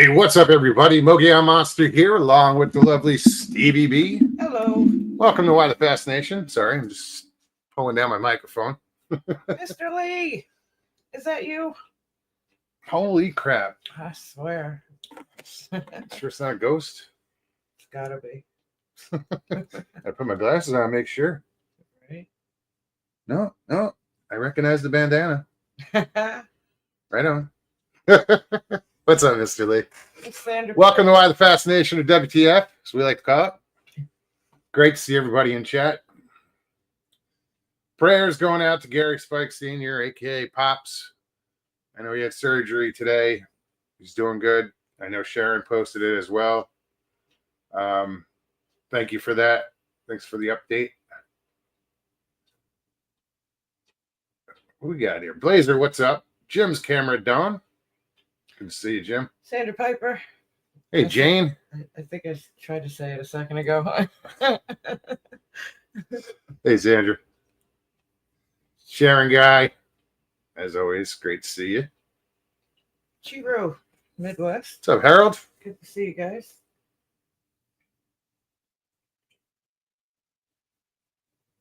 Hey, what's up, everybody? Mogia Monster here, along with the lovely Stevie B. Hello, Welcome to Why the Fascination. Sorry, I'm just pulling down my microphone. Mr. Lee. Is that you? Holy crap. I swear. It's Sure it's not a ghost. gotta be. I put my glasses on, make sure. Right? No, I recognize the bandana. Right on. What's up, Mr. Lee? It's Sandra. Welcome to Why the Fascination, or WTF, as we like to call it. Great to see everybody in chat. Prayers going out to Gary Spike Sr., aka Pops. I know he had surgery today. He's doing good. I know Sharon posted it as well. Thank you for that. Thanks for the update. What we got here? Blazer, what's up? Jim's camera down. Good to see you, Jim. Sandra Piper. Hey, Jane. I think I tried to say it a second ago. Hey, Sandra. Sharon Guy. As always, great to see you. Chiro, Midwest. What's up, Harold? Good to see you guys.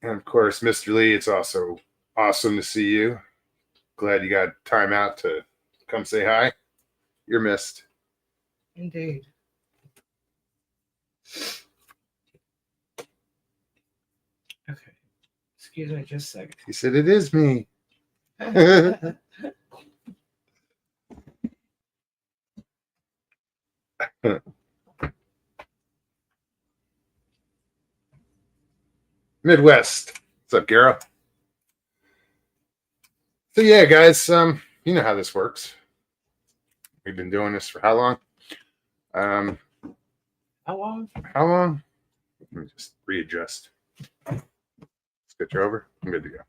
And of course, Mr. Lee, it's also awesome to see you. Glad you got time out to come say hi. You're missed. Indeed. Okay. Excuse me just a second. He said, it is me. Midwest. What's up, Gara? So yeah, guys, you know how this works. We've been doing this for how long? How long? How long? Let me just readjust. Switch over. I'm good to go.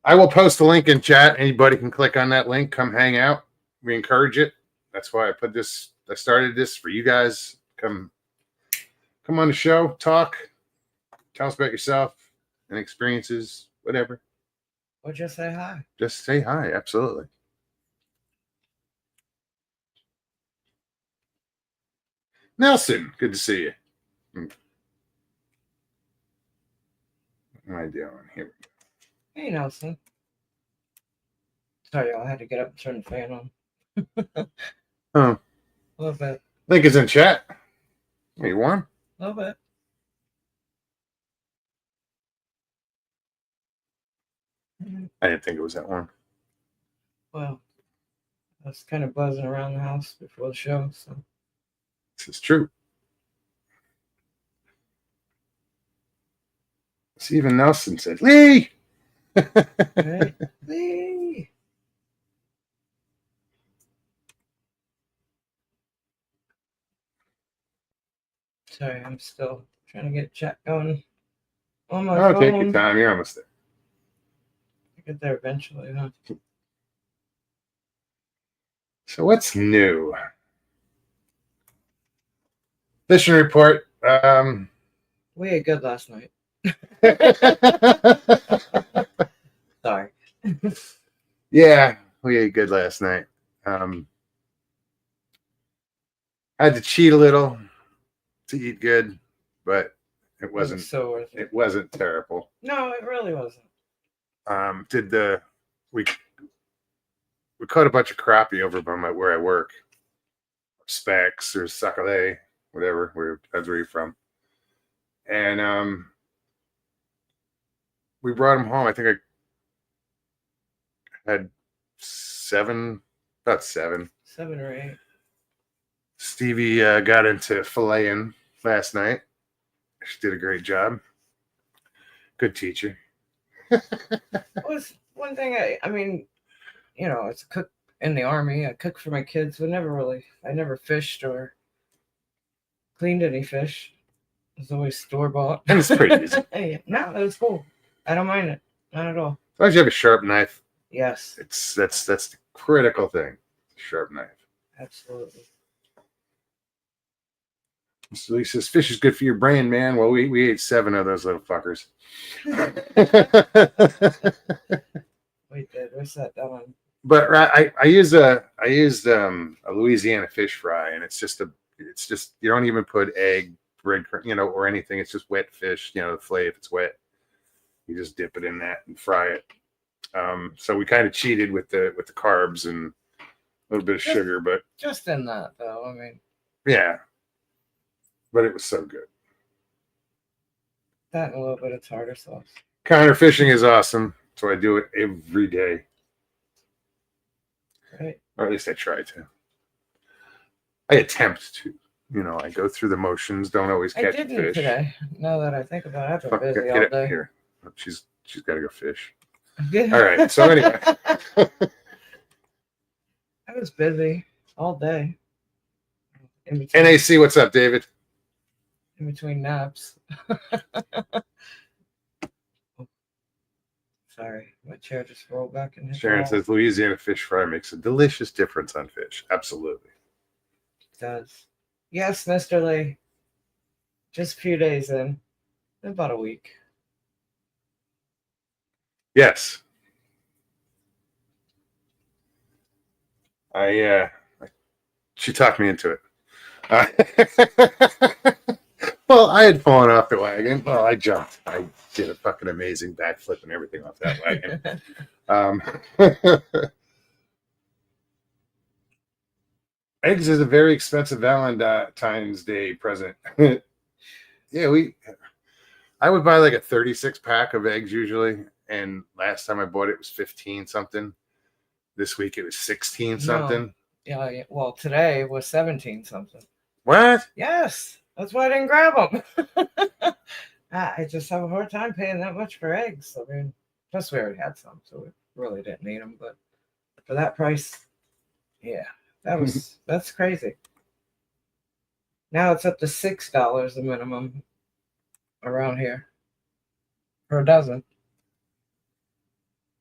I will post a link in chat. Anybody can click on that link. Come hang out. We encourage it. That's why I put this. I started this for you guys. Come on the show. Talk. Tell us about yourself and experiences. Whatever. Or just say hi. Just say hi. Absolutely. Nelson, good to see you. What am I doing here? Hey, Nelson. Sorry, y'all. I had to get up and turn the fan on. Oh, A little bit. link is in chat. Are you warm? A little bit. I didn't think it was that warm. Well, I was kind of buzzing around the house before the show, so. This is true. Stephen Nelson said, Lee! Right? Hey. Sorry, I'm still trying to get chat going on my Oh, phone. take your time. You're almost there. I'll get there eventually, huh? So what's new? Fishing report. We ate good last night. Sorry. Yeah, we ate good last night. I had to cheat a little to eat good, but it wasn't so worth it. it wasn't terrible. No, it really wasn't. We caught a bunch of crappie over by where I work. Specs or Sakale, whatever, that's where you're from. And we brought them home. I think I had about seven. 7 or 8. Stevie got into filleting last night. She did a great job. Good teacher. It was one thing. I mean, you know, as a cook in the Army, I cooked for my kids, but I never fished or cleaned any fish. It was always store bought. And it's pretty easy. Hey, no, it was cool. I don't mind it. Not at all. As long as you have a sharp knife, Yes. that's the critical thing. Sharp knife. Absolutely. So he says fish is good for your brain, man. Well, we ate 7 of those little fuckers. We did. We sat down But I used a Louisiana fish fry, and it's just you don't even put egg, bread, or anything. It's just wet fish, the fillet if it's wet. You just dip it in that and fry it. So we kind of cheated with the carbs and a little bit of sugar, but just in that though. I mean, yeah, but it was so good. That and a little bit of tartar sauce. Counter fishing is awesome, so I do it every day. Right. Or at least I try to. I attempt to. I go through the motions. Don't always catch I didn't fish today. Now that I think about it, I've been busy all day. Here. She's got to go fish. Yeah. All right. So anyway, I was busy all day. NAC, what's up, David? In between naps. Sorry, my chair just rolled back in. Sharon says Louisiana fish fry makes a delicious difference on fish. Absolutely. It does. Yes, Mr. Lee. Just a few days in. About a week. Yes. She talked me into it. Well, I had fallen off the wagon. Well, I jumped. I did a fucking amazing backflip and everything off that wagon. Eggs is a very expensive Valentine's Day present. Yeah, I would buy like a 36 pack of eggs usually, and last time I bought it was 15 something. This week it was 16 something. No. Yeah, well, today was 17 something. What? Yes, that's why I didn't grab them. I just have a hard time paying that much for eggs. I mean, plus we already had some, so we really didn't need them. But for that price, yeah, that's crazy. Now it's up to $6 the minimum around here for a dozen.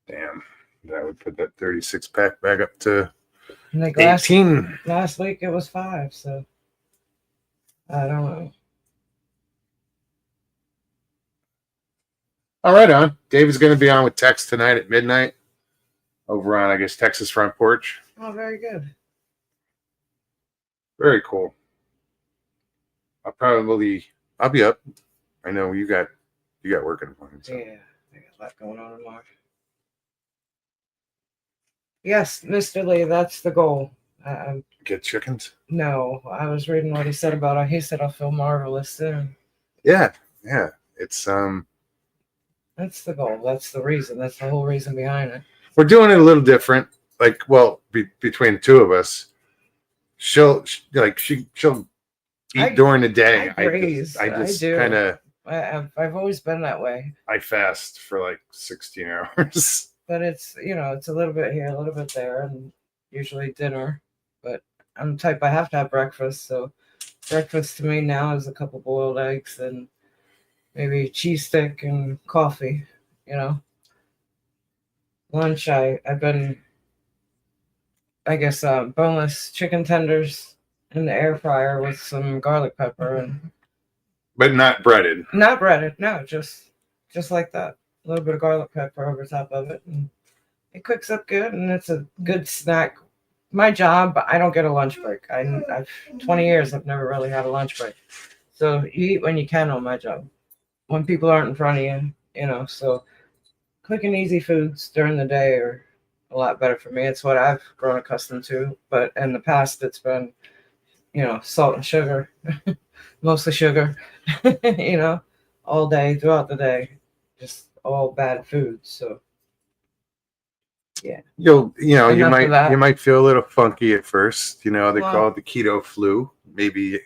Damn, that would put that 36 pack back up to Like 18. Last week it was 5, so I don't know. All right, on. David's going to be on with Tex tonight at midnight over on, I guess, Texas Front Porch. Oh, very good. Very cool. I'll be up. I know you got work in the morning. So. Yeah, I got a lot going on tomorrow. Yes, Mr. Lee, that's the goal. Get chickens? No, I was reading what he said about it. He said I'll feel marvelous soon. Yeah. It's That's the goal. That's the reason. That's the whole reason behind it. We're doing it a little different. Like, well, between the two of us, she'll eat during the day. I just kind of. I've always been that way. I fast for like 16 hours. But it's it's a little bit here, a little bit there, and usually dinner. But I'm the type I have to have breakfast. So breakfast to me now is a couple boiled eggs and maybe cheese stick and coffee. Lunch I've been boneless chicken tenders in the air fryer with some garlic pepper and. But not breaded. Not breaded, no, just like that. A little bit of garlic pepper over top of it, and it cooks up good, and it's a good snack. My job, I don't get a lunch break. I've 20 years, I've never really had a lunch break. So you eat when you can on my job. When people aren't in front of you, so quick and easy foods during the day are a lot better for me. It's what I've grown accustomed to, but in the past it's been, salt and sugar, mostly sugar, all day, throughout the day, just all bad foods. So yeah, you might feel a little funky at first. They call it the keto flu. Maybe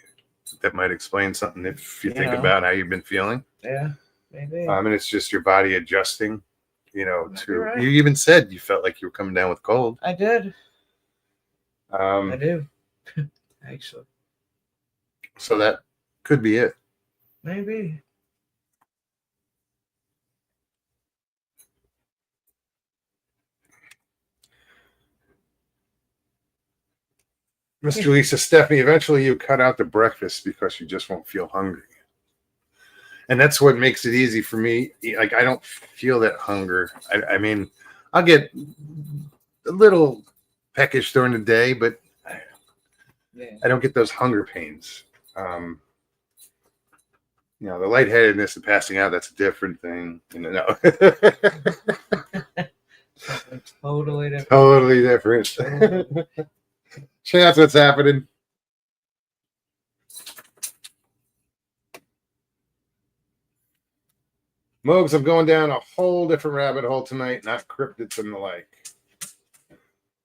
that might explain something if you think about how you've been feeling. Yeah, maybe. And it's just your body adjusting. Right. You even said you felt like you were coming down with cold. I did. I do. Actually. So that could be it. Maybe. Mr. Lisa Stephanie, eventually you cut out the breakfast because you just won't feel hungry. And that's what makes it easy for me. Like, I don't feel that hunger. I mean, I'll get a little peckish during the day, but Yeah. I don't get those hunger pains. Um, the lightheadedness and passing out, that's a different thing. No. Something totally different. Totally different. Chance, what's happening? Mogs, I'm going down a whole different rabbit hole tonight, not cryptids and the like.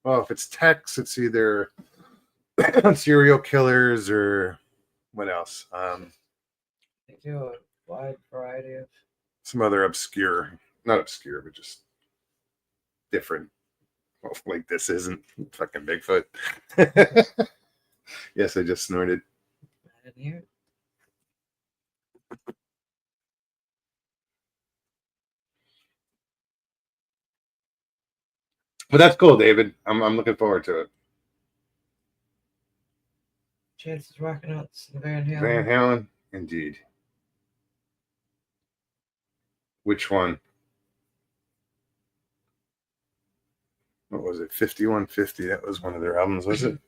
Well, if it's text, it's either serial killers or what else? They do a wide variety of. Some other obscure, not obscure, but just different. Well, like this isn't fucking Bigfoot. Yes, I just snorted. I didn't hear it. But that's cool, David. I'm looking forward to it. Chance is rocking out some Van Halen. Van Halen, indeed. Which one? What was it? 5150. That was one of their albums, was it?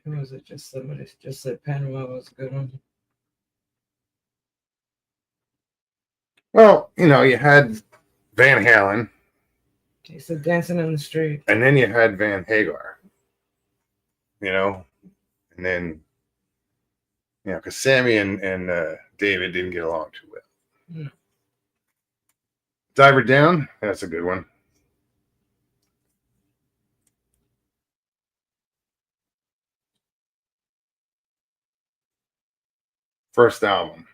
Who was it? Just somebody just said Panama was a good one. Well, you had Van Halen, He said Dancing in the Street. and then you had Van Hagar. And then, because Sammy and David didn't get along too well. No. Diver Down, that's a good one. First album.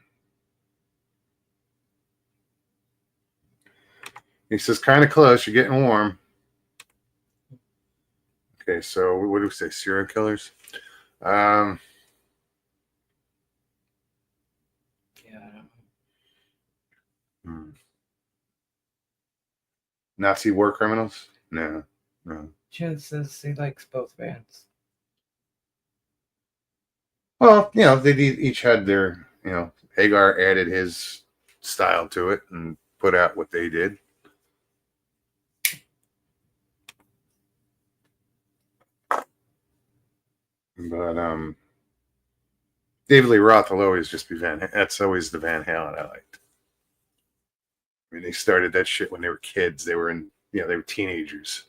He says, kind of close. You're getting warm. Okay, so what do we say? Serial killers? Yeah, I don't know. Nazi war criminals? No. Chance says he likes both bands. Well, they each had their, Hagar added his style to it and put out what they did. But David Lee Roth will always just be that's always the Van Halen I liked. I mean, they started that shit when they were kids. They were they were teenagers.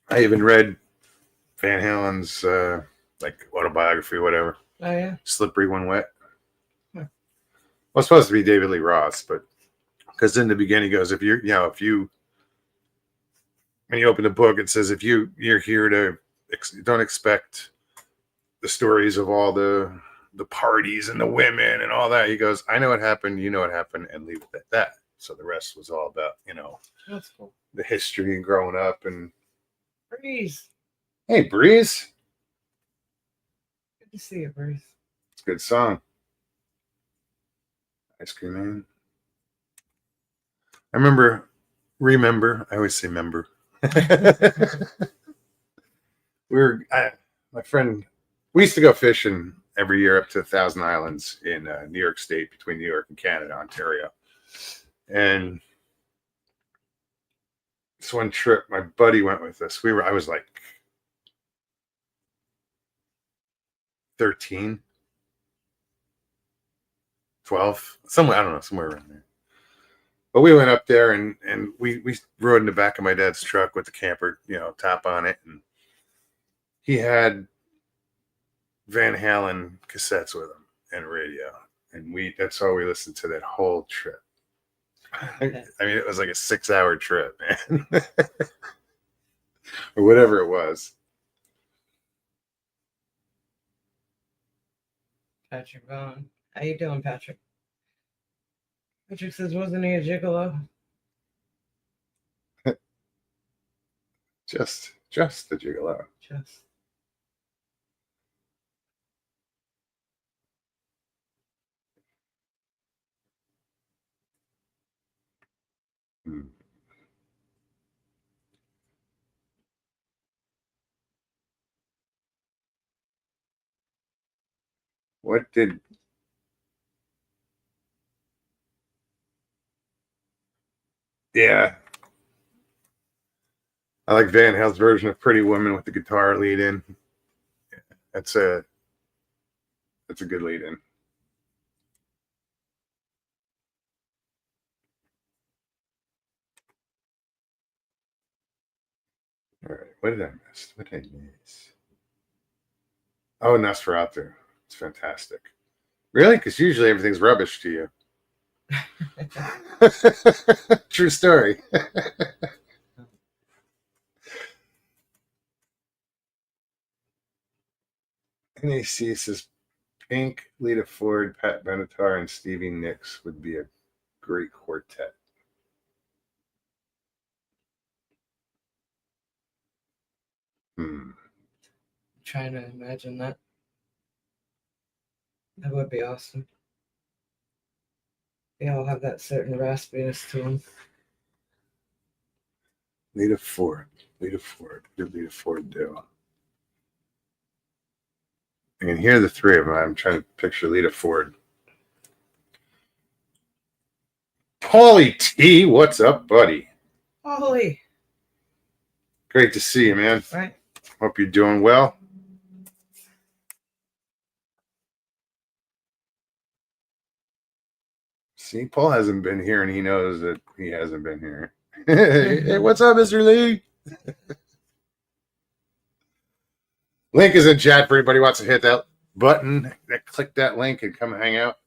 I even read Van Halen's autobiography, whatever. Oh yeah. Slippery When Wet. Hmm. Well, it's supposed to be David Lee Roth, but because in the beginning he goes, if you when you open the book, it says if you're here to don't expect the stories of all the parties and the women and all that. He goes, I know what happened, you know what happened, and leave it at that. So the rest was all about That's cool. the history and growing up and. Breeze. Hey, Breeze. Good to see you, Breeze. It's a good song. Ice Cream Man. I remember. I always say member. My friend, we used to go fishing every year up to Thousand Islands in New York State, between New York and Canada, Ontario. And this one trip, my buddy went with us. I was like 13, 12, somewhere, I don't know, somewhere around there. But we went up there and we rode in the back of my dad's truck with the camper, top on it. And he had Van Halen cassettes with him and radio. And that's all we listened to that whole trip. Okay. I mean, it was like a 6-hour trip, man. Or whatever it was. Patrick Vaughn. How you doing, Patrick? Patrick says, wasn't he a gigolo? Just the gigolo. Just. What did? Yeah. I like Van Hal's version of Pretty Woman with the guitar lead in. That's a good lead in. All right. What did I miss? What did I miss? Oh, Nosferatu. It's fantastic. Really? Because usually everything's rubbish to you. True story. NAC says Pink, Lita Ford, Pat Benatar, and Stevie Nicks would be a great quartet. Trying to imagine that. That would be awesome. They all have that certain raspiness to them. Lita Ford. What did Lita Ford do? I can hear the three of them. I'm trying to picture Lita Ford. Paulie T, what's up, buddy? Holy. Great to see you, man. Right. Hope you're doing well. See, Paul hasn't been here, and he knows that he hasn't been here. Hey, what's up, Mr. Lee? Link is in chat for anybody who wants to hit that button, click that link, and come hang out.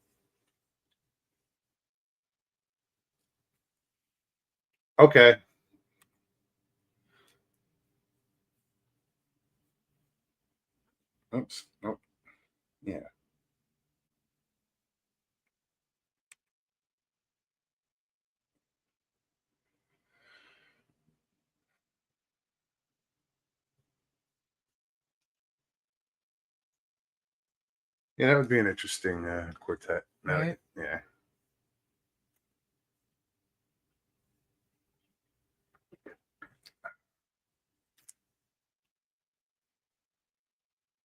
Okay. Oops. Nope. Yeah. Yeah, that would be an interesting quartet. Right. Yeah.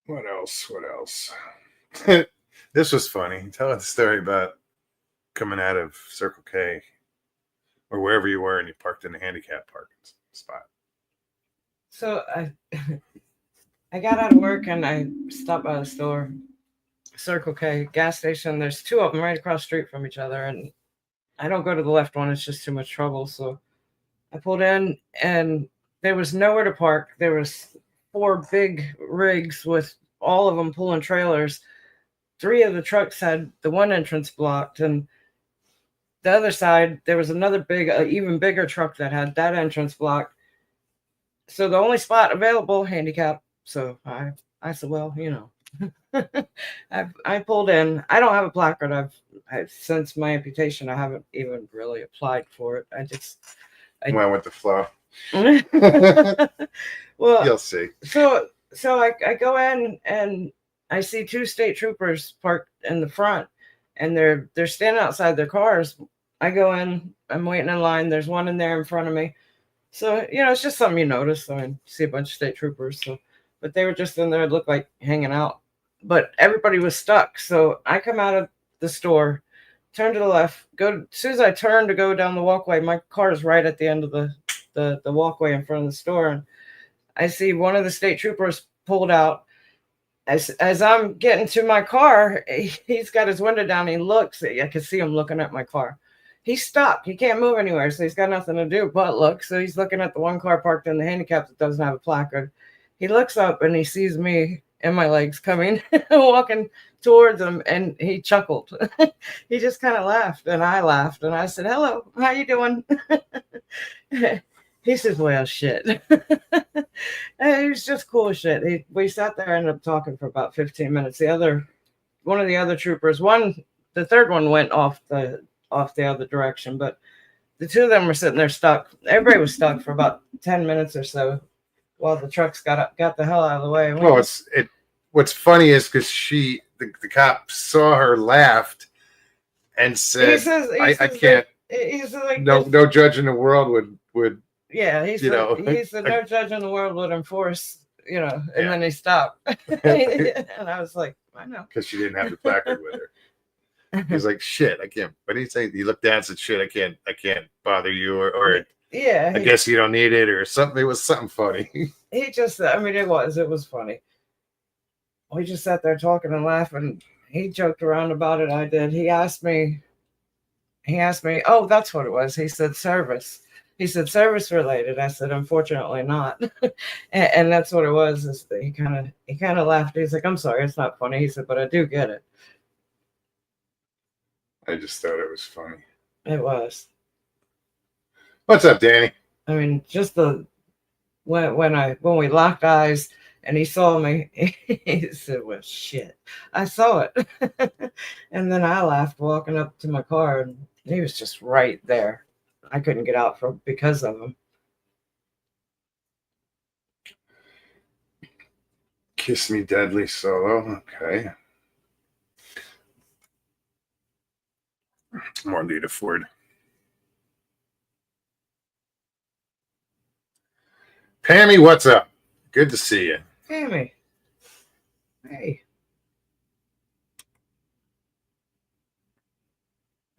What else? This was funny. Tell us the story about coming out of Circle K or wherever you were and you parked in a handicap parking spot. So I got out of work and I stopped by the store, Circle K, gas station. There's two of them right across the street from each other, and I don't go to the left one. It's just too much trouble. So I pulled in, and there was nowhere to park. There was 4 big rigs with all of them pulling trailers. 3 of the trucks had the one entrance blocked, and the other side there was another big, even bigger truck that had that entrance blocked. So the only spot available, handicap. So I said, well, you know, I pulled in. I don't have a placard. Since my amputation, I haven't even really applied for it. I went with the flow. Well, you'll see. So I go in and I see 2 state troopers parked in the front, and they're standing outside their cars. I go in. I'm waiting in line. There's one in there in front of me. So, you know, it's just something you notice. I mean, you see a bunch of state troopers. So, but they were just in there, looked like hanging out. But everybody was stuck. So I come out of the store, turn to the left, as soon as I turn to go down the walkway, my car is right at the end of the walkway in front of the store. And I see one of the state troopers pulled out. As I'm getting to my car, he's got his window down. He looks. I can see him looking at my car. He's stuck. He can't move anywhere, so he's got nothing to do but look. So he's looking at the one car parked in the handicap that doesn't have a placard. He looks up and he sees me and my legs coming, walking towards him, and he chuckled. He just kind of laughed, and I laughed, and I said, "Hello, how you doing?" He says, "Well, shit." He was just cool as shit. We sat there, ended up talking for about 15 minutes. One of the other troopers, the third one went off the other direction, but the 2 of them were sitting there stuck. Everybody was stuck for about 10 minutes or so while the trucks got the hell out of the way. Well, what's funny is because the cop saw her, laughed, and said, I can't. He's like, no judge in the world would. Yeah, he said no judge in the world would enforce you know, and Yeah. then he stopped. And I was like, I know. Because she didn't have the placard with her. He's like, shit, I can't. What did he say? He looked down and said, shit, I can't bother you, or Yeah. I guess you don't need it, or something. It was something funny. He just, I mean, it was funny. We just sat there talking and laughing. He joked around about it. I did. He asked me, oh, that's what it was. He said service. He said service related. I said, unfortunately not. and that's what it was. Is that he kind of laughed. He's like, I'm sorry, it's not funny. He said, but I do get it. I just thought it was funny. It was. What's up, Danny? I mean, just when we locked eyes and he saw me, he said, well, shit, I saw it. And then I laughed walking up to my car, and he was just right there. I couldn't get out because of him. Kiss Me Deadly solo. Okay. More Lita Ford. Pammy, what's up? Good to see you. Pammy. Hey.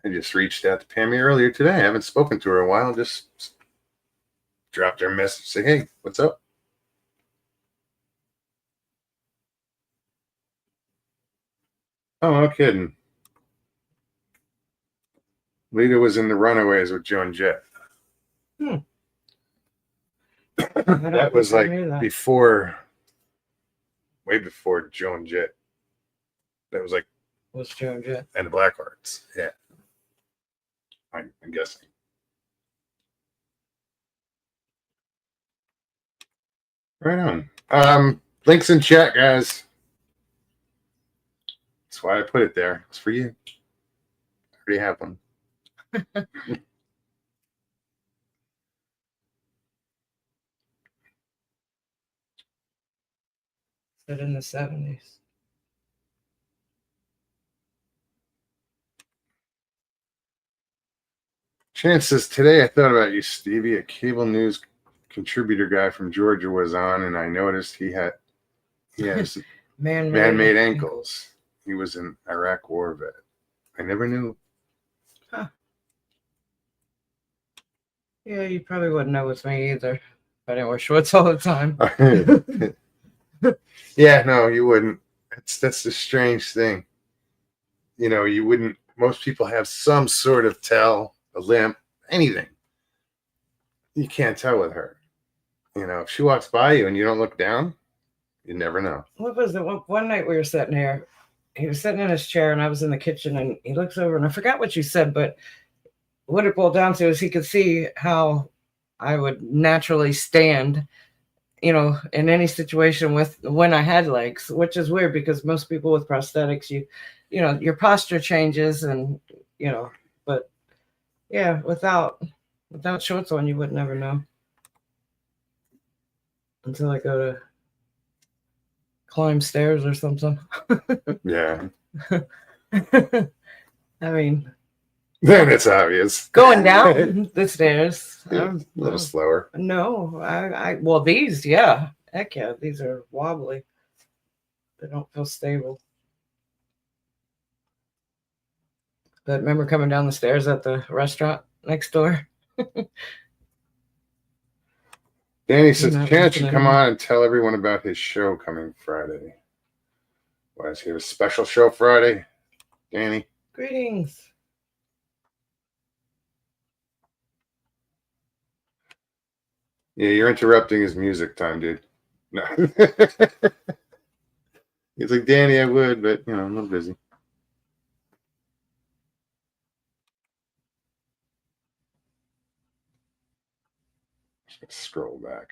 I just reached out to Pammy earlier today. I haven't spoken to her in a while. Just dropped her a message, say, hey, what's up? Oh, no kidding. Lita was in The Runaways with Joan Jett. That was like before, way before Joan Jett. That was like Was Joan Jett. and the Blackhearts. Yeah. I'm guessing. Right on. Links in chat, guys. That's why I put it there. It's for you. I already have one. But in the 70s. Chance says, today I thought about you, Stevie. A cable news contributor guy from Georgia was on, and I noticed he has man-made ankles. He was an Iraq war vet. I never knew. Huh. Yeah, you probably wouldn't know it's me either. I didn't wear shorts all the time. Yeah, no, you wouldn't. That's the strange thing. You know, you wouldn't. Most people have some sort of tell, a limp, anything. You can't tell with her. You know, if she walks by you and you don't look down, you never know. What was it? One night we were sitting here. He was sitting in his chair, and I was in the kitchen, and he looks over, and I forgot what you said, but what it boiled down to is he could see how I would naturally stand, you know, in any situation when I had legs, which is weird because most people with prosthetics, you know, your posture changes, and you know, but yeah, without shorts on, you would never know until I go to climb stairs or something. Yeah. I mean, Then it's obvious. going down the stairs, Yeah, a little slower. no, well, these, yeah, heck yeah, these are wobbly. They don't feel stable. But remember coming down the stairs at the restaurant next door? Danny says, Not Chance should looking come at him. on and tell everyone about his show coming Friday. Why is he have a special show Friday? Danny? Greetings. Yeah, you're interrupting his music time, dude. No. He's like, Danny, I would, but, you know, I'm a little busy. Just scroll back.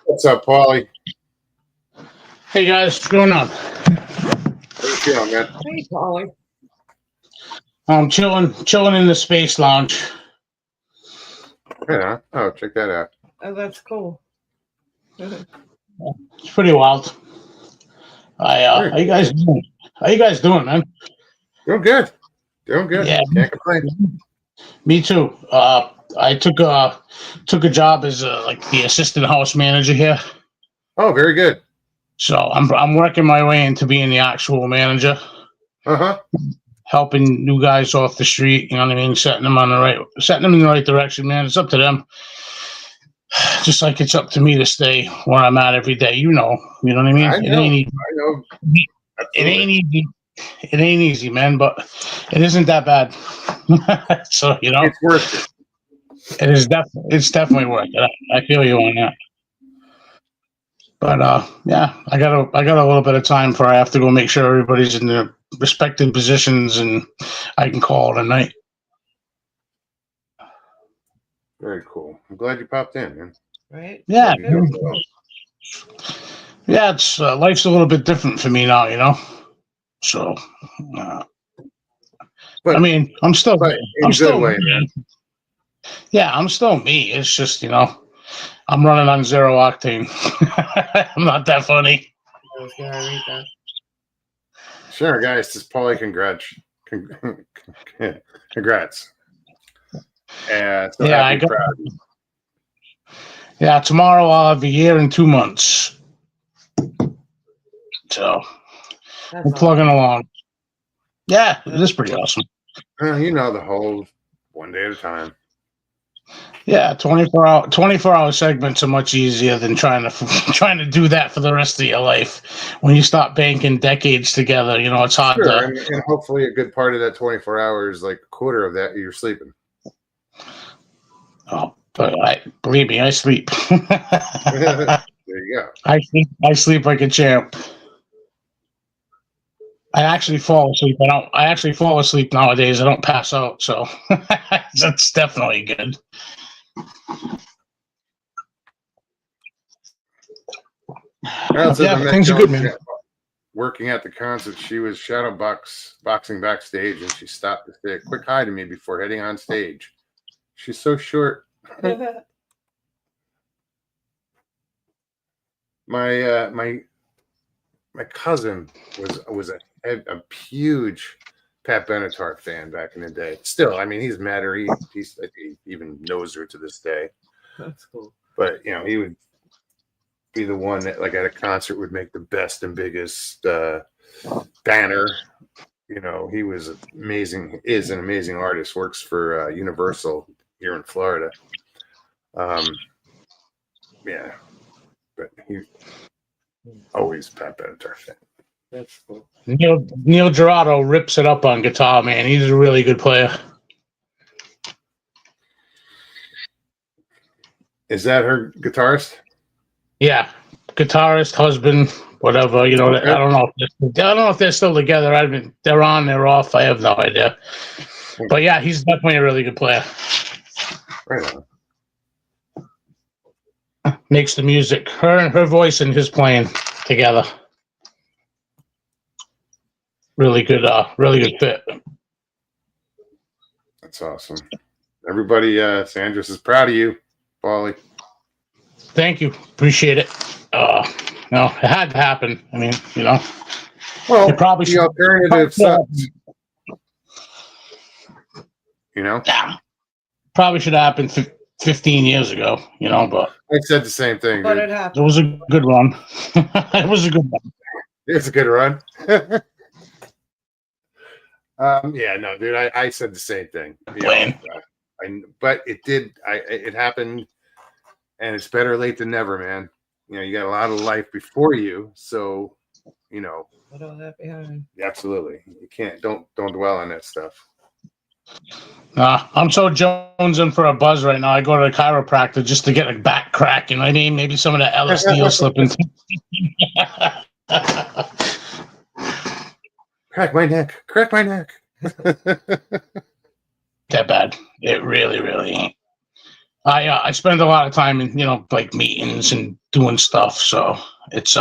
What's up, Paulie? Hey guys, what's going on? How you feeling, man? Hey, Polly. I'm chilling in the space lounge. Yeah. Oh, check that out. Oh, that's cool. It's pretty wild. How you guys doing? How you guys doing, man? Doing good. Doing good. Yeah. Can't complain. Me too. I took a job as like the assistant house manager here. Oh, very good. So I'm working my way into being the actual manager, Uh-huh. helping new guys off the street. You know what I mean? Setting them in the right direction, man. It's up to them. Just like it's up to me to stay where I'm at every day. You know what I mean? I know. I know. It ain't Absolutely. easy. It ain't easy, man, but it isn't that bad. So It's worth it. it's definitely worth it. I feel you on that. But yeah, I got a little bit of time before I have to go make sure everybody's in their respective positions, and I can call it a night. Very cool. I'm glad you popped in, man. Right? Yeah, Good. yeah. It's life's a little bit different for me now, you know. So, But I mean, I'm still in a good still way, me. man. Yeah, I'm still me. It's just I'm running on 0 octane. I'm not that funny. I was gonna read that. Sure, guys. This is Paulie. Congrats. So Yeah, happy, proud. Yeah, tomorrow I'll have a year and 2 months. So That's we're plugging along. Yeah, it is pretty awesome. You know the whole one day at a time. Yeah, 24-hour segments are much easier than trying to do that for the rest of your life. When you start banking decades together, it's hard Sure, to. and hopefully a good part of that 24 hours, like a quarter of that, you're sleeping. Oh, but believe me, I sleep. There you go. I sleep like a champ. I actually fall asleep. I actually fall asleep nowadays. I don't pass out, so that's definitely good. Yeah, things are good, man. Working at the concert, she was boxing backstage, and she stopped to say a quick hi to me before heading on stage. She's so short. My cousin was a huge Pat Benatar fan back in the day. Still, I mean, he's met her. He even knows her to this day. That's cool. But he would be the one that, like, at a concert, would make the best and biggest banner. He was amazing. Is an amazing artist. Works for Universal here in Florida. Yeah, but he always Pat Benatar fan. That's cool. Neil Gerardo rips it up on guitar, man. He's a really good player. Is that her guitarist? Yeah, guitarist, husband, whatever. Okay. I don't know if they're still together. They're on, they're off. I have no idea. But yeah, he's definitely a really good player. Right on. Makes the music. Her voice and his playing together. Really good fit. That's awesome. Everybody, Sandras is proud of you, Paulie. Thank you. Appreciate it. No, it had to happen. I mean, Well, it probably the alternative sucks. Probably should have happened 15 years ago, but I said the same thing, But dude. it it happened. was a good run. It was a good one. It's a good run. Yeah, no, dude, I said the same thing. But it did. It happened, and it's better late than never, man. You got a lot of life before you, so Put all that behind. absolutely, you can't. Don't dwell on that stuff. I'm so jonesing for a buzz right now. I go to the chiropractor just to get a back crack. You know what I mean? Maybe some of the LSD will slip into. Crack my neck. That bad. It really, really ain't. I spend a lot of time in like meetings and doing stuff, so it's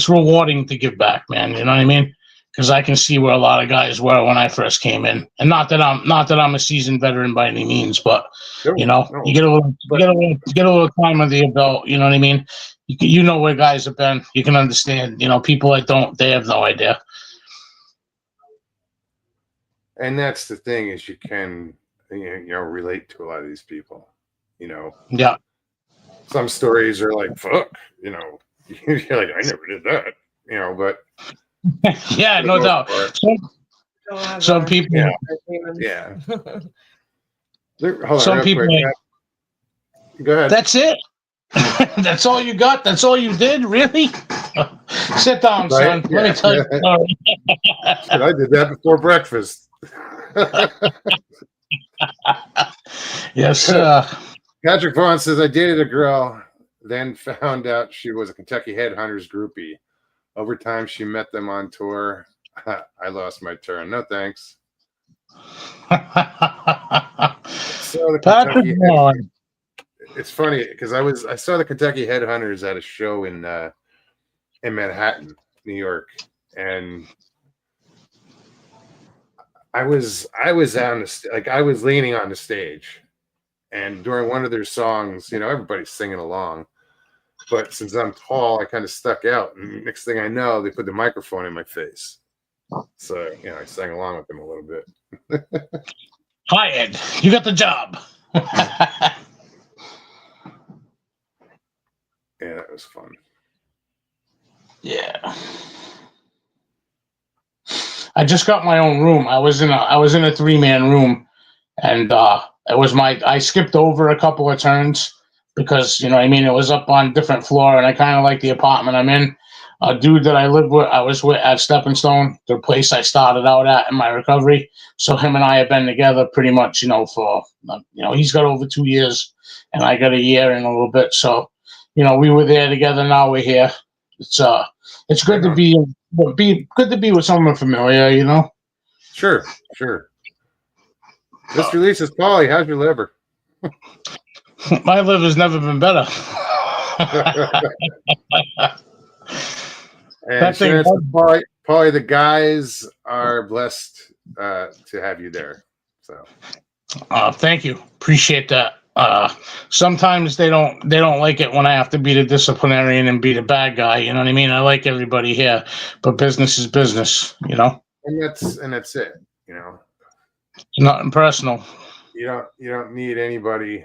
rewarding to give back, man. You know what I mean? Because I can see where a lot of guys were when I first came in, and not that I'm a seasoned veteran by any means, but you get a little time under your belt. You know what I mean? You know where guys have been. You can understand. People that don't, they have no idea. And that's the thing, is you can relate to a lot of these people. Yeah. Some stories are like, fuck, you're like, I never did that, but Yeah, for the no most doubt. part, Don't have Some our- people, Yeah. our demons. yeah. Hold on, some real people, quick. Go ahead. that's it. That's all you got. That's all you did, really. Sit down, Right? son. Let me tell you. a story. Shit, I did that before breakfast. Yes, sir. Patrick Vaughn says, I dated a girl, then found out she was a Kentucky Headhunters groupie. Over time, she met them on tour. I lost my turn. No thanks. So the Patrick Kentucky Vaughn. It's funny because I saw the Kentucky Headhunters at a show in Manhattan, New York, and I was on the I was leaning on the stage, and during one of their songs, everybody's singing along, but since I'm tall, I kind of stuck out, and next thing I know, they put the microphone in my face, so I sang along with them a little bit. Hi, Ed. You got the job. Yeah, that was fun. Yeah. I just got my own room. I was in a 3-man room, and I skipped over a couple of turns because it was up on a different floor, and I kind of like the apartment I'm in. A dude that I was with at Stepping Stone, the place I started out at in my recovery. So him and I have been together pretty much, for he's got over 2 years, and I got a year and a little bit. So, we were there together. Now we're here. It's good to be good to be with someone familiar. Sure. Mr. Lisa's Polly, how's your liver? My liver's never been better. And Sharon says, Polly, the guys are blessed to have you there. So, thank you, appreciate that. Sometimes they don't like it when I have to be the disciplinarian and be the bad guy. You know what I mean? I like everybody here, but business is business. and that's it. Nothing personal. You don't need anybody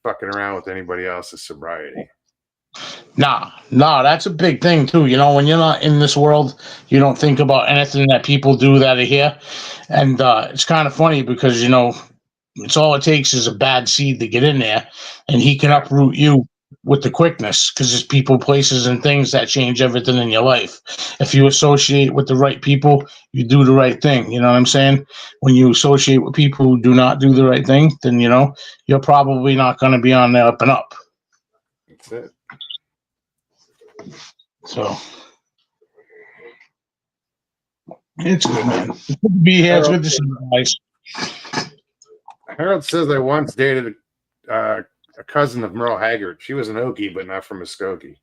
fucking around with anybody else's sobriety. Nah, that's a big thing too. When you're not in this world, you don't think about anything that people do that are here, and it's kind of funny because it's all it takes is a bad seed to get in there, and he can uproot you with the quickness because there's people, places, and things that change everything in your life. If you associate with the right people, you do the right thing. You know what I'm saying? When you associate with people who do not do the right thing, then you're probably not going to be on the up and up. That's it. So it's good, man. It's good to be here. It's good to see you guys. Harold says I once dated a cousin of Merle Haggard. She was an Okie, but not from Muskogee.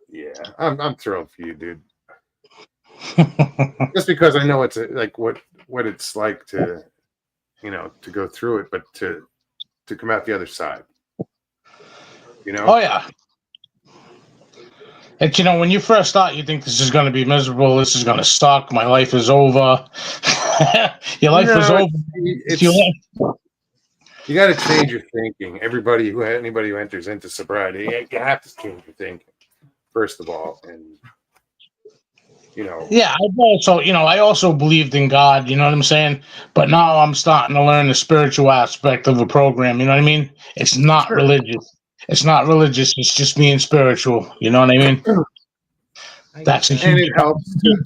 Yeah, I'm thrilled for you, dude. Just because I know it's what it's like to to go through it, but to come out the other side. Oh yeah. And when you first start, you think this is going to be miserable. This is going to suck. My life is over. Your life is over. You got to change your thinking. Anybody who enters into sobriety, you have to change your thinking first of all, and Yeah, I also believed in God. You know what I'm saying? But now I'm starting to learn the spiritual aspect of the program. You know what I mean? It's not religious. It's not religious. It's just being spiritual. You know what I mean? That's a huge. And it helps to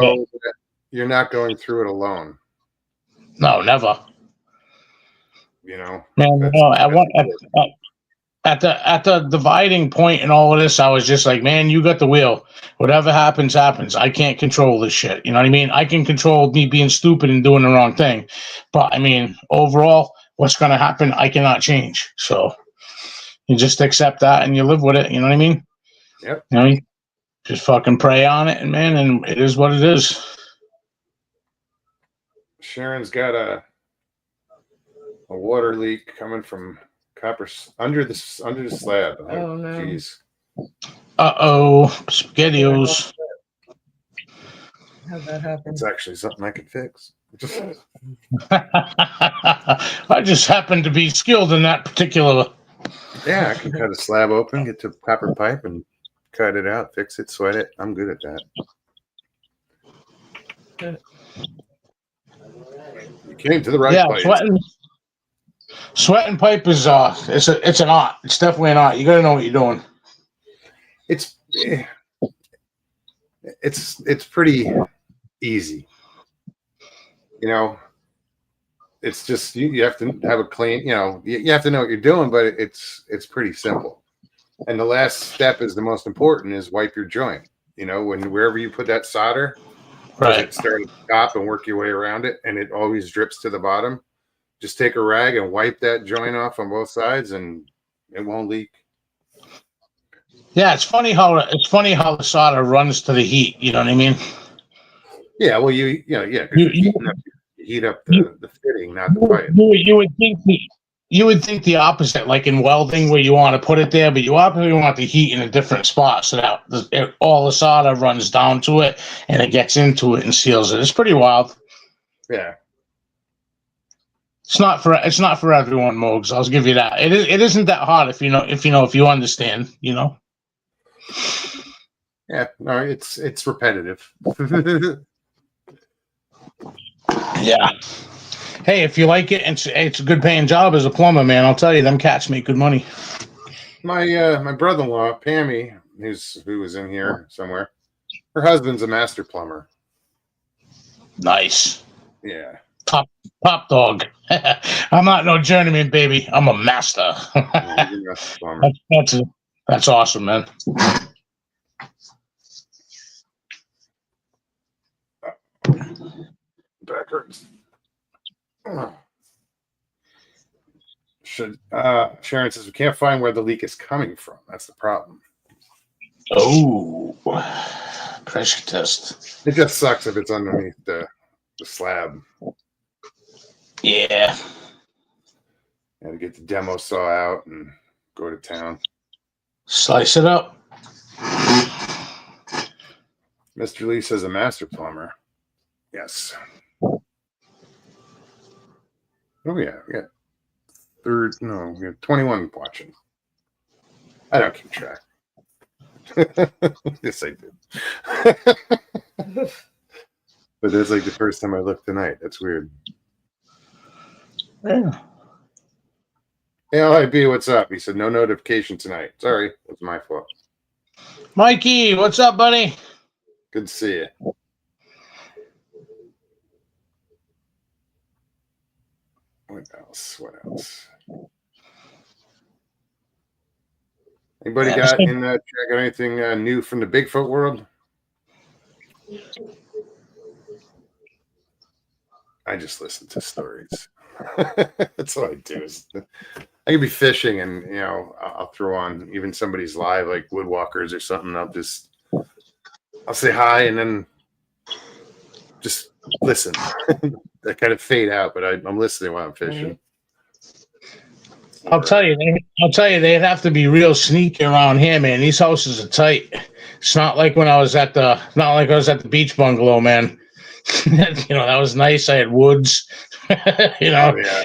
know that you're not going through it alone. No, never. Man, at the dividing point in all of this, I was just like, man, you got the wheel. Whatever happens, happens. I can't control this shit. You know what I mean? I can control me being stupid and doing the wrong thing. But I mean, overall, what's going to happen, I cannot change. So you just accept that and you live with it. You know what I mean? Yep. Just fucking pray on it, and man, and it is what it is. Sharon's got a water leak coming from copper under the slab. Oh no! Jeez. SpaghettiOs. How'd that happen? It's actually something I could fix. I just happen to be skilled in that particular. Yeah, I can cut a slab open, get to copper pipe, and cut it out, fix it, sweat it. I'm good at that. You came to the right place. Sweating pipe is it's an art. It's definitely an art. You got to know what you're doing. It's pretty easy. You know, it's just you have to have a clean. You know, you have to know what you're doing, but it's pretty simple. And the last step is the most important: is wipe your joint. You know, wherever you put that solder, Right. Start at the top and work your way around it, and it always drips to the bottom. Just take a rag and wipe that joint off on both sides, and it won't leak. Yeah, it's funny how the solder runs to the heat. You know what I mean? Yeah, well, you heat up the fitting, not the pipe. You would think the opposite, like in welding, where you want to put it there, but you obviously want the heat in a different spot so that all the solder runs down to it and it gets into it and seals it. It's pretty wild. Yeah. It's not for everyone, Mogs. I'll give you that. It isn't that hard if you understand. You know. Yeah. No, it's repetitive. Yeah. Hey, if you like it, it's a good paying job as a plumber, man. I'll tell you, them cats make good money. My brother-in-law, Pammy, who was in here somewhere, her husband's a master plumber. Nice. Yeah. Top dog. I'm not no journeyman, baby. I'm a master. That's awesome, man. Back hurts. Sharon says we can't find where the leak is coming from. That's the problem. Oh, pressure test. It just sucks if it's underneath the slab. Yeah. And to get the demo saw out and go to town. Slice it up. Mr. Lee says a master plumber. Yes. Oh yeah, we got 21 watching. I don't keep track. Yes, I do. But that's like the first time I looked tonight. That's weird. Yeah. Hey, LIB, what's up? He said no notification tonight. Sorry, that's my fault. Mikey, what's up, buddy? Good to see you. What else? Anybody got anything new from the Bigfoot world? I just listen to stories. That's what I do. I can be fishing and I'll throw on even somebody's live like Woodwalkers or something. I'll say hi and then just listen. I kind of fade out, but I'm listening while I'm fishing. I'll tell you, they'd have to be real sneaky around here, man. These houses are tight. It's not like when I was at the beach bungalow, man. That was nice. I had woods. Oh, yeah.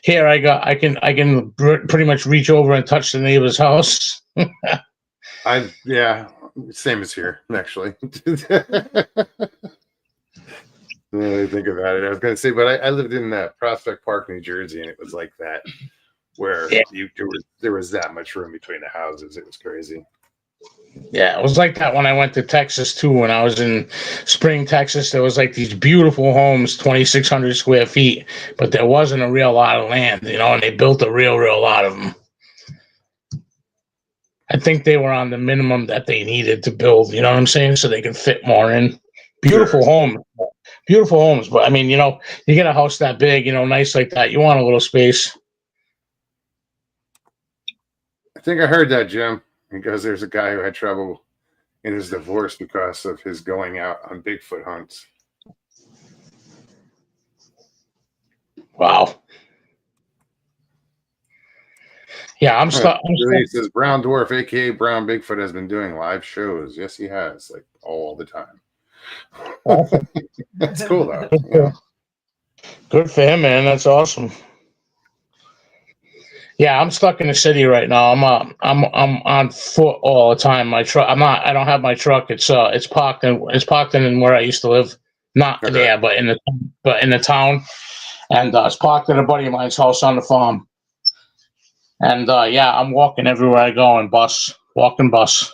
Here I can pretty much reach over and touch the neighbor's house. Same as here, actually. I think about it. I was going to say, but I lived in Prospect Park, New Jersey, and it was like that, where there was that much room between the houses. It was crazy. Yeah, it was like that when I went to Texas too. When I was in Spring, Texas, there was like these beautiful homes, 2,600 square feet, but there wasn't a real lot of land, and they built a real lot of them. I think they were on the minimum that they needed to build, you know what I'm saying? So they could fit more in. Beautiful homes. But I mean, you get a house that big, nice like that. You want a little space. I think I heard that, Jim, because there's a guy who had trouble in his divorce because of his going out on Bigfoot hunts. Wow. Yeah, I'm stuck. He says Brown Dwarf, aka Brown Bigfoot, has been doing live shows. Yes, he has, like all the time. That's cool though. You know? Good for him, man. That's awesome. Yeah, I'm stuck in the city right now. I'm on foot all the time. My truck. I'm not. I don't have my truck. It's parked in where I used to live. Not Okay. there, but in the town. And it's parked at a buddy of mine's house on the farm. And yeah, I'm walking everywhere I go in walking bus.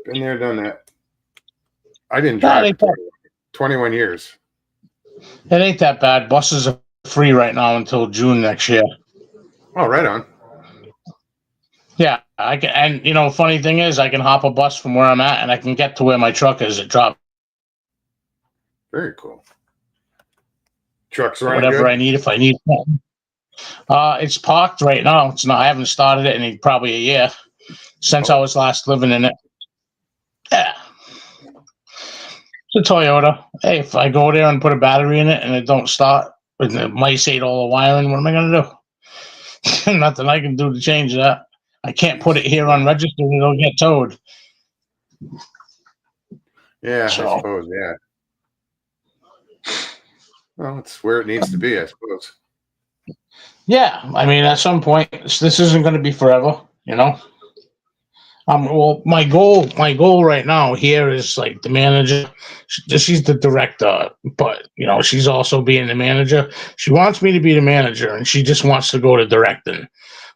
Been there, done that. I didn't Yeah, drive for 21 years. It ain't that bad. Buses are free right now until June next year. Oh, right on. Yeah, I can, and funny thing is, I can hop a bus from where I'm at, and I can get to where my truck is. It drops Very cool. Truck's running whatever good? I need if I need something. It's parked right now. It's not. I haven't started it in probably a year since I was last living in it. Yeah, it's a Toyota. Hey, if I go there and put a battery in it and it don't start, and it might say all the wiring, what am I gonna do? Nothing I can do to change that. I can't put it here unregistered; it'll get towed. Yeah, So. I suppose. Yeah. Well, it's where it needs to be, I suppose. Yeah, I mean, at some point, this isn't going to be forever, Well, my goal right now here is like the manager. She's the director, but she's also being the manager. She wants me to be the manager, and she just wants to go to directing.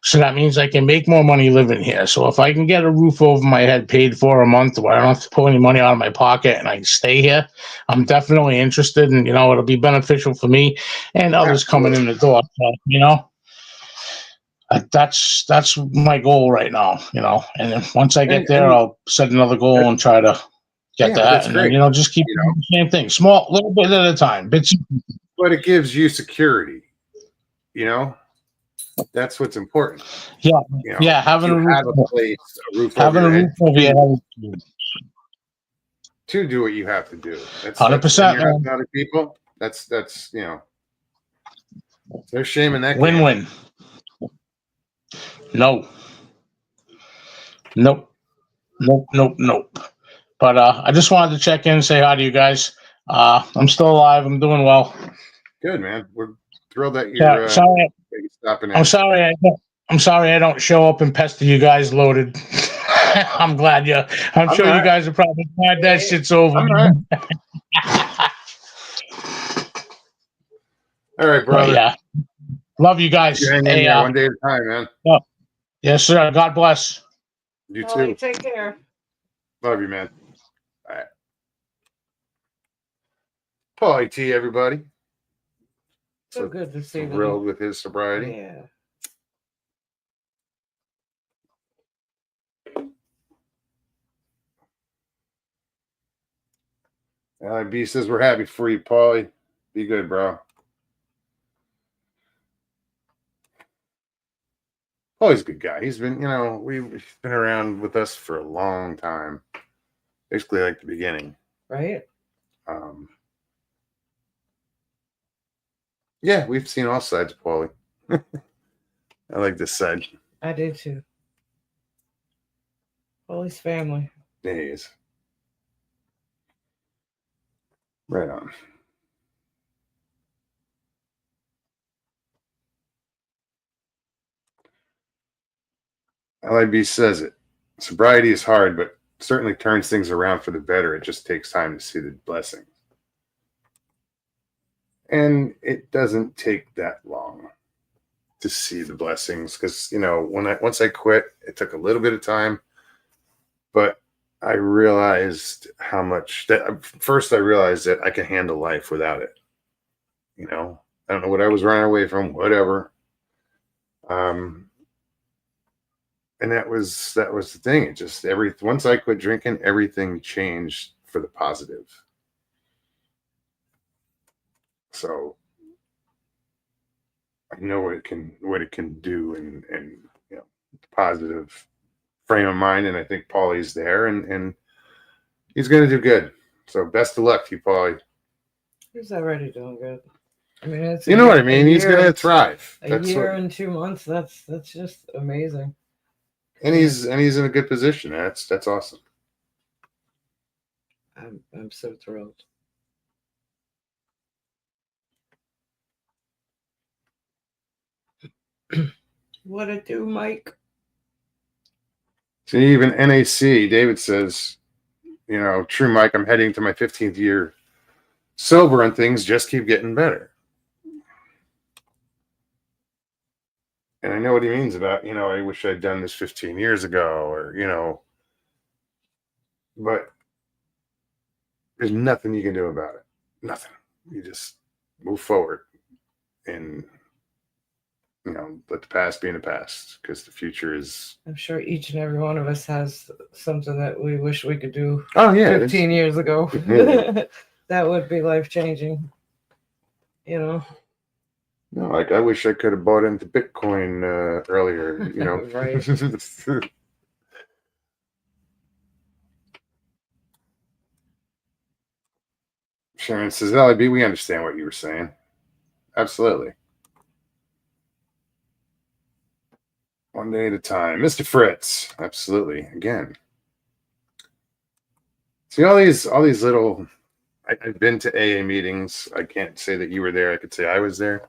So that means I can make more money living here. So if I can get a roof over my head paid for a month where I don't have to pull any money out of my pocket and I can stay here, I'm definitely interested, and it'll be beneficial for me and others coming in the door. So, that's my goal right now, and then once I get there, I'll set another goal and try to get that, that's and great. then just keep doing the same thing, small, little bit at a time, bits. But it gives you security. That's what's important. Yeah, having a have roof, a place, a roof having over a your roof head over your head. to do what you have to do. That's 100%. You're helping other people. That's there's shame in that. Win-win. No. Nope. But I just wanted to check in and say hi to you guys. I'm still alive. I'm doing well. Good, man. We're thrilled that you're stopping in. I'm sorry I don't show up and pester you guys loaded. I'm glad I'm sure you guys are probably glad that shit's over. All right, brother. Yeah. Love you guys. You hang in there one day at a time, man. Yes, sir. God bless. You too. Take care. Love you, man. All right. Paulie T, everybody. So good to see thrilled with his sobriety. Yeah. LIB says we're happy for you, Paulie. Be good, bro. Paulie's a good guy. He's been, we've been around with us for a long time. Basically like the beginning. Right? Yeah, we've seen all sides of Paulie. I like this side. I do too. Paulie's family. Yeah, he is. Right on. LIB says it. Sobriety is hard, but certainly turns things around for the better. It just takes time to see the blessing. And it doesn't take that long to see the blessings because, once I quit, it took a little bit of time, but I realized how much that first I realized that I can handle life without it. I don't know what I was running away from, whatever. And that was the thing. It just once I quit drinking, everything changed for the positive. So I know what it can do and positive frame of mind, and I think Paulie's there and he's gonna do good. So best of luck to you, Paulie. He's already doing good. I mean, it's You know what I mean? He's gonna thrive. A That's year what, and 2 months. That's just amazing. and he's in a good position. That's awesome. I'm so thrilled. What it do, Mike? See, even NAC, David says, true, Mike, I'm heading to my 15th year sober and things just keep getting better. And I know what he means about, I wish I'd done this 15 years ago or, but there's nothing you can do about it. Nothing. You just move forward and, let the past be in the past because the future is. I'm sure each and every one of us has something that we wish we could do Oh, yeah. 15 years ago. Yeah. That would be life changing. No, like I wish I could have bought into Bitcoin earlier, Right. Sharon says, LIB, we understand what you were saying. Absolutely. One day at a time. Mr. Fritz. Absolutely. Again. See all these little I've been to AA meetings. I can't say that you were there. I could say I was there.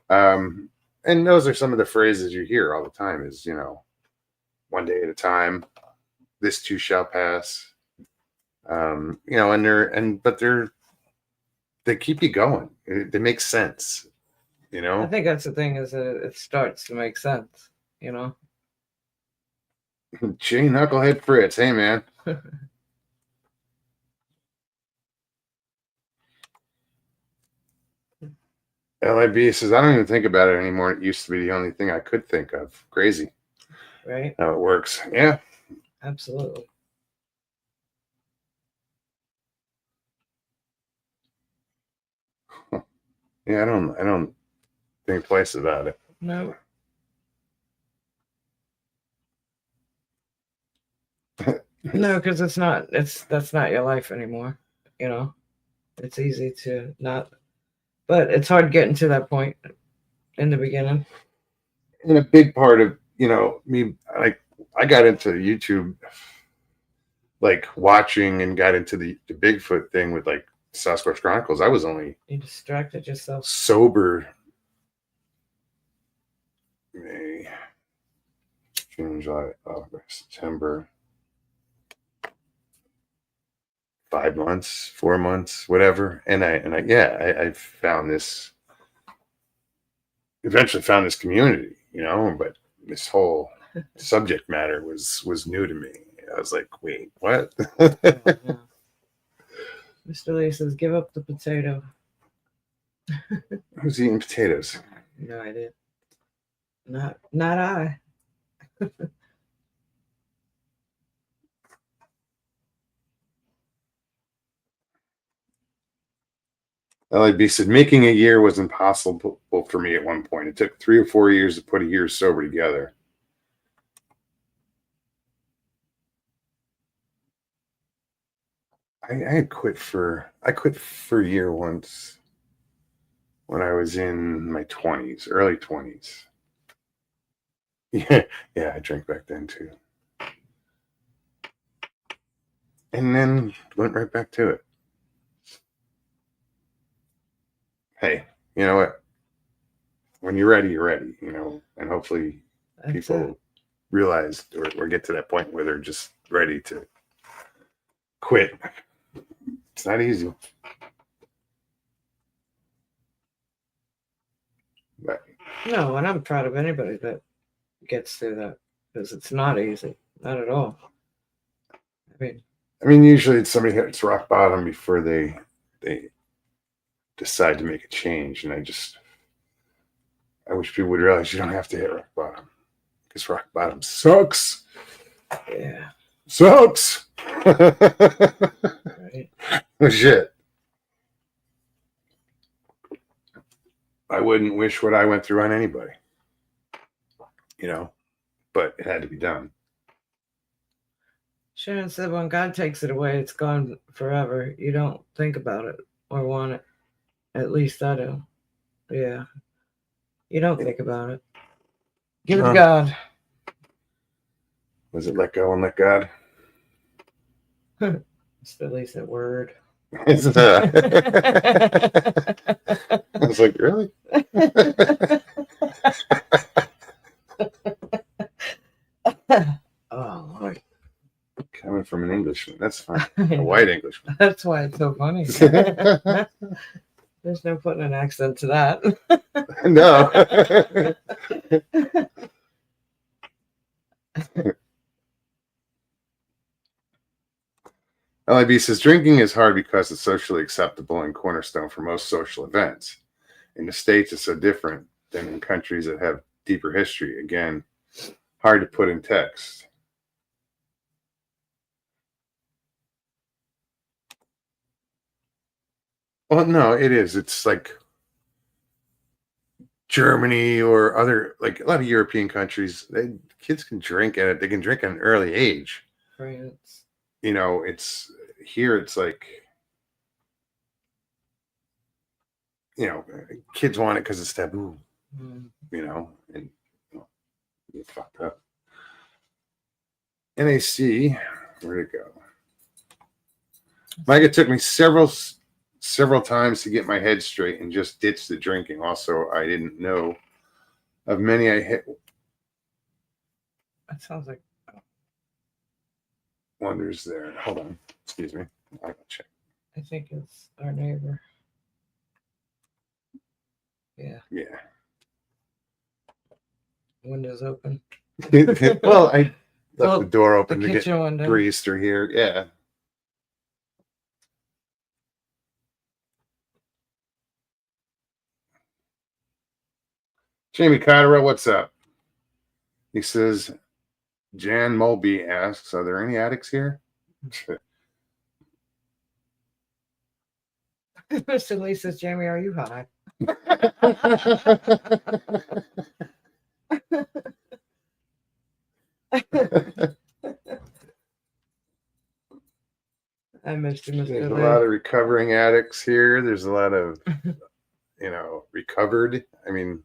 And those are some of the phrases you hear all the time is, one day at a time, this too shall pass. And they keep you going. They make sense, I think that's the thing is that it starts to make sense, Jay Knucklehead Fritz. Hey, man. LIB says, I don't even think about it anymore. It used to be the only thing I could think of. Crazy. Right? How it works. Yeah. Absolutely. Yeah, I don't think twice about it. No. No, because that's not your life anymore. It's easy to not, but it's hard getting to that point in the beginning. And a big part of me, like I got into YouTube, like watching and got into the Bigfoot thing with like Sasquatch Chronicles. I was only You distracted yourself. sober May, June, July, August, September. 5 months, 4 months, whatever. And I found this, eventually found this community, but this whole subject matter was new to me. I was like, wait, what? Yeah. Mr. Lee says, give up the potato. Who's eating potatoes? No idea. Not I. LIB said, making a year was impossible for me at one point. It took 3 or 4 years to put a year sober together. I quit for a year once when I was in my 20s, early 20s. Yeah, I drank back then too. And then went right back to it. Hey, you know what? When you're ready, you're ready, and hopefully people realize or get to that point where they're just ready to quit. It's not easy. But No, and I'm proud of anybody that gets through that because it's not easy. Not at all. I mean, usually it's somebody hits rock bottom before they decide to make a change. And I wish people would realize you don't have to hit rock bottom because rock bottom sucks. Yeah. Sucks. Right. Oh, shit. I wouldn't wish what I went through on anybody, but it had to be done. Sharon said, when God takes it away, it's gone forever. You don't think about it or want it. At least I do. Yeah. You don't think about it. Give it No. to God. Was it let go and let God? It's at least a word. Isn't that? I was like, really? Oh, Lord. Coming from an Englishman. That's fine. A white Englishman. That's why it's so funny. There's no putting an accent to that. No. LIB says drinking is hard because it's socially acceptable and cornerstone for most social events. In the States, it's so different than in countries that have deeper history. Again, hard to put in text. Well, no, it is. It's like Germany or other, like a lot of European countries, kids can drink at it. They can drink at an early age. France. You know, it's here, it's like, you know, kids want it because it's taboo, Mm. you know, and get fucked up. NAC, where'd it go? Mike, it took me several times to get my head straight and just ditch the drinking. Also, I didn't know of many I hit That sounds like wonders there. Hold on, excuse me. I gotta check. I think it's our neighbor. Yeah, Yeah. windows open. Well, I left Well, the door The open to get kitchen window. breeze through here. Yeah. Jamie Cotterill, what's up? He says, Jan Mulby asks, are there any addicts here? Mr. Lee says, Jamie, are you high? I missed you, There's Mr. a Lee. lot of recovering addicts here. There's a lot of, recovered. I mean,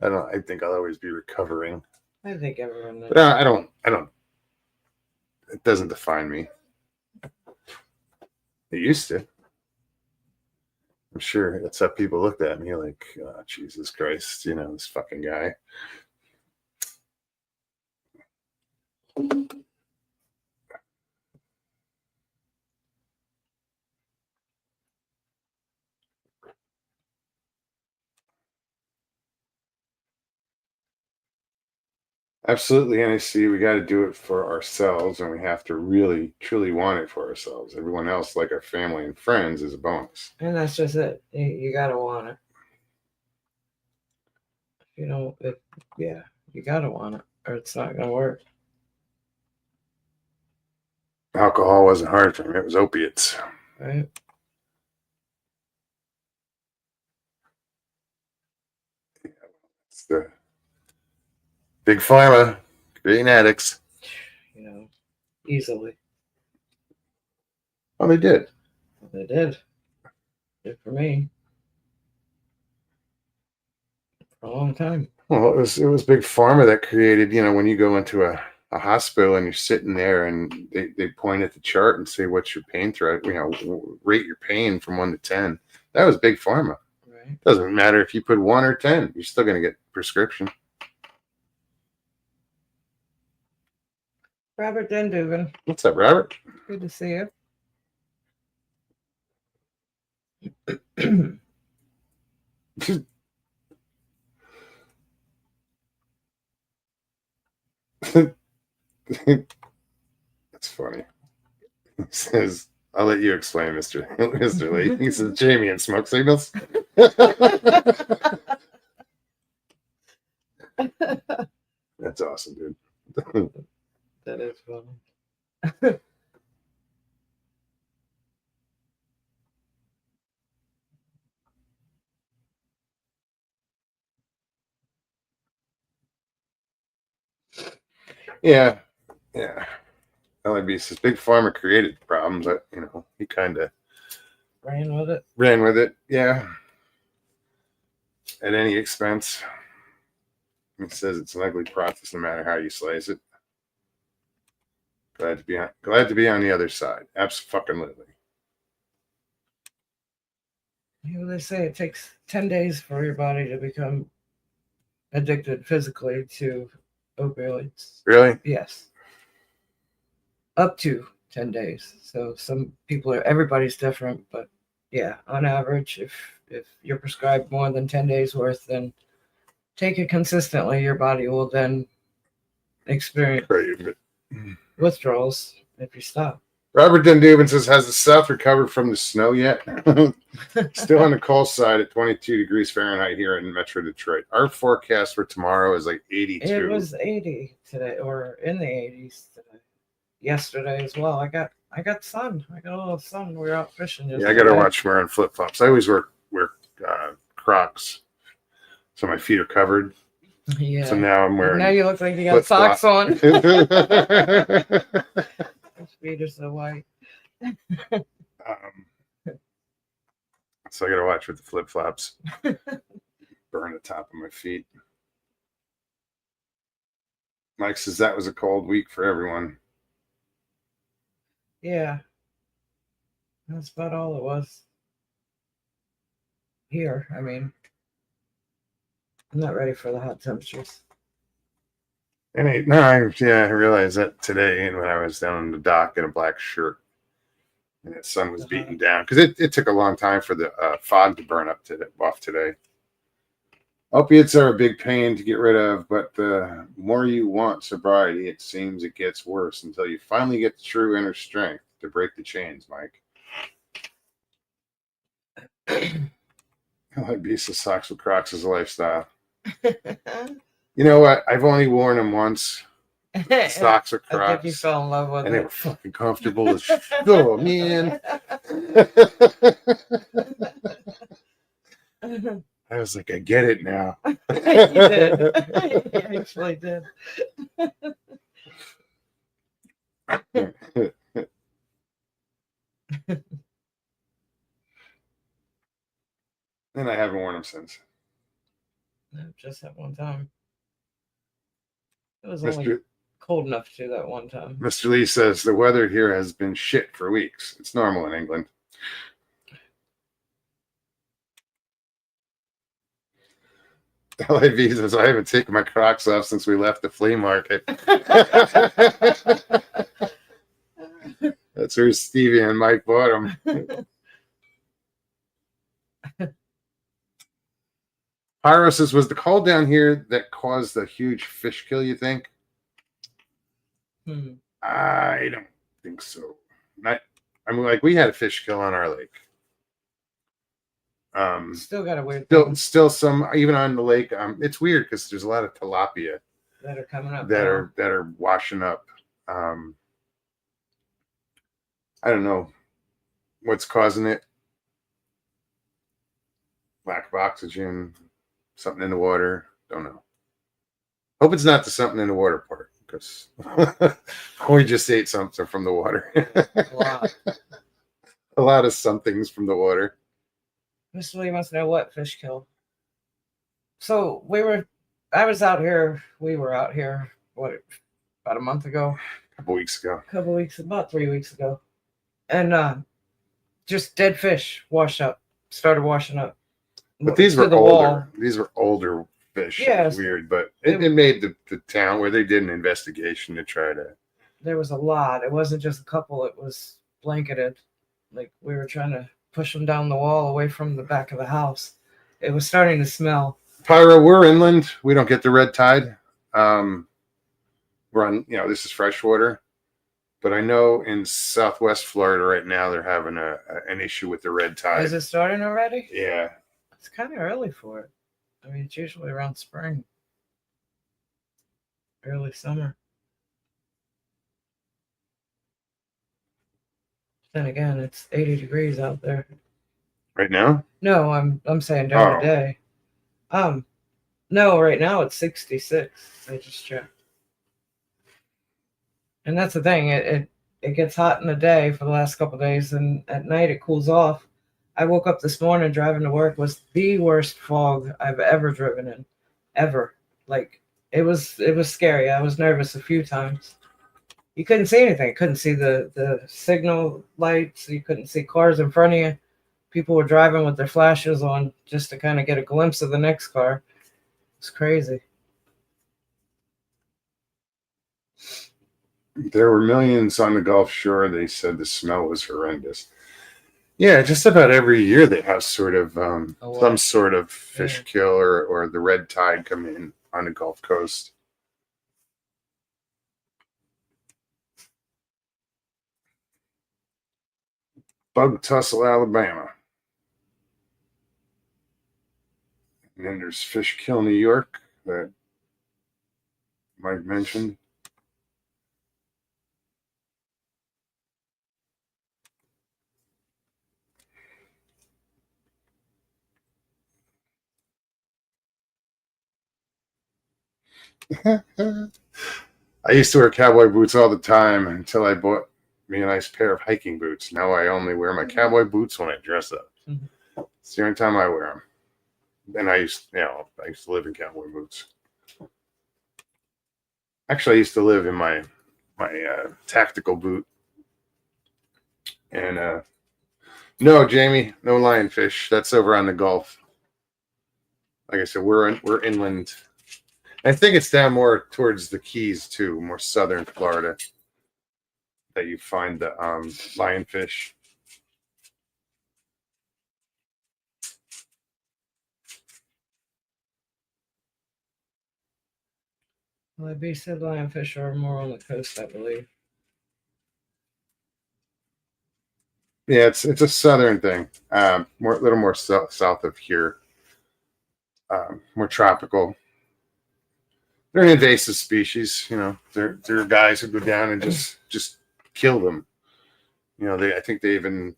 I think I'll always be recovering. I think everyone knows. But I don't, it doesn't define me. It used to. I'm sure that's how people looked at me like, oh, Jesus Christ, this fucking guy. Absolutely, NAC. We got to do it for ourselves, and we have to really, truly want it for ourselves. Everyone else, like our family and friends, is a bonus. And that's just it. You gotta want it. You gotta want it, or it's not gonna work. Alcohol wasn't hard for me. It was opiates. Right? It's the big pharma creating addicts. Easily. Oh, they did. They did. Did for me. For a long time. Well, it was big pharma that created, when you go into a hospital and you're sitting there and they point at the chart and say, what's your pain threat? Rate your pain from 1 to 10. That was big pharma. Right. Doesn't matter if you put 1 or 10, you're still going to get prescription. Robert Dendugan. What's up, Robert? Good to see you. That's funny. He says, I'll let you explain, Mr. Lee. He says, Jamie and smoke signals. That's awesome, dude. That is funny. Yeah. LIB says big pharma created the problem, but he kind of Ran with it. ran with it. Yeah. at any expense. It says it's an ugly process no matter how you slice it. Glad to be on the other side. Absolutely. You know, they say it takes 10 days for your body to become addicted physically to opioids. Really? Yes. Up to 10 days. So some people everybody's different, but yeah, on average, if you're prescribed more than 10 days worth, then take it consistently. Your body will then experience withdrawals if you stop. Robert Dundubin says, has the South recovered from the snow yet? Still on the cold side at 22 degrees Fahrenheit here in Metro Detroit. Our forecast for tomorrow is like 82. It was 80 today, or in the 80s today. Yesterday as well. I got sun. I got a little sun. We were out fishing yesterday. Yeah, I got to watch wearing flip flops. I always wear Crocs, so my feet are covered. Yeah. So now I'm wearing. Now you look like you got socks on. His feet are so white. So I got to watch with the flip flops. Burn the top of my feet. Mike says that was a cold week for everyone. Yeah. That's about all it was. Here, I mean, I'm not ready for the hot temperatures. And I realized that today when I was down on the dock in a black shirt and the sun was beating down because it took a long time for the fog to burn off today. Opiates are a big pain to get rid of, but the more you want sobriety, it seems it gets worse until you finally get the true inner strength to break the chains, Mike. I like Bisa socks with Crocs as a lifestyle. You know what? I've only worn them once. Socks or Crocs. I think you fell in love with and it. they were fucking comfortable as shit. Oh, man. I was like, I get it now. You did. You actually did. And I haven't worn them since. No, just that one time. It was only cold enough to do that one time. Mr. Lee says the weather here has been shit for weeks. It's normal in England. LIV says I haven't taken my Crocs off since we left the flea market. That's where Stevie and Mike bought them. Pyro says, was the cold down here that caused the huge fish kill, you think? I don't think so. We had a fish kill on our lake. Still got a weird still some, even on the lake. It's weird because there's a lot of tilapia that are coming up that are washing up. I don't know what's causing it. Lack of oxygen, something in the water. Don't know. Hope it's not the something in the water part because we just ate something from the water. A lot of somethings from the water. Mr. Lee must know what fish killed. So we were out here, what, about a month ago? About 3 weeks ago. And just dead fish started washing up. But these were older. These were older fish. Yeah, it's weird, but it made the town where they did an investigation to try to. There was a lot. It wasn't just a couple. It was blanketed. Like we were trying to push them down the wall away from the back of the house. It was starting to smell. Pyro, we're inland. We don't get the red tide. We're on, this is freshwater. But I know in Southwest Florida right now they're having an issue with the red tide. Is it starting already? Yeah. It's kind of early for it. I mean, it's usually around spring. Early summer. Then again, it's 80 degrees out there. Right now? No, I'm saying during the day. No, right now it's 66. I just checked. And that's the thing. It gets hot in the day for the last couple of days, and at night it cools off. I woke up this morning driving to work was the worst fog I've ever driven in, ever. Like it was scary. I was nervous a few times. You couldn't see anything. Couldn't see the signal lights. You couldn't see cars in front of you. People were driving with their flashes on just to kind of get a glimpse of the next car. It's crazy. There were millions on the Gulf Shore. They said the smell was horrendous. Yeah, just about every year they have sort of some sort of fish kill or the red tide come in on the Gulf Coast. Bug Tussle, Alabama. And then there's Fish Kill, New York that Mike mentioned. I used to wear cowboy boots all the time until I bought me a nice pair of hiking boots. Now I only wear my cowboy boots when I dress up. Mm-hmm. It's the only time I wear them. And I used to live in cowboy boots. Actually, I used to live in my tactical boot. And no, Jamie, no lionfish. That's over on the Gulf. Like I said, we're inland. I think it's down more towards the Keys too, more southern Florida, that you find the lionfish. Well, the said lionfish are more on the coast, I believe. Yeah, it's a southern thing, a little more south of here, more tropical. They're an invasive species, you know. They're guys who go down and just kill them. You know, I think they even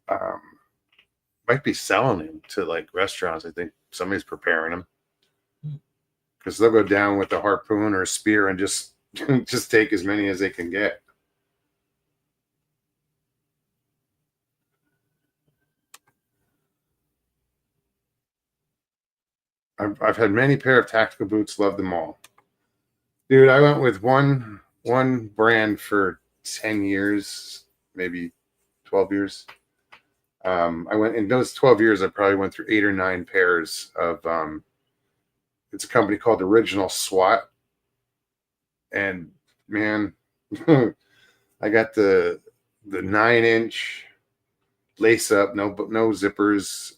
might be selling them to like restaurants. I think somebody's preparing them because they'll go down with a harpoon or a spear and just take as many as they can get. I've had many pair of tactical boots, loved them all. Dude, I went with one brand for 10 years, maybe 12 years. I went in those 12 years, I probably went through 8 or 9 pairs of it's a company called Original SWAT. And man, I got the 9-inch lace up, no zippers.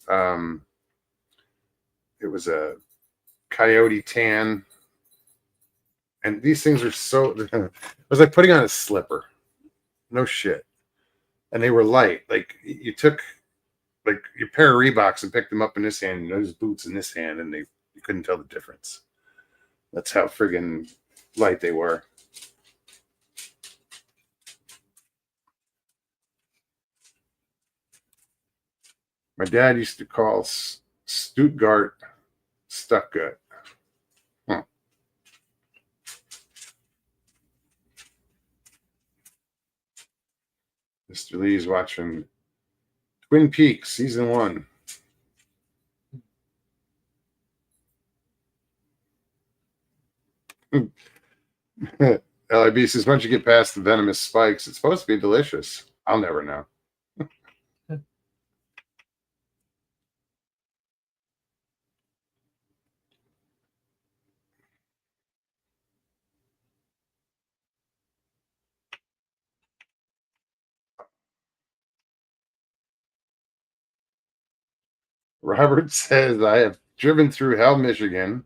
It was a coyote tan, and these things are so. It was like putting on a slipper, no shit. And they were light. Like you took like your pair of Reeboks and picked them up in this hand, and those boots in this hand, and you couldn't tell the difference. That's how friggin' light they were. My dad used to call Stuttgart stuck good. Huh. Mr. Lee's watching Twin Peaks season 1. LIB says once you get past the venomous spikes, it's supposed to be delicious. I'll never know. Robert says, I have driven through Hell, Michigan,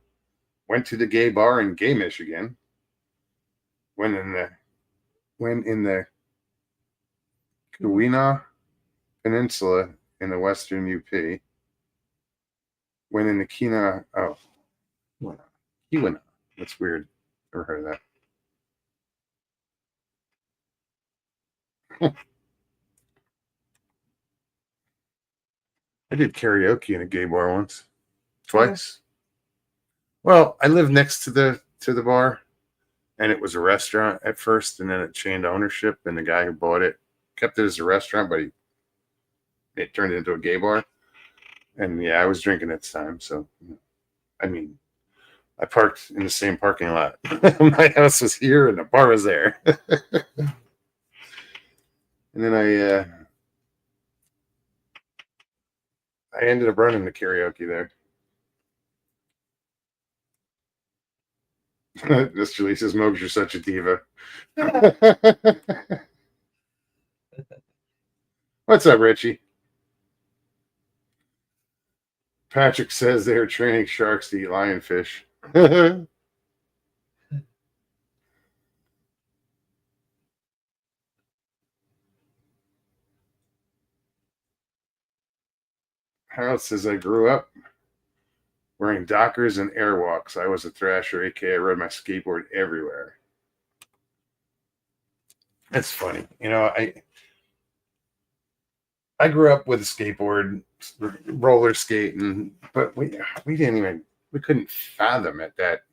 went to the gay bar in Gay, Michigan, went in the Keweenaw Peninsula in the western UP, went in the Keweenaw. That's weird. Never heard of that. I did karaoke in a gay bar once, twice. Well, I lived next to the bar, and it was a restaurant at first, and then it changed ownership, and the guy who bought it kept it as a restaurant, but it turned into a gay bar. And yeah, I was drinking at the time. So, I mean, I parked in the same parking lot. My house was here and the bar was there. And then I ended up running the karaoke there. Mr. Lee says, Mogs, you're such a diva. What's up, Richie? Patrick says they're training sharks to eat lionfish. Harold says I grew up wearing Dockers and Airwalks. I was a thrasher, aka I rode my skateboard everywhere. That's funny. You know, I grew up with a skateboard, roller skating, but we couldn't fathom at that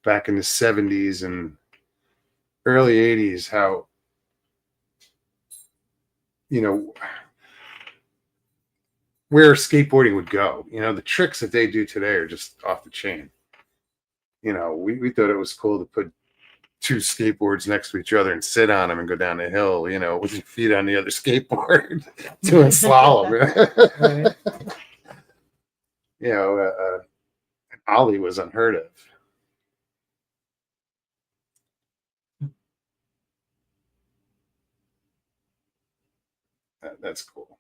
back in the 70s and early 80s how, you know, where skateboarding would go. You know, the tricks that they do today are just off the chain. You know, we thought it was cool to put two skateboards next to each other and sit on them and go down the hill, you know, with your feet on the other skateboard doing slalom. Right. You know, ollie was unheard of. That's cool.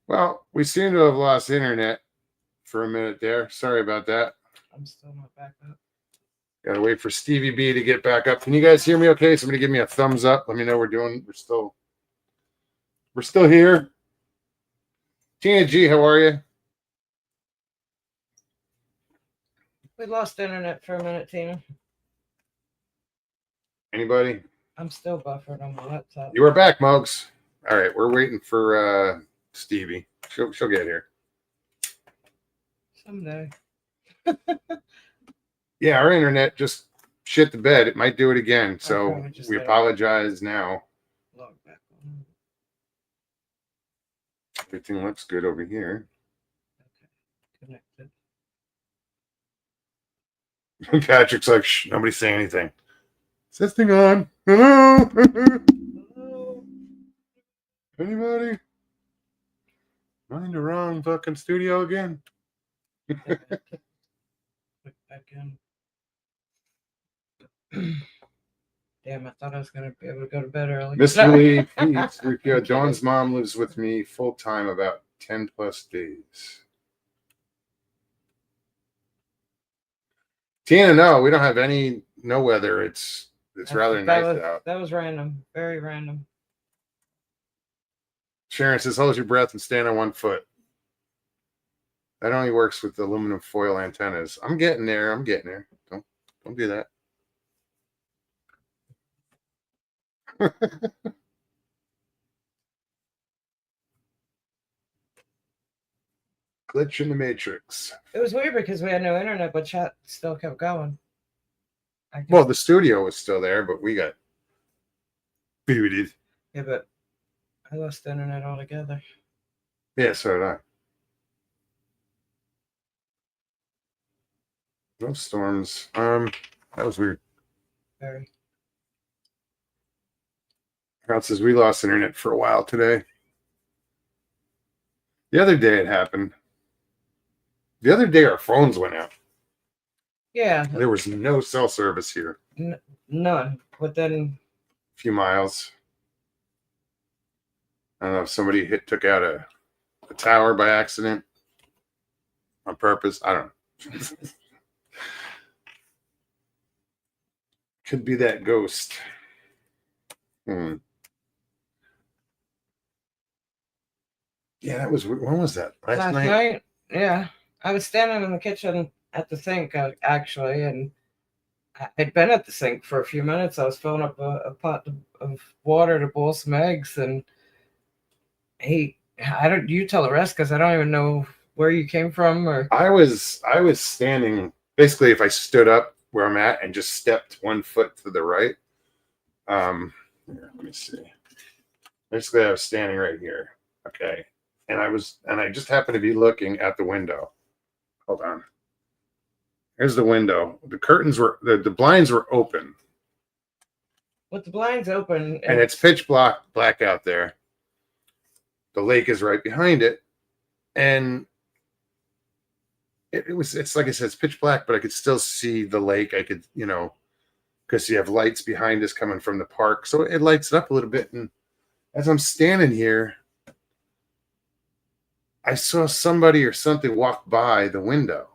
Well, we seem to have lost internet for a minute there. Sorry about that. I'm still not back up. Gotta wait for Stevie B to get back up. Can you guys hear me okay? Somebody give me a thumbs up. Let me know we're still here. Tina G, how are you? We lost internet for a minute, Tina. Anybody? I'm still buffered on my laptop. You are back, Mugs. All right, we're waiting for Stevie. She'll get here. Someday. Yeah, our internet just shit the bed. It might do it again, so probably just we let it- apologize now. Log back on. Everything looks good over here. Okay. Connected. Patrick's like, shh, nobody say anything. Is this thing on? Hello? Hello. Anybody? Am I in the wrong fucking studio again? Click back in. Damn, I thought I was gonna be able to go to bed early. Mr. Lee, Pete, yeah, Dawn's mom lives with me full time about 10 plus days. Tina, no, we don't have no weather. It's rather nice out. That was random. Very random. Sharon says, hold your breath and stand on one foot. That only works with the aluminum foil antennas. I'm getting there. Don't do that. Glitch in the matrix. It was weird because we had no internet, but chat still kept going. Well, the studio was still there, but we got booted. Yeah, but I lost the internet altogether. Yeah, so did I. No storms. That was weird. Very. Crowd says we lost internet for a while today. The other day it happened. The other day our phones went out. Yeah, There was no cell service here. none. But then A few miles. I don't know if somebody took out a tower by accident on purpose. I don't know. Could be that ghost. Yeah, that was, when was that? Last night? Yeah, I was standing in the kitchen at the sink actually, and I'd been at the sink for a few minutes. I was filling up a pot of water to boil some eggs, and you tell the rest because I don't even know where you came from or. I was standing, basically if I stood up where I'm at and just stepped 1 foot to the right. Here, let me see. Basically I was standing right here. Okay. And I just happened to be looking at the window. Hold on. Here's the window. The curtains were, the blinds were open. With the blinds open. And it's pitch black out there. The lake is right behind it. And it's like I said, it's pitch black, but I could still see the lake. I could, because you have lights behind us coming from the park. So it lights it up a little bit. And as I'm standing here, I saw somebody or something walk by the window.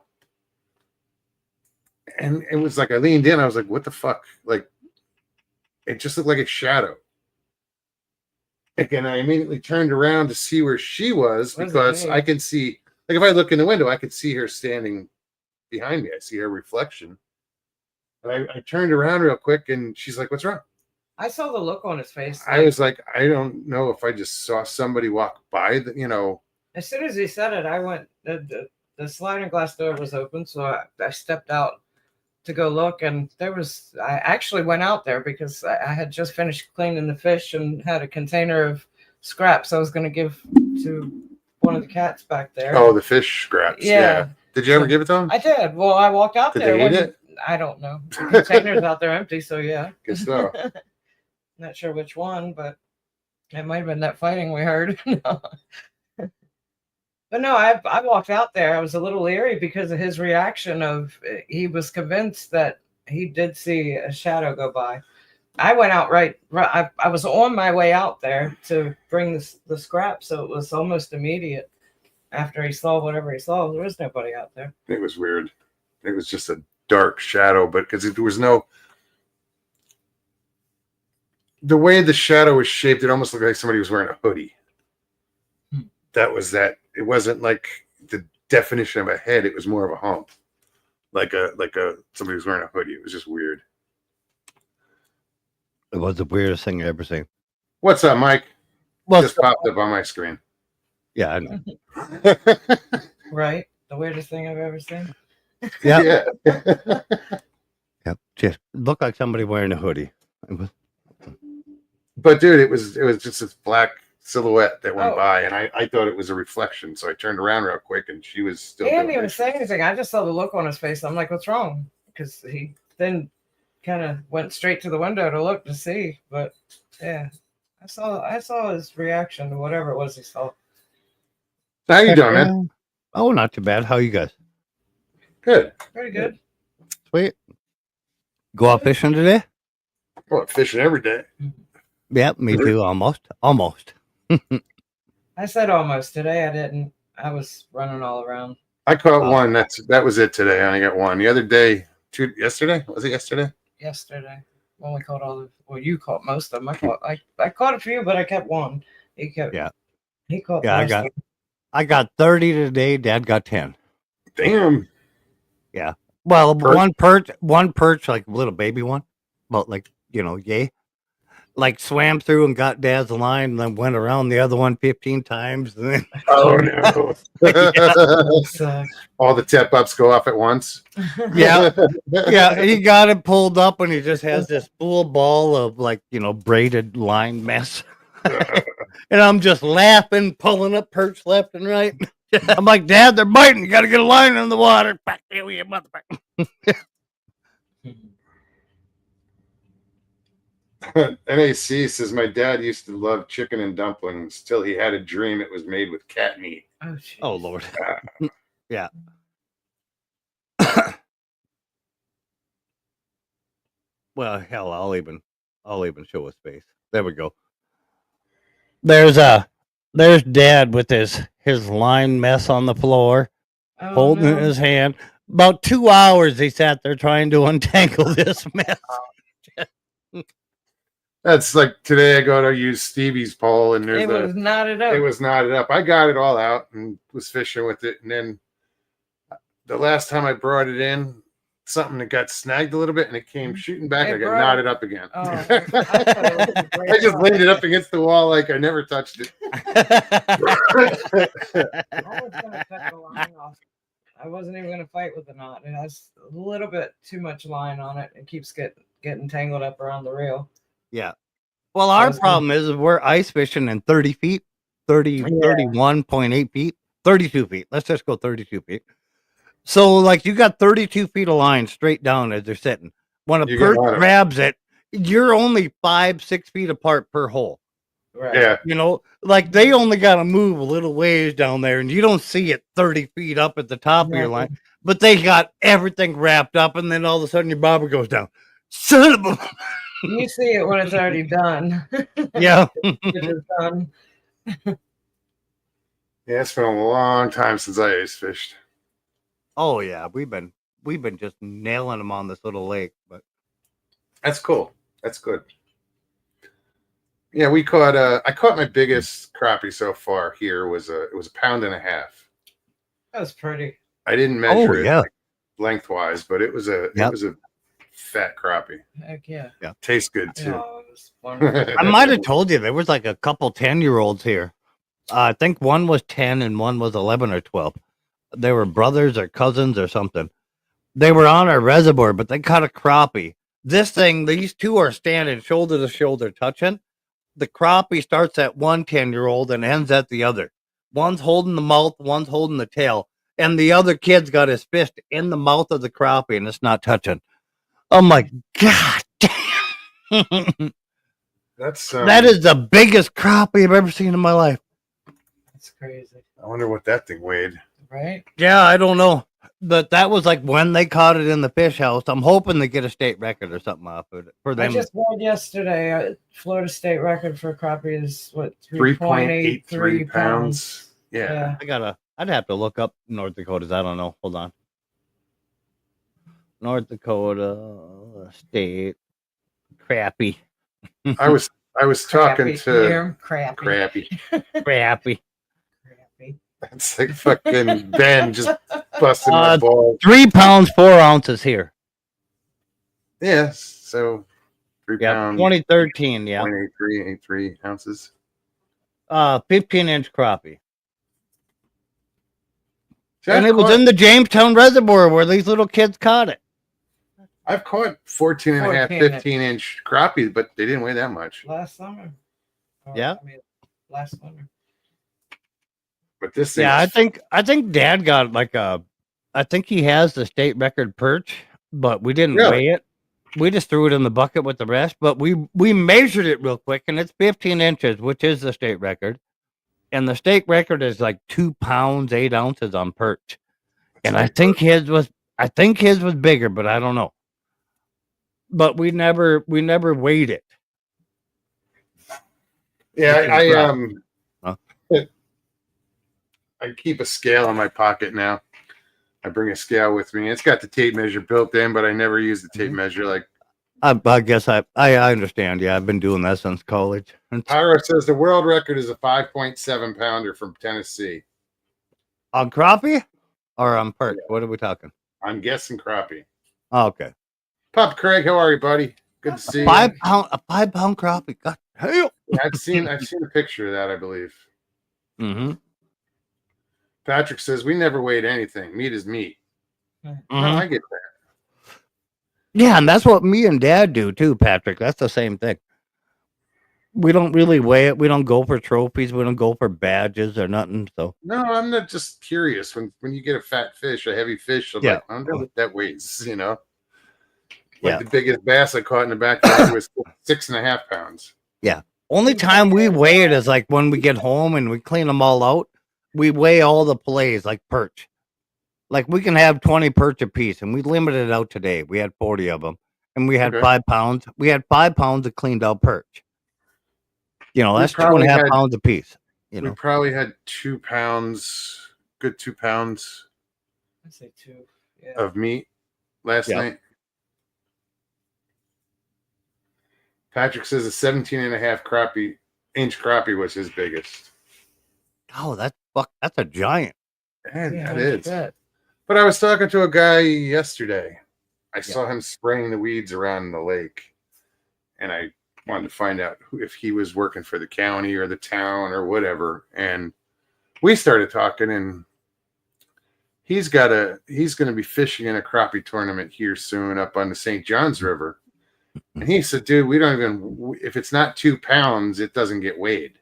And it was like I leaned in. I was like, what the fuck? Like, it just looked like a shadow. And I immediately turned around to see where she was because I can see, like, if I look in the window, I could see her standing behind me. I see her reflection. And I turned around real quick and she's like, what's wrong? I saw the look on his face. I was like, I don't know if I just saw somebody walk by the, As soon as he said it, I went, the sliding glass door was open. So I stepped out to go look, and I actually went out there because I had just finished cleaning the fish and had a container of scraps I was going to give to one of the cats back there. Oh, the fish scraps. Yeah. Did you ever give it to him? I did. Well, I walked out Did there. they eat it? I don't know. The container's out there empty, so yeah. Good stuff. Not sure which one, but it might have been that fighting we heard. No. But no, I walked out there. I was a little leery because of his reaction he was convinced that he did see a shadow go by. I went out right I was on my way out there to bring the scrap, so it was almost immediate after he saw whatever he saw. There was nobody out there. It was weird. It was just a dark shadow, but because there was the way the shadow was shaped, it almost looked like somebody was wearing a hoodie. That was that. It wasn't like the definition of a head. It was more of a hump. like somebody was wearing a hoodie. It was just weird. It was the weirdest thing I've ever seen. What's up, Mike? Well, Just popped up on my screen. yeah, I know. Right? The weirdest thing I've ever seen. Yeah, Yeah. yeah. Just looked like somebody wearing a hoodie. It was, But dude, it was just this black silhouette that went Oh. by, and I thought it was a reflection, so I turned around real quick, and she was still. He didn't doing even it. say anything. I just saw the look on his face. I'm like, what's wrong? Because he then kind of went straight to the window to look to see. But yeah, I saw his reaction to whatever it was he saw. How you doing, man? oh, not too bad. How you guys? Good. Pretty good. Sweet. Go out fishing today? Well, fishing every day. Yeah, me too. Almost. I said almost today. I didn't. I was running all around. I caught Oh. one. That was it today. I only got one. The other day, yesterday was it yesterday? Yesterday. Only caught all the. Well, you caught most of them. I caught a few, but I kept one. He kept. Yeah. He caught. Yeah, the rest of them. I got 30 today. Dad got 10. Damn. Well, Perch? one perch, like a little baby one, but like, yay. Like swam through and got Dad's line and then went around the other one 15 times. And then, Oh no. So, All the tip ups go off at once. yeah, yeah, he got it pulled up and he just has this full ball of like, braided line mess. And I'm just laughing, pulling up perch left and right. I'm like, Dad, they're biting. You got to get a line in the water. Back there, you motherfucker. NAC says my dad used to love chicken and dumplings till he had a dream it was made with cat meat. oh, geez. Oh, Lord. Yeah. Well, hell, I'll even show his face. There we go. There's Dad with his line mess on the floor, Oh, holding it in no. his hand. About 2 hours he sat there trying to untangle this mess. That's like today I go to use Stevie's pole and It was knotted up. it was knotted up. I got it all out and was fishing with it, and then the last time I brought it in, something that got snagged a little bit and it came shooting back. It I got broke. knotted up again. Oh, I thought it was a great I just shot. laid it up against the wall like I never touched it. I was gonna cut the line off. I wasn't even gonna fight with the knot. It has a little bit too much line on it. It keeps getting tangled up around the reel. Yeah. Well, our was gonna- problem is we're ice fishing in 30 feet, 31.8 feet, 32 feet. Let's just go 32 feet. So, like, you got 32 feet of line straight down as they're sitting. When a You got perch a lot of- grabs it, you're only 5-6 feet apart per hole. Right. Yeah. Like they only got to move a little ways down there, and you don't see it 30 feet up at the top of your line. But they got everything wrapped up, and then all of a sudden your bobber goes down. Son of a... You see it when it's already done. Yeah. It is done. Yeah, it's been a long time since I ice fished. Oh yeah, we've been just nailing them on this little lake, but That's cool. That's good. Yeah, we caught I caught my biggest crappie so far here it was a pound and a half. That was pretty. I didn't measure it yeah. like, lengthwise, but it was a fat crappie. Heck yeah. Tastes good too. Oh, it was wonderful. I might have told you there was like a couple 10-year-olds here. I think one was 10 and one was 11 or 12. They were brothers or cousins or something. They were on our reservoir, but they caught a crappie. These two are standing shoulder to shoulder touching. The crappie starts at one 10-year-old and ends at the other. One's holding the mouth, one's holding the tail, and the other kid's got his fist in the mouth of the crappie and it's not touching. I'm like, God damn. That's That is the biggest crappie I've ever seen in my life. That's crazy. I wonder what that thing weighed. Right? Yeah, I don't know. But that was like when they caught it in the fish house. I'm hoping to get a state record or something off of it for I them. just read yesterday, Florida state record for crappie is what 3.83 pounds. Yeah. I'd have to look up North Dakota's. I don't know. Hold on. North Dakota state crappie. I was talking Crappie. to Yeah, crappy. crappy. Crappie. Crappy. That's like fucking Ben just busting my balls. 3 pounds 4 ounces here. Yeah, so 3 Yeah, pounds, 2013. Yeah, 0.83 ounces. 15-inch crappie, See, and I've it was caught- in the Jamestown Reservoir where these little kids caught it. I've caught 14 and a half, 14 15-inch crappie, but they didn't weigh that much. Last summer. Yeah. I mean, last winter. But this thing, Yeah, was- I think Dad got like I think he has the state record perch, but we didn't Really? weigh it. We just threw it in the bucket with the rest, but we measured it real quick, and it's 15 inches, which is the state record. And the state record is like 2 pounds 8 ounces on perch. And I think his was bigger, but I don't know. But we never weighed it. yeah, Which is I rough. Huh? I keep a scale in my pocket now. I bring a scale with me. It's got the tape measure built in, but I never use the tape measure. Like I guess I understand. Yeah, I've been doing that since college. Pyro says, the world record is a 5.7 pounder from Tennessee. On crappie or on perch? What are we talking? I'm guessing crappie. Oh, okay. Pop Craig, how are you, buddy? Good to see you. 5 pound crappie. God hell. I've seen a picture of that, I believe. Mm-hmm. Patrick says we never weighed anything. Meat is meat. No, I get that. Yeah, and that's what me and Dad do too, Patrick. That's the same thing. We don't really weigh it. We don't go for trophies. We don't go for badges or nothing. So No, I'm not just curious. When you get a fat fish, a heavy fish, I'm like, I wonder what that weighs, you know? Like Yeah. the biggest bass I caught in the backyard was 6.5 pounds. only time we weigh it is like when we get home and we clean them all out. We weigh all the fillets like perch. Like we can have 20 perch a piece, and we limited it out today. We had 40 of them, and we had Okay. 5 pounds. We had 5 pounds of cleaned out perch. You know, We that's probably 2.5 had- pounds a piece. You We know, probably had 2 pounds, good 2 pounds I'd say 2. Yeah. of meat last Yeah. night. Patrick says a 17.5 inch crappie was his biggest. oh, that's a giant. And Yeah, that I is. bet. But I was talking to a guy yesterday. I saw him spraying the weeds around the lake, and I wanted to find out if he was working for the county or the town or whatever. And we started talking, and he's going to be fishing in a crappie tournament here soon up on the St. Johns River. And he said, "Dude, we don't even, if it's not 2 pounds, it doesn't get weighed."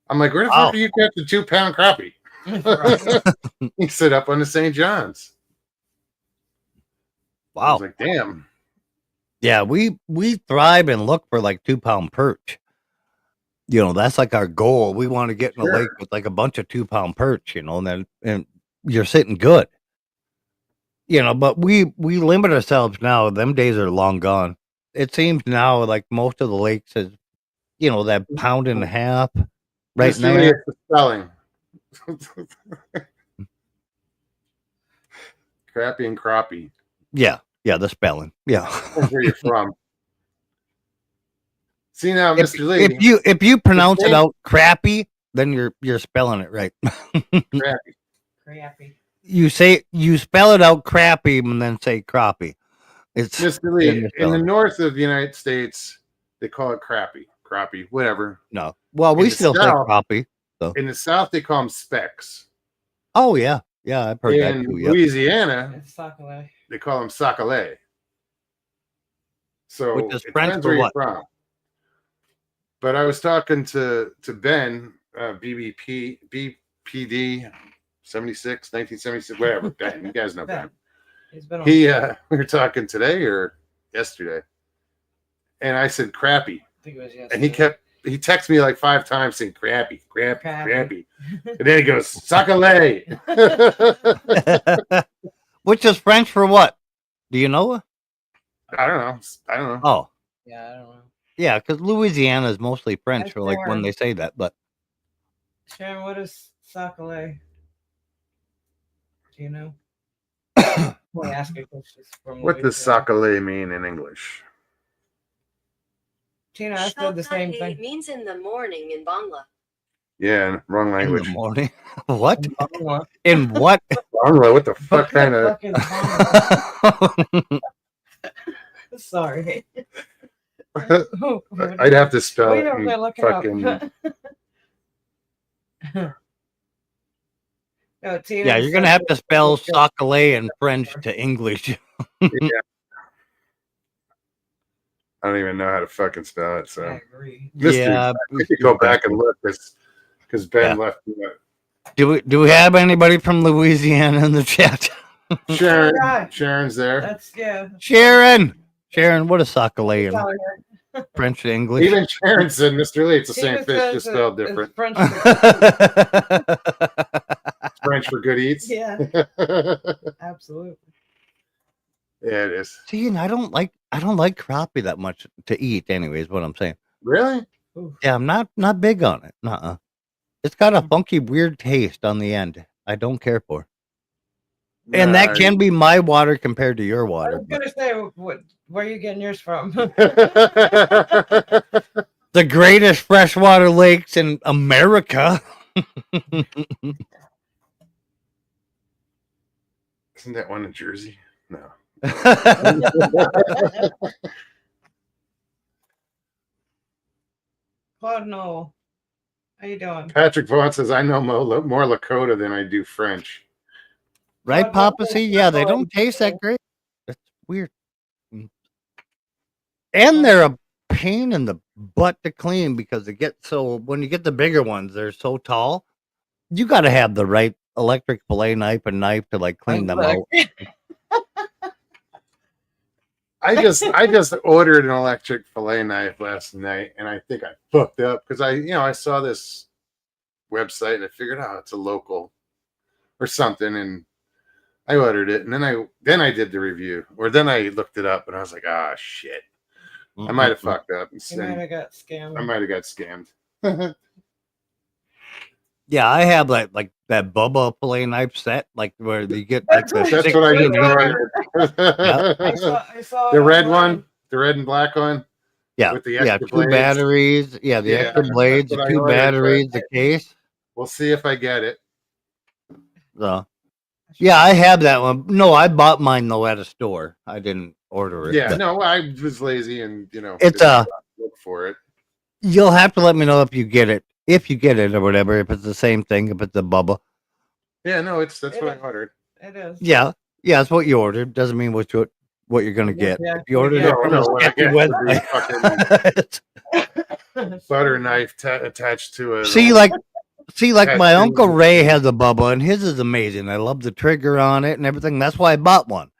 I'm like, "Where the Wow. fuck do you catch a 2 pound crappie?" Right. He said, "Up on the St. Johns." I Wow. was like, "Damn." Yeah, we thrive and look for like 2 pound perch. You know, that's like our goal. We want to get in the Sure. lake with like a bunch of 2 pound perch, you know, and you're sitting good. You know, but we limit ourselves now. Them days are long gone. It seems now like most of the lakes is, you know, that pound and a half right Mr. now. Lee, it's the spelling. Crappie and crappie. Yeah, the spelling. Yeah. That's where you're from. See now, if, Mr. Lee, if you pronounce it thing- out crappy, then you're spelling it right. crappie. Crappy. You spell it out crappy and then say crappie. It's Mr. Lee, in the in the spelling. north of the United States, they call it crappie, whatever. no. Well, in we the still say South- crappie. In the South, they call them specks. Oh yeah, I've heard that In too. Yep. Louisiana, It's Sakale. they call them sac-a-lay. So Which is it French depends for where what? you're from. But I was talking to Ben, BPD 76, 1976, whatever. Ben, you guys know Ben. He's been on. We were talking today or yesterday, and I said crappy, I think it was yesterday. and he texted me like 5 times saying crappy, Crappy. and then he goes sac-a-lay. Which is French for what? Do you know? I don't know. Oh, Yeah, I don't know. yeah, because Louisiana is mostly French That's for like when corn. they say that. But Sharon, what is Sakale? Do you know? Boy, ask her 'cause she's from What does Louisiana. sac-a-lay mean in English? Tina, I said the same Shakati thing. means in the morning in Bangla. Yeah, wrong in the language. morning. What? Bummer. In what? Wrong, what the fuck kind of? Fucking bummer. Sorry. I'd have to spell Wait it. over in there looking fucking. up. No, Tina Yeah, you're gonna said have to that- spell Sokolay in French to English. Yeah. I don't even know how to fucking spell it. I So, agree. Mystery. Yeah, I could go back and look because Ben Yeah. left. do we have anybody from Louisiana in the chat? Sharon, Right. Sharon's there. That's Sharon, what is Sokolay in Tell her. French to English? Even Sharon said, Mr. Lee, it's the same Tina fish, says just it- spelled it's different. French. French for good eats. Yeah, Yeah, absolutely. it is. See, and I don't like crappie that much to eat. Anyways, what I'm saying. Really? Yeah, I'm not big on it. Nuh-uh. It's got a funky, weird taste on the end. I don't care for. And that Right. can be my water compared to your I water. was gonna say, where are you getting yours from? The greatest freshwater lakes in America. Isn't that one in Jersey? No. Claude Noel, how you doing? Patrick Vaughn says, I know more Lakota than I do French. Right, God, Papa? what See, is yeah, they that? don't taste that great. That's weird. And they're a pain in the butt to clean because they get so when you get the bigger ones, they're so tall. You got to have the right electric fillet knife and knife to like clean them out. I just ordered an electric fillet knife last night, and I think I fucked up because I saw this website and I figured out it's a local or something, and I ordered it, and then I did the review, or then I looked it up, and I was like, ah, shit, I might have fucked up, and You might have got scammed. I might have got scammed. Yeah, I have like that Bubba fillet knife set, like where you get like the That's six- what I just Yeah. ordered. I saw The it red online. one, the red and black one. Yeah, with the yeah, extra two blades. batteries. Yeah, the Yeah, extra that's blades, what the I two ordered, batteries, but- the case. We'll see if I get it. So, yeah, I have that one. No, I bought mine though at a store. I didn't order it. Yeah, but no, I was lazy and It's, didn't look for it. You'll have to let me know if you get it. If you get it or whatever, if it's the same thing, if it's a Bubba. Yeah, no, that's what I It- ordered. It is. Yeah, that's what you ordered. Doesn't mean what you're gonna get. Yeah, If you ordered yeah. it from No, a what I sketchy get website. Butter knife attached to a. See, like my Tattoo. Uncle Ray has a Bubba, and his is amazing. I love the trigger on it and everything. That's why I bought one.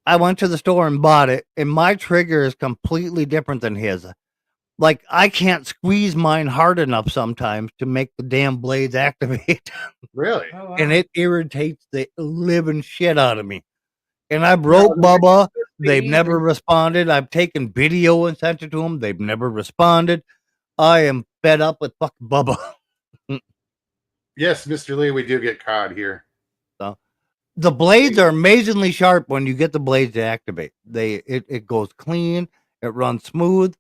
I went to the store and bought it, and my trigger is completely different than his. Like, I can't squeeze mine hard enough sometimes to make the damn blades activate, Really? Oh, wow. and it irritates the living shit out of me. And I wrote Bubba. They've easy. never responded. I've taken video and sent it to them. They've never responded. I am fed up with fucking Bubba. Yes, Mr. Lee, we do get cod here. The blades are amazingly sharp when you get the blades to activate. It goes clean, it runs smooth,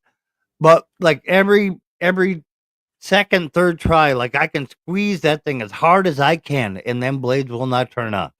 but like every second, third try, like I can squeeze that thing as hard as I can, and then blades will not turn on.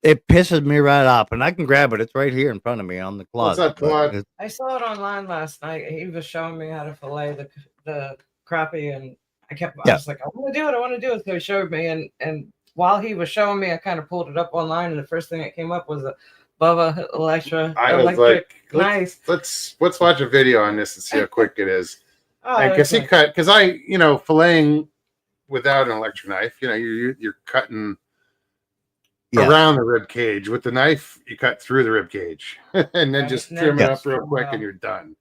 It pisses me right off, and I can grab it. It's right here in front of me on the What's closet. up, Claude? but I saw it online last night. He was showing me how to fillet the crappie, and I Yeah. was like, I want to do it. So he showed me, and while he was showing me, I kind of pulled it up online, and the first thing that came up was a Bubba Electric I was like, nice. let's watch a video on this and see how quick it is. Oh, Because that's he cut, because filleting without an electric knife, you're cutting Yeah. around the rib cage. With the knife, you cut through the rib cage, and then Right, just and trim then it just up real trim quick, it and out. you're done.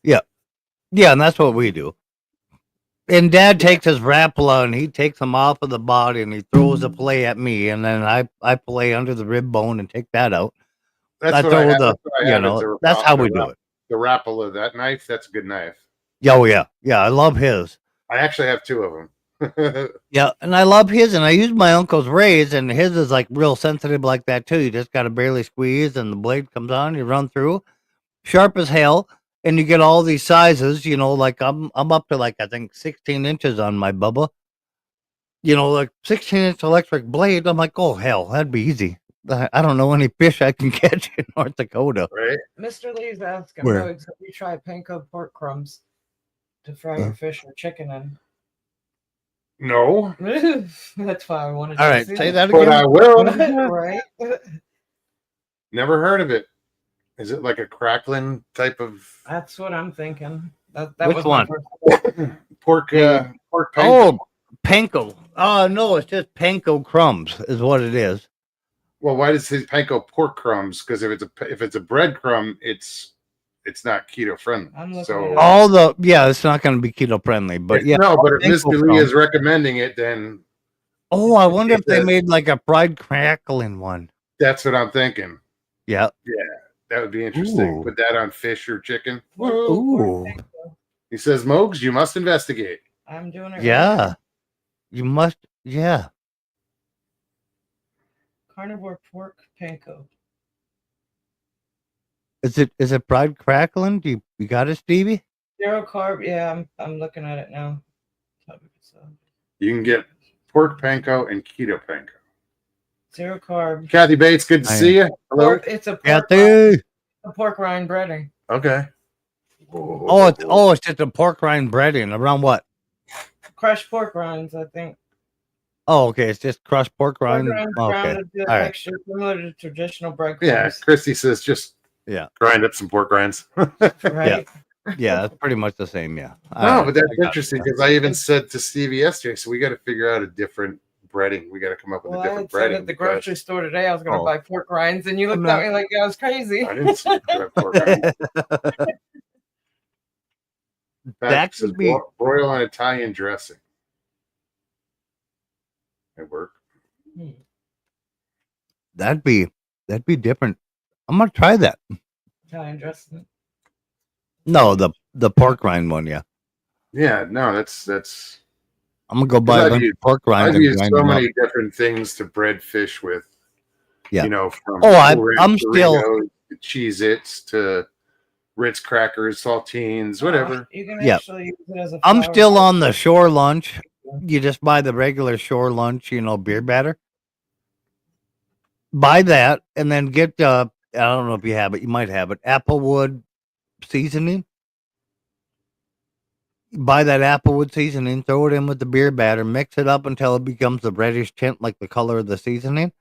Yeah, and that's what we do. And Dad takes his Rapala and he takes them off of the body and he throws the fillet at me, and then I fillet under the rib bone and take that out. That's I what throw I have. the, That's what I have. It's a that's how we the do it. The Rapala, that knife, that's a good knife. Oh yeah, I love his. I actually have two of them. Yeah, and I love his, and I use my uncle's Ray's, and his is like real sensitive like that too. You just got to barely squeeze, and the blade comes on. You run through, sharp as hell. and you get all these sizes. You know, like I'm up to like I think 16 inches on my Bubba. You know, like 16-inch electric blade. I'm like, oh hell, that'd be easy. I don't know any fish I can catch in North Dakota. Right? Mr. Lee's asking, Where? Mogs, have you tried panko pork crumbs to fry your fish or chicken in? No, That's why I wanted All to right, see say it. that but I again. will. Right? Never heard of it. Is it like a crackling type of That's what I'm thinking. That Which was my one? first. pork? Pork. Panko? Oh, panko. No, it's just panko crumbs is what it is. Well, why does it say panko pork crumbs? Because if it's a breadcrumb, it's not keto friendly. I'm looking So it up. It's not going to be keto friendly, but yeah. no, but if panko Mr. Lee crumbs. is recommending it, then Oh, I wonder if they It- made like a fried crackling one. that's what I'm thinking. Yeah. That would be interesting. Ooh. Put that on fish or chicken. Ooh. He says, Mogs, you must investigate. I'm doing it. right Yeah. now. You must. Yeah. Carnivore pork panko. Is it fried crackling? You got it, Stevie? 0 carb. Yeah, I'm looking at it now. You can get pork panko and keto panko. 0 carb. Kathy Bates, good to I- see you. Hello. Pork, it's a Yeah. pork, rind, a pork rind breading. Okay. It's just a pork rind breading. Around what? Crushed pork rinds, I think. Oh, okay. It's just crushed pork Pork rind. rinds Okay. grounded to a All right. texture similar to traditional breadcrumbs. Yeah, Christy says just Yeah. grind up some pork rinds. Right. Yeah, it's pretty much the same. Yeah. No, but that's I got it. interesting because I even said to Stevie yesterday, so we got to figure out a different breading. We got to come up with Well, a I different had said breading. at the grocery store today I was going to Oh. buy pork rinds, and you looked not- at me like I was crazy. I didn't see you grab pork rinds. That Patrick says could be- broil on Italian dressing. It work. That'd be different. I'm gonna try that. Italian dressing. No, the pork rind one. Yeah, Yeah, no, that's I'm gonna go buy a I've bunch used- of pork rinds I've and used grind so them up. many different things to bread fish with. Yeah. You know, from Oh, Cool I'm Ranch still- Doritos to Cheez-Its to Ritz crackers, saltines, whatever. You can Yeah. actually use it as a I'm flour still base. on the shore lunch. You just buy the regular shore lunch, beer batter. Buy that and then get I don't know if you have it. You might have it. Applewood seasoning. Buy that applewood seasoning, throw it in with the beer batter, mix it up until it becomes a reddish tint like the color of the seasoning,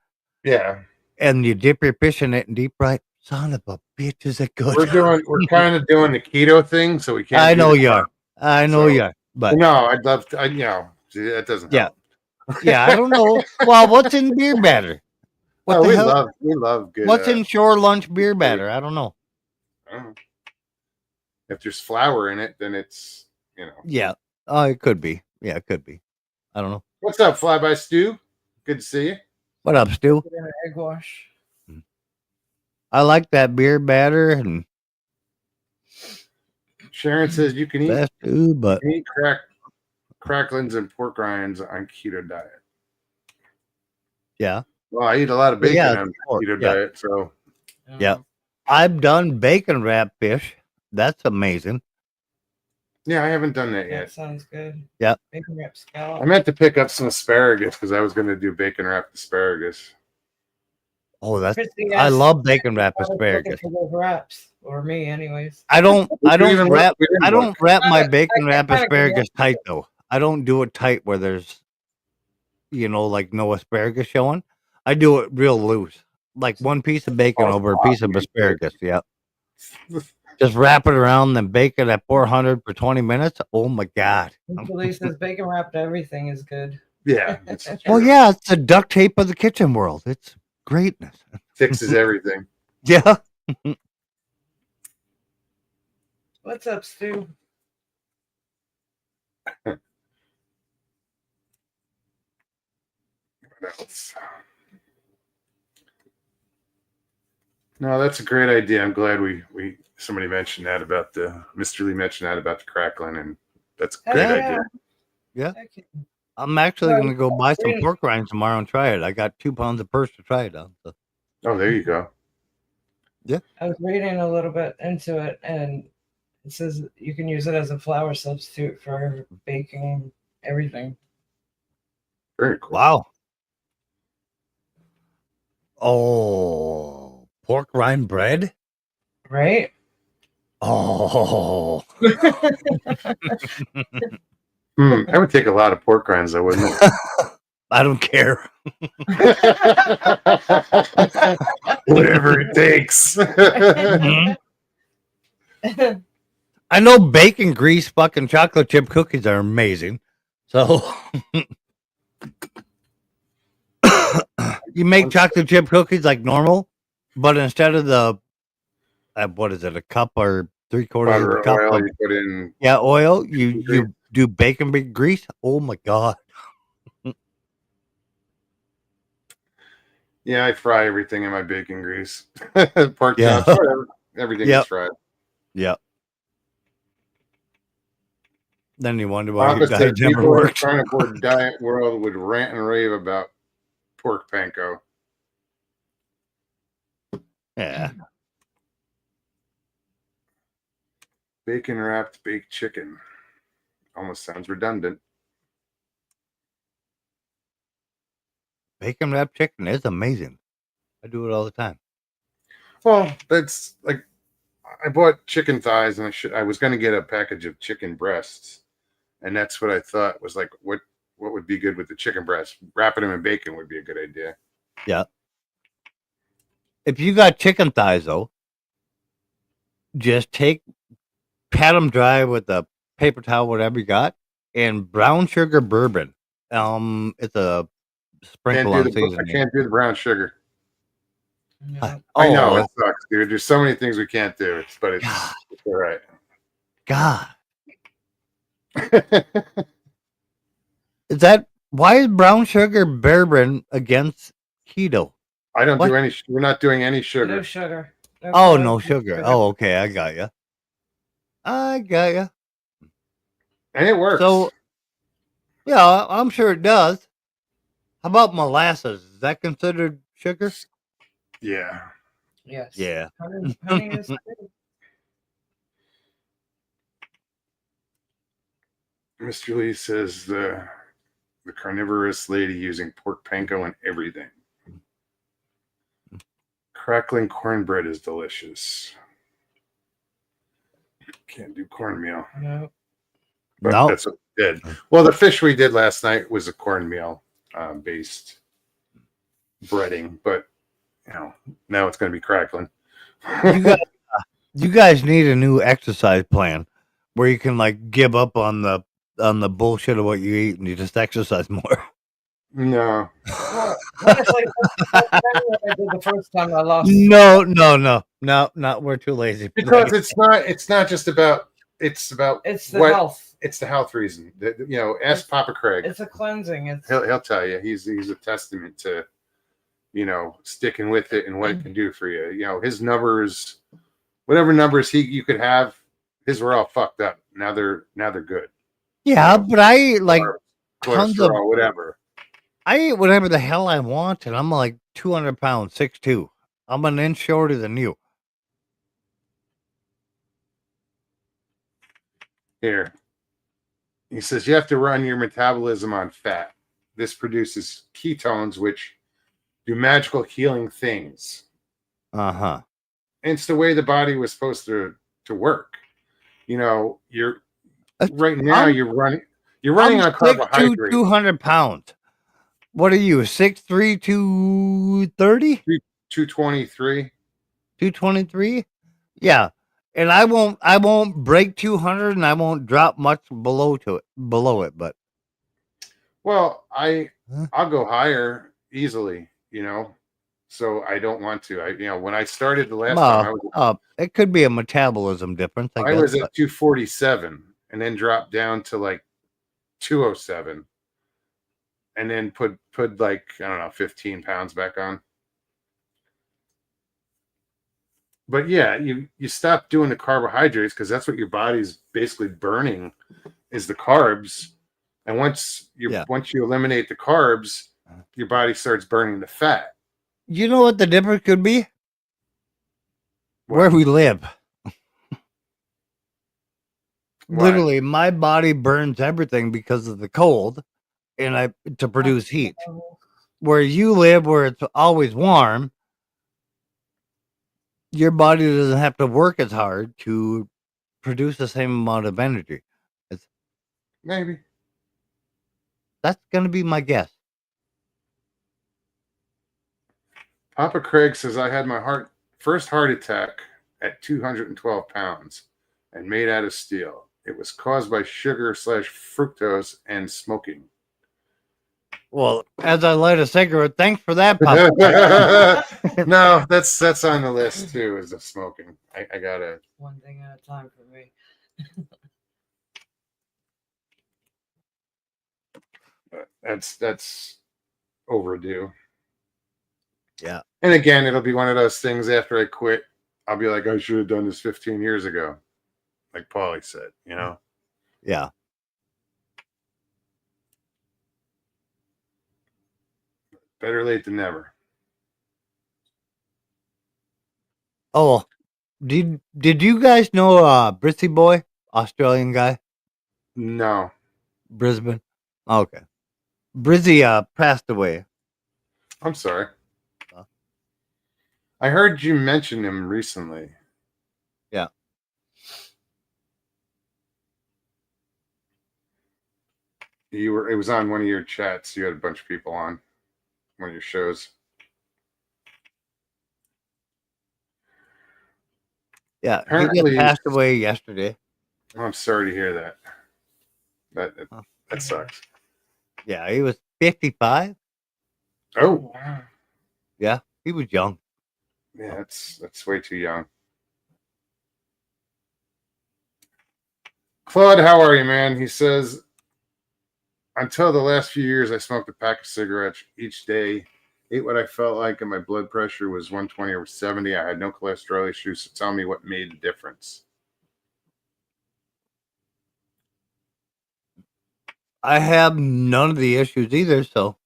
Yeah. and you dip your fish in it and deep fry. Son of a bitch, is it good? We're kind of doing the keto thing, so we can't. I do know the you are. I know So- you are. But No, I'd love to. See, that doesn't Yeah. help. yeah, I don't know. Well, what's in beer batter? What Well, the we hell? love good. What's in shore lunch beer batter? I don't know. I don't know. If there's flour in it, then it's Yeah. Oh, it could be. Yeah, it could be. I don't know. What's up, Flyby Stew? Good to see you. What up, Stu? Put in an egg wash. I like that beer batter and Sharon says you can eat, that too, but cracklings and pork rinds on keto diet. yeah. Well, I eat a lot of Well, bacon yeah, on pork, keto yeah. diet, so Yeah. I've done bacon wrap fish. That's amazing. yeah, I haven't done that That yet. sounds good. Yeah. Bacon wrap I scallop. meant to pick up some asparagus because I was going to do bacon wrapped asparagus. Oh, that's Christy I asked love bacon wrap if I was looking asparagus. for those wraps, or me, anyways. I don't even wrap look- we didn't I don't look. wrap my I bacon wrap kinda asparagus tight though. I don't do it tight where there's like no asparagus showing. I do it real loose. Like one piece of bacon over a piece of asparagus. Yeah. Just wrap it around, then bake it at 400 for 20 minutes. Oh my god. Lee says bacon wrapped everything is good. Yeah, it's Well, yeah, it's the duct tape of the kitchen world. It's greatness. fixes everything. Yeah. What's up, Stu? What else? No, that's a great idea. I'm glad we somebody mentioned that about Mr. Lee mentioned that about the crackling, and that's a great Yeah. idea. Heck yeah. I'm actually Well, going to go buy some really- pork rinds tomorrow and try it. I got 2 pounds of purse to try it on. So. Oh, there you go. I was reading a little bit into it, and It says you can use it as a flour substitute for baking everything. Very cool. Wow. Oh, pork rind bread. Right? Oh, I would take a lot of pork rinds, though, wouldn't it? I don't care. Whatever it takes. Mhm. I know bacon grease fucking chocolate chip cookies are amazing. So you make chocolate chip cookies like normal, but instead of the what is it, a cup or 3/4 of Butter a cup oil of you put in. oil, you do bacon grease. Oh my god. Yeah, I fry everything in my bacon grease. Pork Yeah. chops, whatever. Everything Yep. is fried. Yeah. Then you wonder why your Papa diet said never people in the works. carnivore diet world would rant and rave about pork panko. Yeah. Bacon wrapped baked chicken. Almost sounds redundant. Bacon wrapped chicken is amazing. I do it all the time. Well, that's like I bought chicken thighs and I was going to get a package of chicken breasts, and that's what I thought was like what would be good with the chicken breast. Wrapping them in bacon would be a good idea. Yeah. If you got chicken thighs though, just pat them dry with a paper towel, whatever you got, and brown sugar bourbon. It's a sprinkle on I seasoning. can't do the brown sugar. Yeah. I know Oh, it sucks, dude. There's so many things we can't do. But it's God. all right. God. Why is brown sugar bourbon against keto? I don't What? do any. We're not doing any sugar. No sugar. No Oh, carbs, no sugar. Oh, okay. I got you. And it works. So, yeah, I'm sure it does. How about molasses? Is that considered sugar? yeah. Yes. Yeah. Honey is good. Mr. Lee says the carnivorous lady using pork panko and everything. Crackling cornbread is delicious. Can't do cornmeal. No. But No. that's what we did. Well, the fish we did last night was a cornmeal based breading, but now it's going to be crackling. You guys need a new exercise plan where you can like give up on the bullshit of what you eat and you just exercise more. No. Well, honestly, that's kind of what I did the first time I lost. No, we're too lazy. for Because that. it's not just about it's about It's the what health. it's the health reason. Ask Papa Craig. It's a cleansing. It's He'll tell you. He's a testament to sticking with it and what it can do for you. His numbers, whatever numbers you could have, his were all fucked up. Now they're good. Yeah, but I eat like tons of Cholesterol, whatever. I eat whatever the hell I want, and I'm like 200 pounds, 6'2". I'm an inch shorter than you. Here. He says you have to run your metabolism on fat. This produces ketones, which do magical healing things. Uh-huh. And it's the way the body was supposed to work. You're right now I'm- you're running on 6'2", carbohydrates. 200 pounds. What are you, 6'3", 230? 223. 223? Yeah. And I won't break 200 and I won't drop much below it, but Well, I'll go higher easily, So I don't want to. When I started the last time, it could be a metabolism difference. I guess, was at 247 and then dropped down to like 207 and then put like, I don't know, 15 pounds back on. But yeah, you stop doing the carbohydrates because that's what your body's basically burning is the carbs. And once you eliminate the carbs, your body starts burning the fat. You know what the difference could be? What? Where we live. Why? Literally, my body burns everything because of the cold, and to produce heat. Where you live, where it's always warm, your body doesn't have to work as hard to produce the same amount of energy. Maybe. That's going to be my guess. Papa Craig says I had my first heart attack at 212 pounds and made out of steel. It was caused by sugar/fructose and smoking. Well, as I light a cigarette, thanks for that, Papa. No, that's on the list too. Is the smoking? I gotta. One thing at a time for me. That's overdue. Yeah. And again, it'll be one of those things after I quit, I'll be like, I should have done this 15 years ago. Like Paulie said, you know? Yeah. Better late than never. Oh, did you guys know Brissy Boy, Australian guy, No. Brisbane? Okay. Brizzy passed away. I'm sorry. Huh? I heard you mention him recently. Yeah. It was on one of your chats. You had a bunch of people on one of your shows. Yeah, Apparently- he passed away yesterday. I'm sorry to hear that. That Huh. that sucks. Yeah, he was 55. Oh, Yeah, he was young. yeah, that's way too young. Claude, how are you, man? He says, until the last few years, I smoked a pack of cigarettes each day, ate what I felt like, and my blood pressure was 120 over 70. I had no cholesterol issues. So tell me what made the difference. I have none of the issues either, so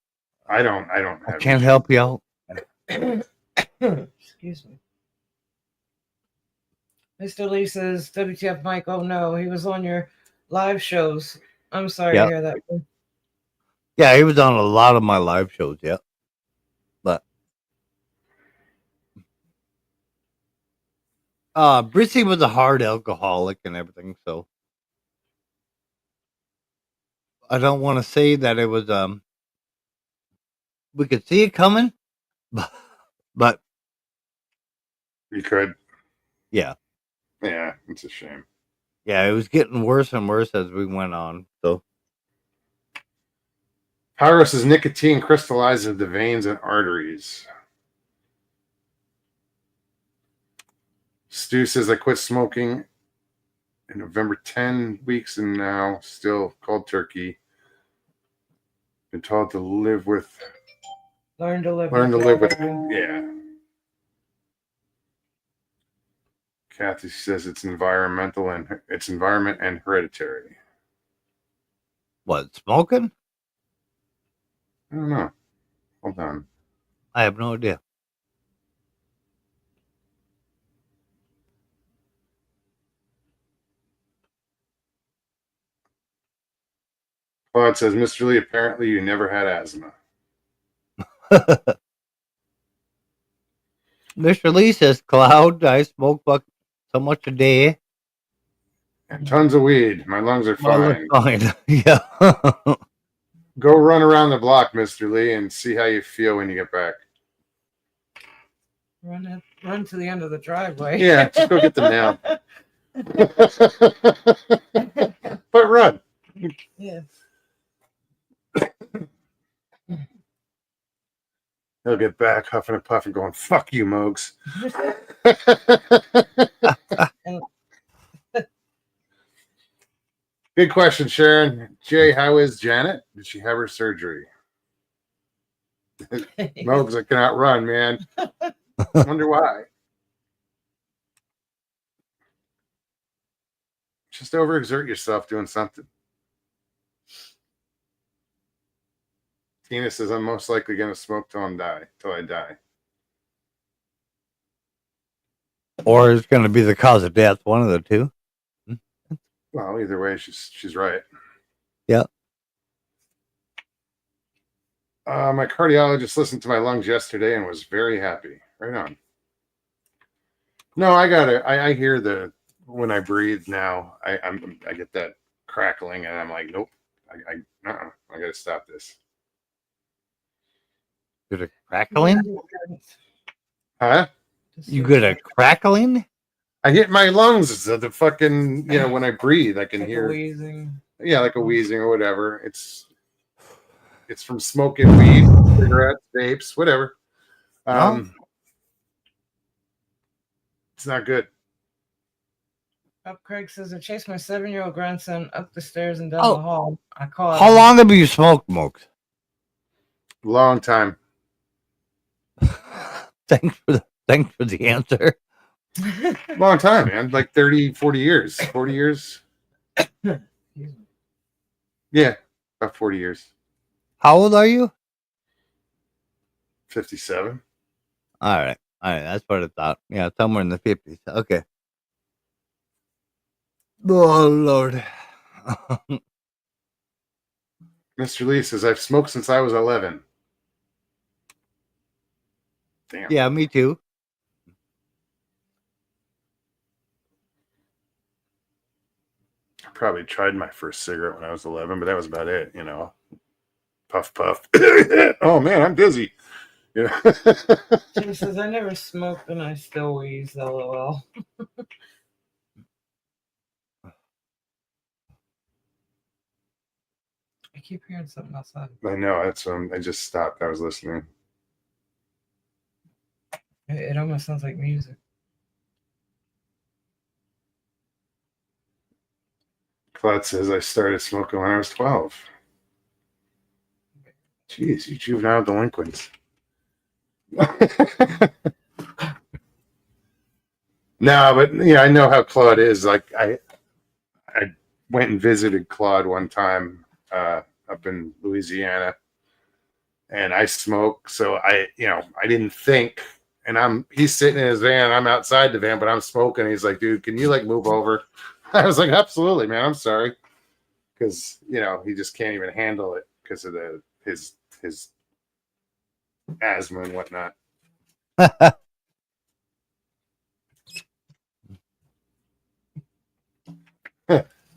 I don't I have can't help you out. Excuse me. Mr. Lee says, WTF Mike, oh no, he was on your live shows. I'm sorry Yep. to hear that. Yeah, he was on a lot of my live shows. Yeah, but Brissy was a hard alcoholic and everything, so I don't want to say that it was we could see it coming, but You could. yeah, Yeah, it's a shame. yeah, it was getting worse and worse as we went on. So Pyro says nicotine crystallizes the veins and arteries. Stu says I quit smoking in November 10 weeks and now still cold turkey. Been told to live with. Learn to live With it. it. Yeah. Kathy says it's environment and hereditary. what, smoking? I don't know. Hold on. I have no idea. Claude says, Mr. Lee, apparently you never had asthma. Mr. Lee says, Cloud, I smoke so much a day. And tons of weed. My lungs are fine. Fine. Yeah. Go run around the block, Mr. Lee, and see how you feel when you get back. Run to the end of the driveway. Yeah, just go get them now. But run. Yeah. He'll get back huffing and puffing, going, fuck you, Mogs. Good question, Sharon. Jay, how is Janet? Did she have her surgery? Mogs, I cannot run, man. Wonder why. Just overexert yourself doing something. Tina says, I'm most likely going to smoke till I die. Or it's going to be the cause of death, one of the two. Well, either way, she's right. Yep. My cardiologist listened to my lungs yesterday and was very happy. Right on. No, I hear when I breathe now, I get that crackling and I'm like, nope, I gotta stop this. Good a crackling? Huh? You good at crackling? I hit my lungs. The fucking, when I breathe, I can Like a hear. wheezing. Yeah, like a wheezing or whatever. It's from smoking weed, cigarettes, vapes, whatever. It's not good. Up Craig says I chased my 7-year-old grandson up the stairs and down Oh. the hall. I caught How him. long have you smoked, Mokes? Long time. Thanks for the answer. Long time, man. Like 30, 40 years. 40 years. Yeah, about 40 years. How old are you? 57. All right. That's what I thought. Yeah, somewhere in the 50s. Okay. Oh, Lord. Mr. Lee says, I've smoked since I was 11. Damn. Yeah, me too. I probably tried my first cigarette when I was 11, but that was about it, Puff, puff. Oh, man, I'm dizzy. Jim says I never smoked and I still wheeze. LOL. I keep hearing something outside. I know. That's I just stopped. I was listening. It almost sounds like music. Claude says I started smoking when I was 12. Jeez, you juvenile delinquents. No, but yeah, I know how Claude is. Like I went and visited Claude one time up in Louisiana, and I smoke. So I didn't think. And he's sitting in his van. I'm outside the van, but I'm smoking. He's like, dude, can you move over? I was like, absolutely, man. I'm sorry. Because, he just can't even handle it because of his asthma and whatnot.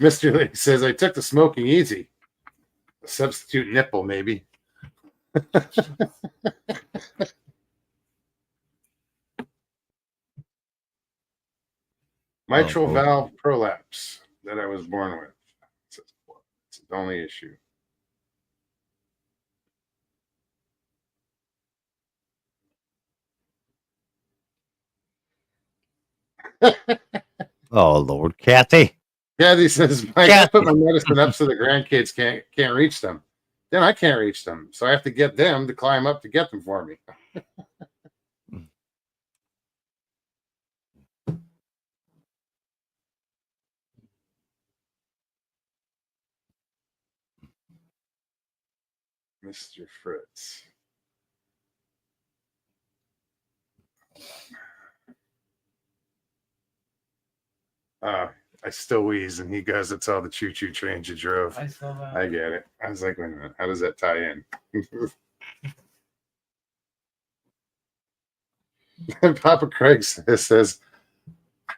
Mr. Lee says, I took the smoking easy. A substitute nipple, maybe. Mitral valve prolapse that I was born with. It's the only issue. Oh, Lord. Kathy. Kathy says, Mike, I put my medicine up so the grandkids can't reach them. Then I can't reach them. So I have to get them to climb up to get them for me. Mr. Fritz. I still wheeze, and he goes, it's all the choo-choo trains you drove. I saw that. I get it. I was like, wait a minute, how does that tie in? Papa Craig says,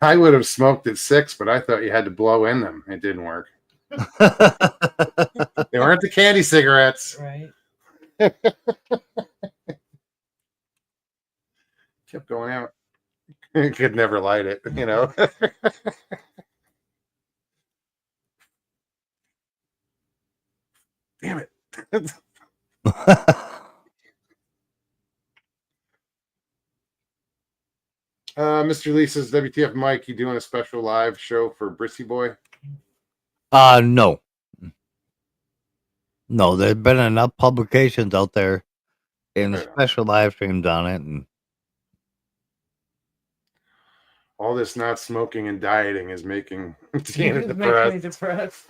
I would have smoked at 6, but I thought you had to blow in them. It didn't work. They weren't the candy cigarettes. Right. Kept going out. Could never light it, Damn it. Mr. Lee says, WTF Mike, you doing a special live show for Brissy Boy? No. No, there's been enough publications out there and special live streams on it. And all this not smoking and dieting is making Tina depressed.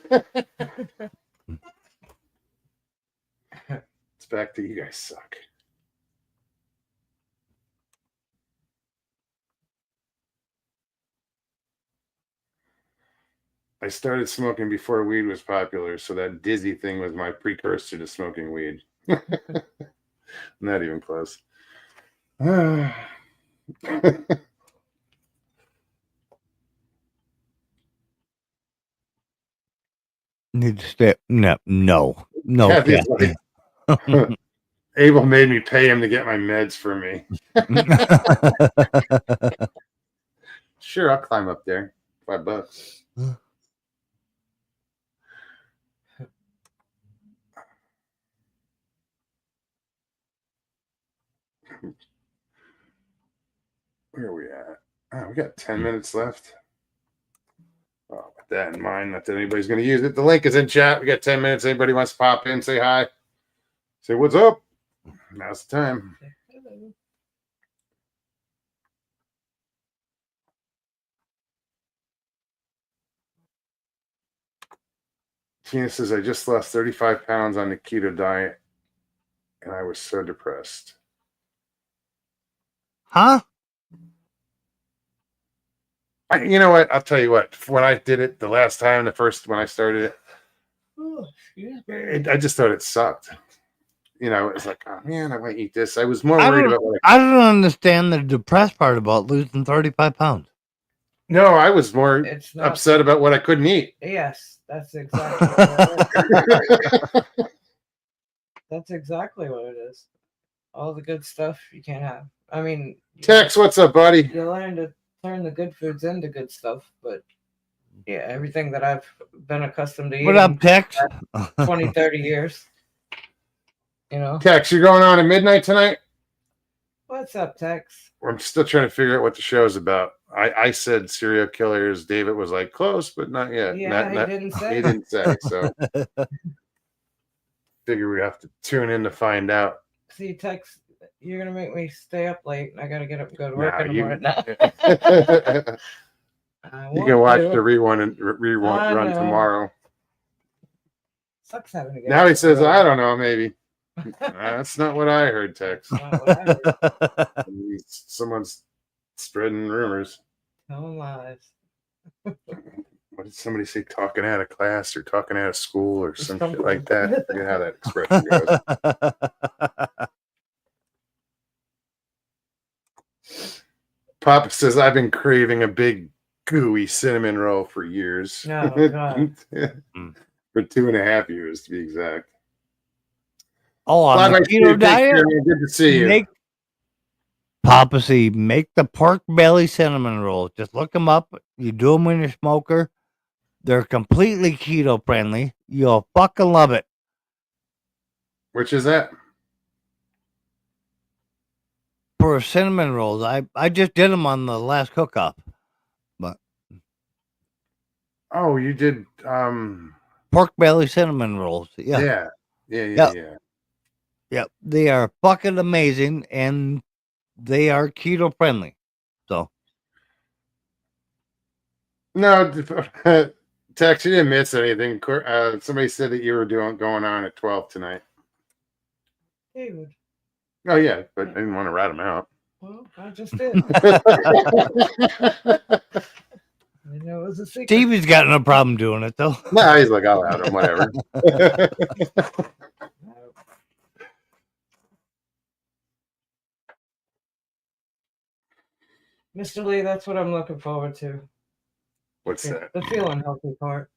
It's back to you guys suck. I started smoking before weed was popular, so that dizzy thing was my precursor to smoking weed. Not even close. Need to stay. No, no, no. Kathy's Kathy. like, Abel made me pay him to get my meds for me. Sure, I'll climb up there. $5. Where are we at? Oh, we got 10 minutes left. Oh, with that in mind, not that anybody's going to use it. The link is in chat. We got 10 minutes. Anybody wants to pop in, say hi, say what's up. Now's the time. Tina says, I just lost 35 pounds on the keto diet and I was so depressed. Huh? You know what? I'll tell you what. When I did it the last time, when I started it, Oh, excuse me. I just thought it sucked. You know, it's like, oh man, I might eat this. I was more I worried don't- about what I don't understand the depressed part about losing 35 pounds. No, I was more It's not. upset about what I couldn't eat. Yes, that's exactly what it is. That's exactly what it is. All the good stuff you can't have. I mean, Tex, what's up, buddy? you learn to turn the good foods into good stuff, but yeah, everything that I've been accustomed to What eating up, Tex? 20, 30 years, you know. Tex, you're going on at midnight tonight? What's up, Tex? I'm still trying to figure out what the show's about. I said serial killers. David was like, close, but not yet. Yeah, Not- he didn't say. He didn't say, so figure we have to tune in to find out. See, Tex, you're gonna make me stay up late, and I gotta get up and go to work Nah, in the you- morning now. You can watch the the rerun and run know. tomorrow. Sucks having to get Now up he says, early. I don't know, maybe. That's not what I heard, Tex. Not what I heard. Someone's spreading rumors. Telling lies. What did somebody say? Talking out of class or talking out of school or some shit like that. I forget how that expression goes. Papa says, I've been craving a big gooey cinnamon roll for years. Oh, God. For 2.5 years, to be exact. Oh, on Glad the I see you. keto Take diet, care, man. Good to see you. make Papacy, make the pork belly cinnamon rolls. Just look them up. You do them in your smoker. They're completely keto friendly. You'll fucking love it. Which is that? For cinnamon rolls, I just did them on the last cook-off. Oh, you did. Pork belly cinnamon rolls. Yeah. Yeah. Yep. They are fucking amazing and they are keto friendly. So No, Tex, you didn't miss anything. Somebody said that you were going on at 12 tonight. Dude, Oh yeah, but I didn't want to rat him out. well, I just did. I know it was a secret. Stevie's got no problem doing it though. No, he's like, I'll out him, whatever. Mr. Lee, that's what I'm looking forward to. What's that? The feeling healthy part.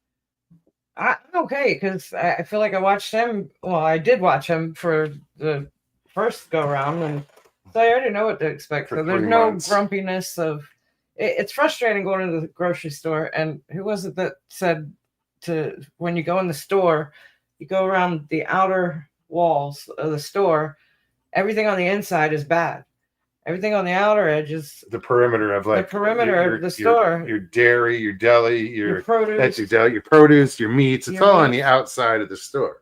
I'm okay because I feel like I watched him. Well, I did watch him for the first go round, and so I already know what to expect. For So there's 3 no months. grumpiness of. It's frustrating going to the grocery store, and who was it that said to when you go in the store, you go around the outer walls of the store, everything on the inside is bad. Everything on the outer edge is The perimeter of like perimeter of the store. your dairy, your deli, your your produce. that's your deli, your produce, your meats. It's Your all on meats. the outside of the store.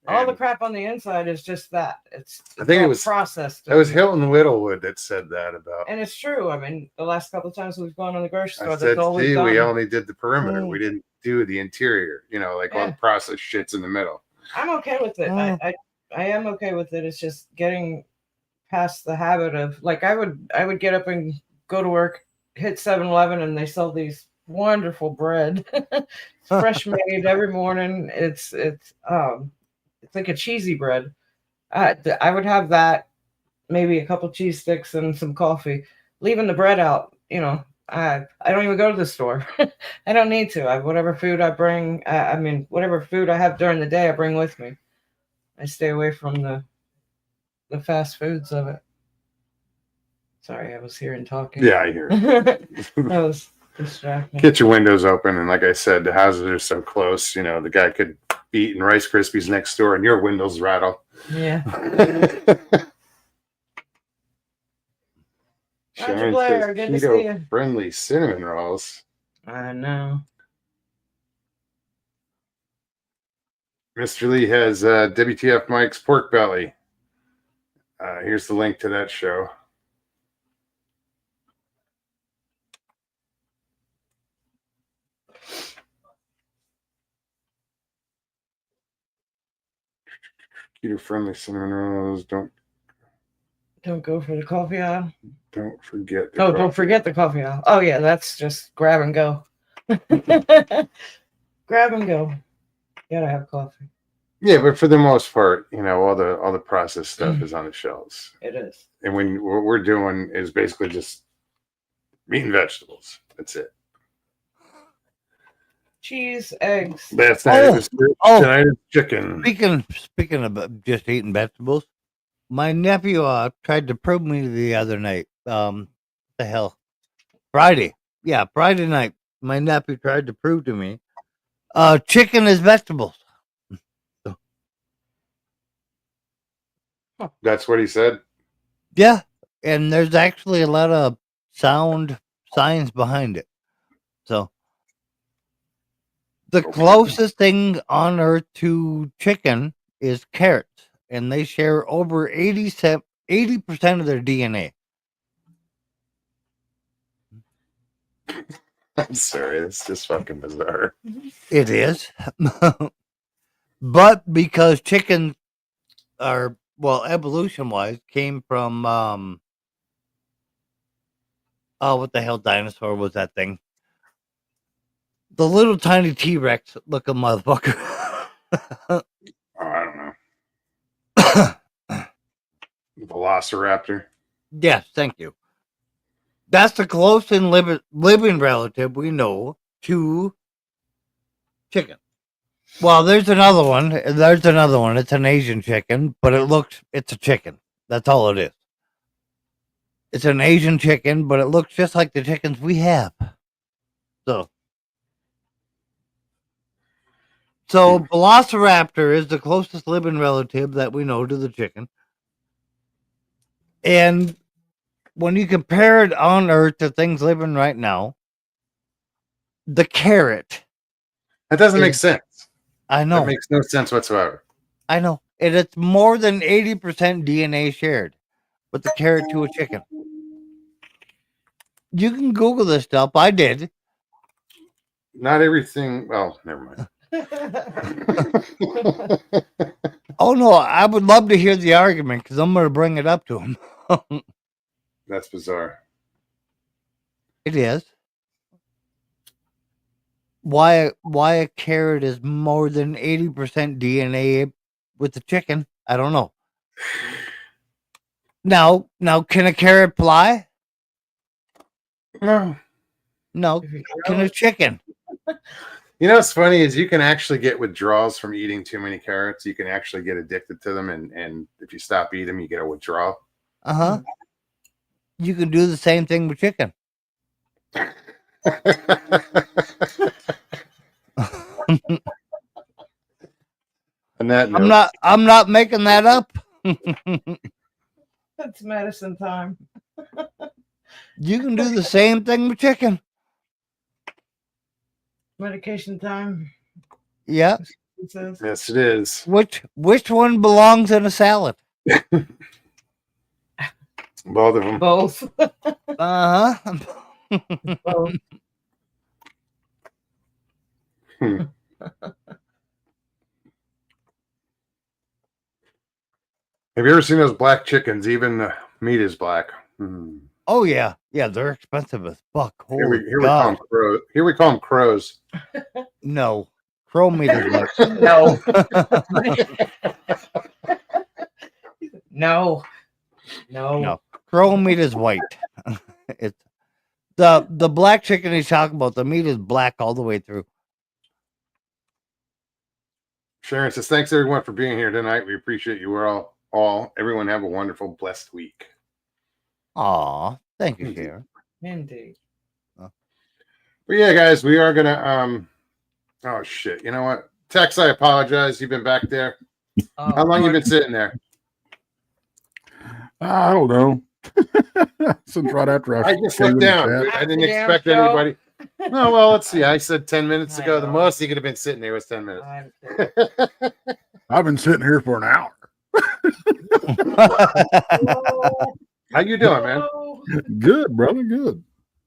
All the And crap on the inside is just that. It's I think it all was- processed. that was and- Hilton Littlewood that said that about. And it's true. I mean, the last couple of times we've gone on the grocery store, I that's said, all we've see, done. we only did the perimeter. Mm. We didn't do the interior. You know, like all Yeah. the processed shits in the middle. I'm okay with it. Mm. I am okay with it. It's just getting past the habit of like I would get up and go to work, hit 7-Eleven, and they sell these wonderful bread. It's fresh made every morning. It's like a cheesy bread. I would have that, maybe a couple cheese sticks and some coffee, leaving the bread out. I don't even go to the store. I don't need to. Whatever food I bring, whatever food I have during the day, I bring with me. I stay away from the fast foods of it. Sorry, I was hearing talking. Yeah, I hear it. That was distracting. Get your windows open, and like I said, the houses are so close. The guy could be eating Rice Krispies next door, and your windows rattle. Yeah. Sharon Blair, says good to see you. keto-friendly cinnamon rolls. I know. Mr. Lee has WTF Mike's pork belly. Here's the link to that show. Keto-friendly cinnamon rolls. Don't go for the coffee aisle. Don't forget. Don't forget the coffee aisle. Oh yeah, that's just grab and go. Grab and go. Gotta have coffee. Yeah, but for the most part, all the processed stuff is on the shelves. It is. And what we're doing is basically just meat and vegetables. That's it. Cheese, eggs. That's not it. Tonight is chicken. Speaking of just eating vegetables, my nephew tried to prove me the other night. The hell, Friday. Yeah, Friday night. My nephew tried to prove to me, chicken is vegetables. That's what he said. Yeah, and there's actually a lot of sound science behind it. So the closest thing on earth to chicken is carrots, and they share over 80% of their DNA. I'm sorry, it's just fucking bizarre. It is. But because chickens are, well, evolution-wise, came from, what the hell dinosaur was that thing? The little tiny T-Rex looking motherfucker. Oh, I don't know. Velociraptor. Yes, thank you. That's the closest living relative we know to chicken. Well, there's another one. It's an Asian chicken, but it's a chicken. That's all it is. It's an Asian chicken, but it looks just like the chickens we have. So Velociraptor is the closest living relative that we know to the chicken. And when you compare it on Earth to things living right now, the carrot. That doesn't make sense. I know. That makes no sense whatsoever. I know. And it's more than 80% DNA shared with the carrot to a chicken. You can Google this stuff. I did. Not everything. Well, never mind. Oh, no. I would love to hear the argument because I'm going to bring it up to him. That's bizarre. It is. Why a carrot is more than 80% DNA with the chicken? I don't know. Now, can a carrot fly? No. No. Can a chicken? What's funny is you can actually get withdrawals from eating too many carrots. You can actually get addicted to them, and if you stop eating them, you get a withdrawal. Uh-huh. You can do the same thing with chicken. On that note, I'm not making that up. It's medicine time. You can do the same thing with chicken. Medication time. Yeah. It says. yes, it is. Which one belongs in a salad? Both of them. Both. Uh-huh. Both. Have you ever seen those black chickens? Even the meat is black. Oh yeah, yeah, they're expensive as fuck. Here Holy we call them God. crows. Here we call them crows. No, crow meat is white. No. No. No. No, crow meat is white. It's the black chicken he's talking about. The meat is black all the way through. Sharon says, thanks everyone for being here tonight. We appreciate you all. Everyone have a wonderful, blessed week. Aw, thank you, Sharon. Indeed. But yeah, guys, we are gonna oh shit. You know what? Tex, I apologize. You've been back there. How long you been sitting there? I don't know. Since right after I just came looked in the down. chat. I didn't Damn expect show. anybody. No, well, let's see. I said 10 minutes I ago. The know. most he could have been sitting there was 10 minutes. I've been sitting here for an hour. How you doing, man? Good, brother. Good.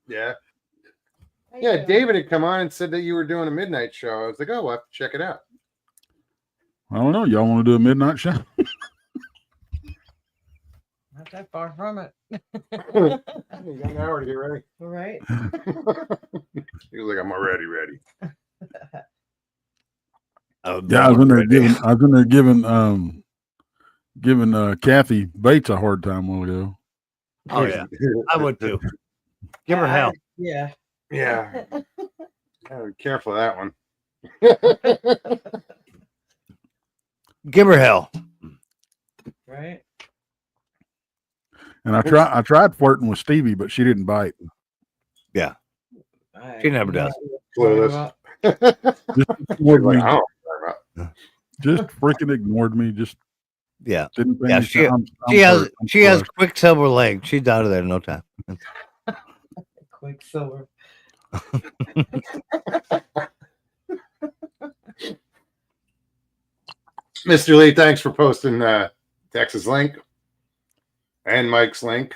Yeah. Yeah, David had come on and said that you were doing a midnight show. I was like, oh, we'll have to check it out. I don't know. Y'all want to do a midnight show? Not that far from it. You got an hour to get ready. All right. He was like, I'm already ready. Yeah, I was in there giving Kathy Bates a hard time a while ago. Oh yeah, I would too. Give her hell. Yeah. Yeah. Oh, be careful of that one. Give her hell. Right. And I tried flirting with Stevie, but she didn't bite. She never does. Clueless. Just She's ignored like, me. I don't know what you're talking Just freaking ignored me. Just Yeah, didn't think Yeah, anything. I'm she has hurt. I'm she has crushed. quicksilver legs. She's out of there in no time. Quicksilver. Mr. Lee, thanks for posting Texas link and Mike's link.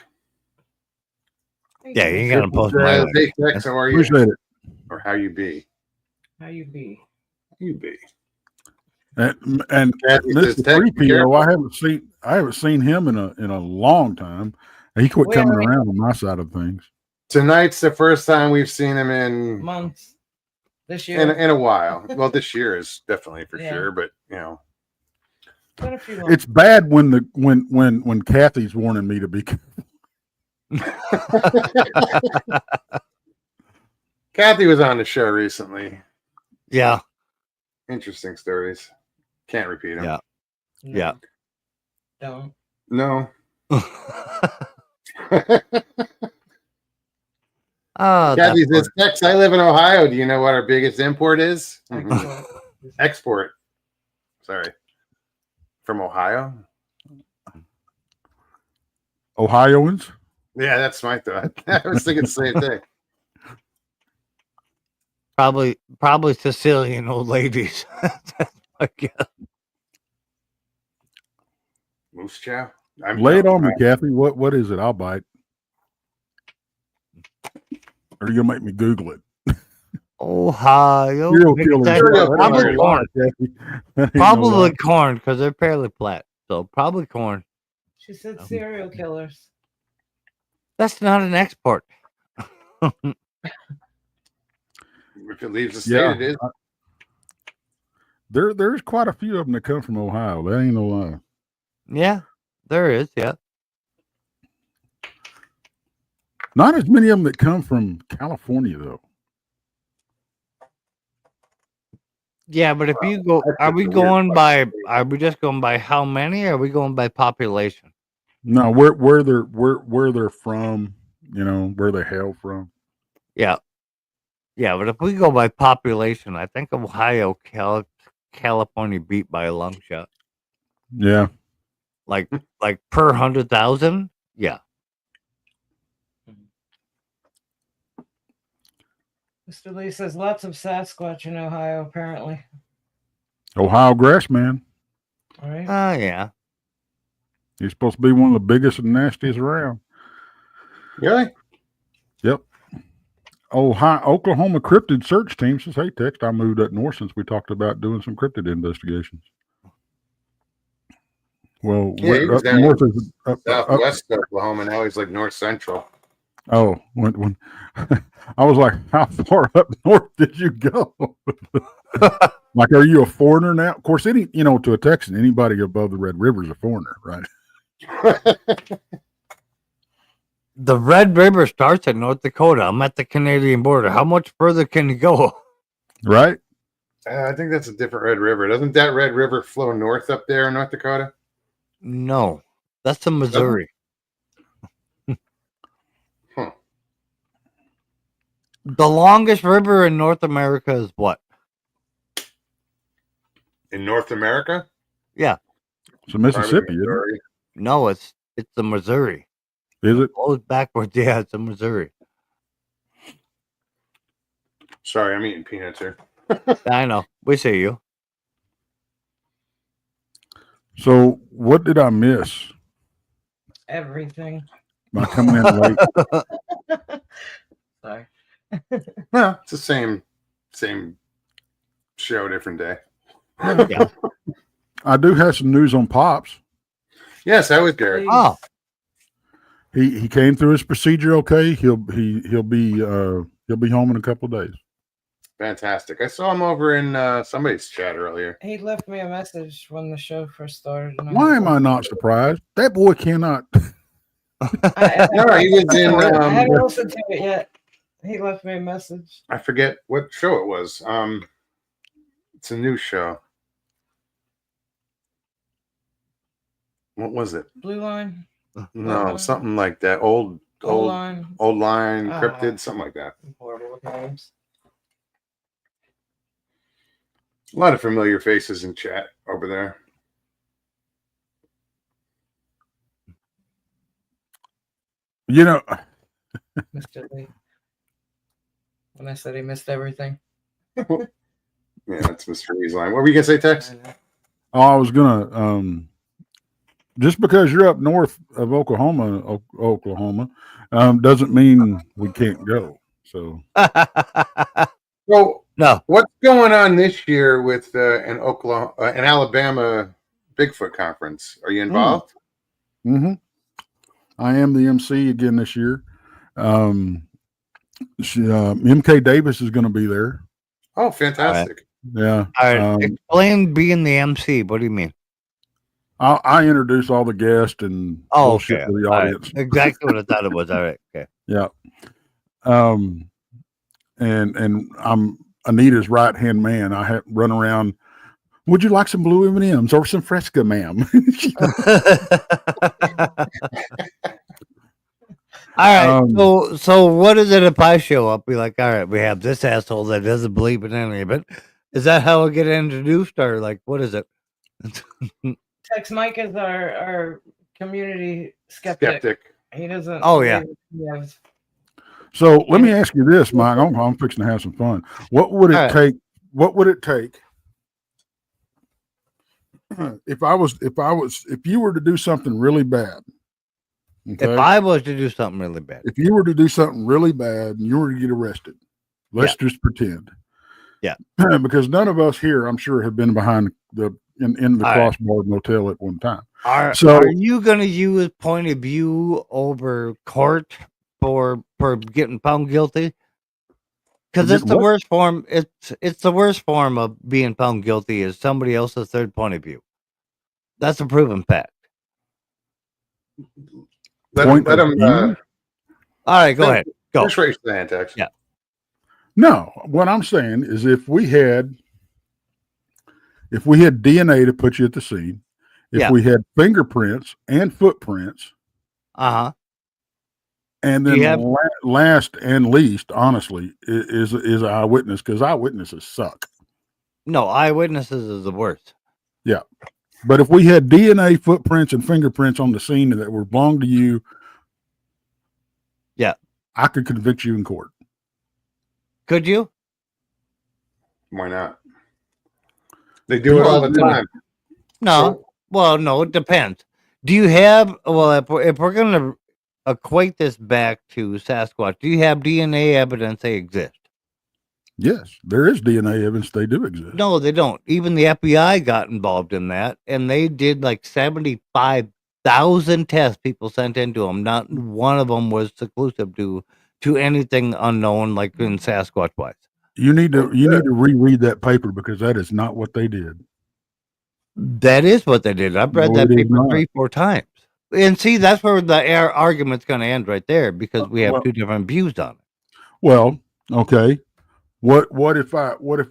Yeah, you gotta post my link. Hey, Tex, how are you? Appreciate it. Or how you be? How you be? You be. And Kathy says, Mr. Tex, be 3PO, careful. I haven't seen him in a long time. He quit Where coming are we? around on my side of things. Tonight's the first time we've seen him in Months. This year. in a while. Well, this year is definitely for Yeah. sure, but you know, Been a few months. It's bad when Kathy's warning me to be. Kathy was on the show recently. Yeah, Interesting stories. Can't repeat them. Yeah. No, yeah. Don't. No. Oh, that Kathy says, part. Tex, I live in Ohio. Do you know what our biggest import is? Excellent. Export. Sorry. From Ohio? Ohioans. Yeah, that's my thought. I was thinking the same thing. Probably Sicilian old ladies. I guess. Moose chow? Lay it on me, Kathy. What is it? I'll bite. Or are you gonna make me Google it? Ohio. Serial Make killer. sense. Serial Probably killer. corn. That ain't no Probably lie. corn because they're fairly flat. So probably corn. She said serial killers. That's not an export. If it leaves the state, Yeah. it is. There's quite a few of them that come from Ohio. That ain't no lie. Yeah, there is. Yeah. Not as many of them that come from California though. Yeah, but if you go, that's are just we a weird going by? question. Are we just going by how many? Or are we going by population? No, where they're from, you know, where they hail from. Yeah, yeah. But if we go by population, I think Ohio, California beat by a long shot. Yeah. Like per 100,000. Yeah. Mr. Lee says lots of Sasquatch in Ohio, apparently. Ohio grass man. All right. Yeah. He's supposed to be one of the biggest and nastiest around. Really? Yep. Oklahoma cryptid search team says, "Hey, Tex, I moved up north since we talked about doing some cryptid investigations." Well, Yeah, he was up down north is up, Southwest Oklahoma. Now he's like north central. Oh, when I was like, how far up north did you go? Like, are you a foreigner now? Of course, to a Texan, anybody above the Red River is a foreigner, right? The Red River starts in North Dakota. I'm at the Canadian border. How much further can you go? Right? I think that's a different Red River. Doesn't that Red River flow north up there in North Dakota? No, that's the Missouri. Huh. The longest river in North America is what? In North America? So Mississippi, isn't Missouri. No, it's the Missouri. it? Is it? Goes backwards. Yeah, it's the Missouri. Sorry, I'm eating peanuts here. I know. We see you. So what did I miss Everything. by coming in late? Sorry. No, it's the same show, different day. Yeah. I do have some news on Pops. Yes, that was Gary. Please. Oh, He came through his procedure okay. He'll be home in a couple of days. Fantastic. I saw him over in somebody's chat earlier. He left me a message when the show first started. And Why am I not surprised? That boy cannot. No, he was in I haven't listened to it yet. He left me a message. I forget what show it was. It's a new show. What was it? Blue Line, No, something like that. Old Line. line, Oh. cryptid, something like that. I'm horrible with names. A lot of familiar faces in chat over there. Mr. Lee. When I said he missed everything. Yeah, that's Mr. Lee's line. What were you gonna say, Tex? I know. Oh, I was gonna just because you're up north of Oklahoma, doesn't mean we can't go. So Well, no. what's going on this year with an Alabama Bigfoot conference? Are you involved? I am the MC again this year. MK Davis is going to be there. Oh, fantastic! Yeah. All right. Explain being the MC. What do you mean? I introduce all the guests and bullshit to the All right. audience. Exactly what I thought it was. All right. Okay. Yeah. And I'm Anita's right hand man. I have run around. Would you like some blue M&Ms or some Fresca, ma'am? All right. So what is it if I show up? Be like, all right, we have this asshole that doesn't believe in any of it. Is that how I get introduced, or like what is it? Tex Mike is our community skeptic. He doesn't. Oh, yeah. He has, So let me ask you this, Mike. I'm fixing to have some fun. What would it take? What would it take if you were to do something really bad? Okay? If I was to do something really bad, If you were to do something really bad and you were to get arrested, let's just pretend. Yeah. Because none of us here, I'm sure, have been behind in the crossbar motel at one time. are you going to use point of view over court for getting found guilty? Because it's the worst form. It's the worst form of being found guilty is somebody else's third point of view. That's a proven fact. Let him. All right, go ahead. Go. Just raise the hand, Tex. Yeah. No, what I'm saying is if we had DNA to put you at the scene, if we had fingerprints and footprints, Uh-huh. and then last and least, honestly, is an eyewitness, because eyewitnesses suck. No, eyewitnesses is the worst. Yeah. But if we had DNA, footprints, and fingerprints on the scene that were belonged to you, yeah, I could convict you in court. Could you? Why not? They do it all the time. No. Well, no, it depends. Do you have, if we're going to equate this back to Sasquatch, do you have DNA evidence they exist? Yes, there is DNA evidence they do exist. No, they don't. Even the FBI got involved in that, and they did like 75,000 1,000 tests people sent into them. Not one of them was exclusive to anything unknown, like in Sasquatch wise. You need to reread that paper because that is not what they did. That is what they did. I've read No, that it is paper not. 3-4 times. And see, that's where the argument's going to end right there because we have Well- two different views on it. Well, okay. What if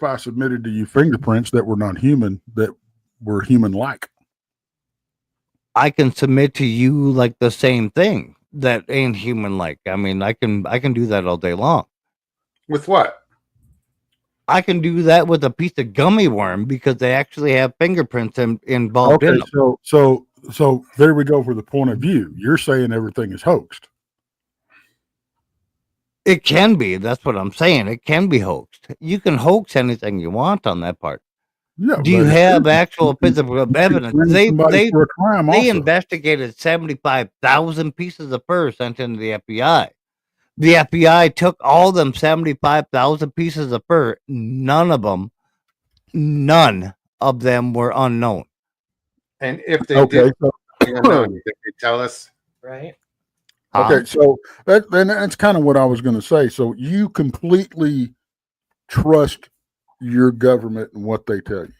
I submitted to you fingerprints that were not human, that were human like? I can submit to you like the same thing that ain't human like. I mean, I can do that all day long. With what? I can do that with a piece of gummy worm because they actually have fingerprints involved in Okay, them. so there we go for the point of view. You're saying everything is hoaxed. It can be. That's what I'm saying. It can be hoaxed. You can hoax anything you want on that part. Yeah. Do you but have actual physical evidence? bring somebody for a crime They also. investigated 75,000 pieces of fur sent into the FBI. The FBI took all them 75,000 pieces of fur. None of them were unknown. And if they Okay, did, so, unknown, you think they tell us? Right. okay, so that's kind of what I was going to say. So you completely trust your government and what they tell you.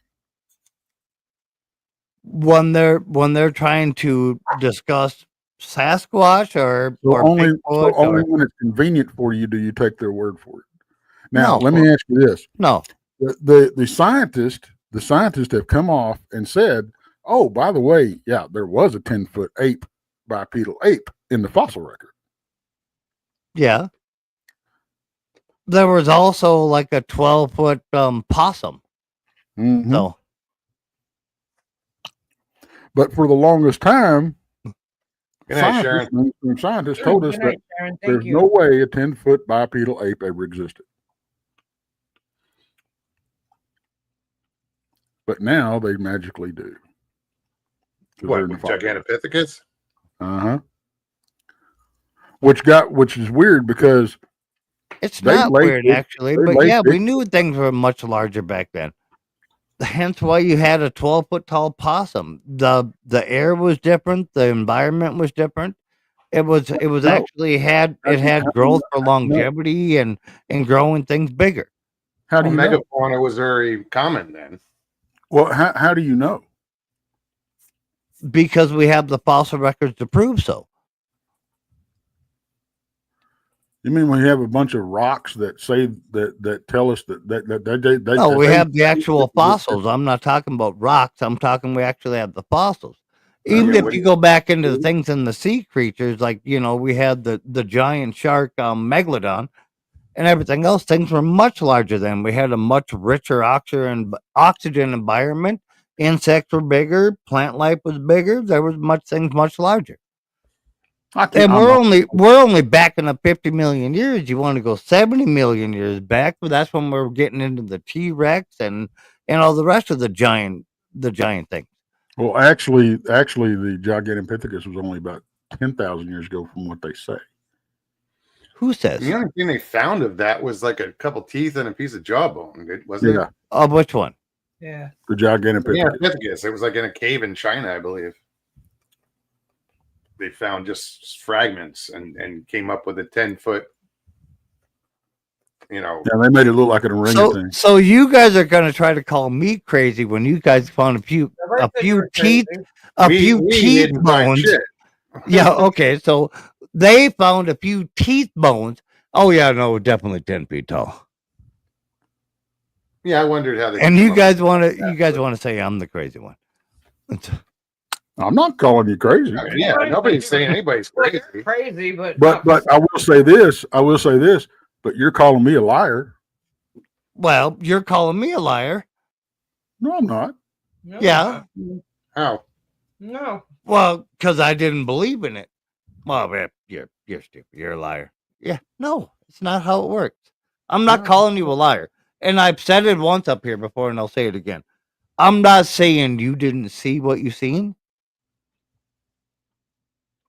When they're trying to discuss Sasquatch or Only Bigfoot when it's convenient for you do you take their word for it. Now, No. let me ask you this: no. the scientists have come off and said, "Oh, by the way, yeah, there was a 10-foot bipedal ape in the fossil record." Yeah. There was also like a 12-foot possum. Mhm. So But for the longest time, Good night, Sharon. scientists told us Good that night, Sharon. there's Thank you. no way a 10-foot bipedal ape ever existed. But now they magically do. 'Cause they're What, in the with fossil. Gigantopithecus? Uh-huh. Which is weird because it's They not late weird it- actually, they but late yeah, we it- knew things were much larger back then. Hence why you had a 12-foot tall possum. The air was different, the environment was different. It was No. actually had growth for longevity and growing things bigger. how do Well, you know? megafauna was very common then. Well, how do you know? Because we have the fossil records to prove so. You mean we have a bunch of rocks that say that tell us that No, we they- have the actual fossils. I'm not talking about rocks. I'm talking we actually have the fossils. Even Okay, if what you do go back into the things in the sea creatures, like we had the giant shark megalodon and everything else, things were much larger then. We had a much richer oxygen environment. Insects were bigger, plant life was bigger, there was things much larger. And we're only backing up 50 million years. You want to go 70 million years back, but that's when we're getting into the T-Rex and all the rest of the giant things. Well, actually, the Gigantopithecus was only about 10,000 years ago, from what they say. Who says? The only thing they found of that was like a couple teeth and a piece of jawbone, wasn't Yeah, it? Of which one? Yeah. the Gigantopithecus. Gigantopithecus. It was like in a cave in China, I believe. They found just fragments and came up with a 10-foot, Yeah, they made it look like an orangutan. So you guys are gonna try to call me crazy when you guys found a few teeth didn't find bones. shit. Yeah, okay. So they found a few teeth bones. Oh yeah, no, definitely 10 feet tall. Yeah, I wondered how they. And came you up guys with want that, to say I'm the crazy one. I'm not calling you crazy, I mean, yeah, nobody's saying anybody's Well, crazy. you're crazy, but but I will say this. But you're calling me a liar. Well, you're calling me a liar. No, I'm not. no, Yeah. How? no. Well, because I didn't believe in it. Well, you're stupid. You're a liar. Yeah. No, it's not how it works. I'm not calling you a liar. And I've said it once up here before, and I'll say it again. I'm not saying you didn't see what you seen.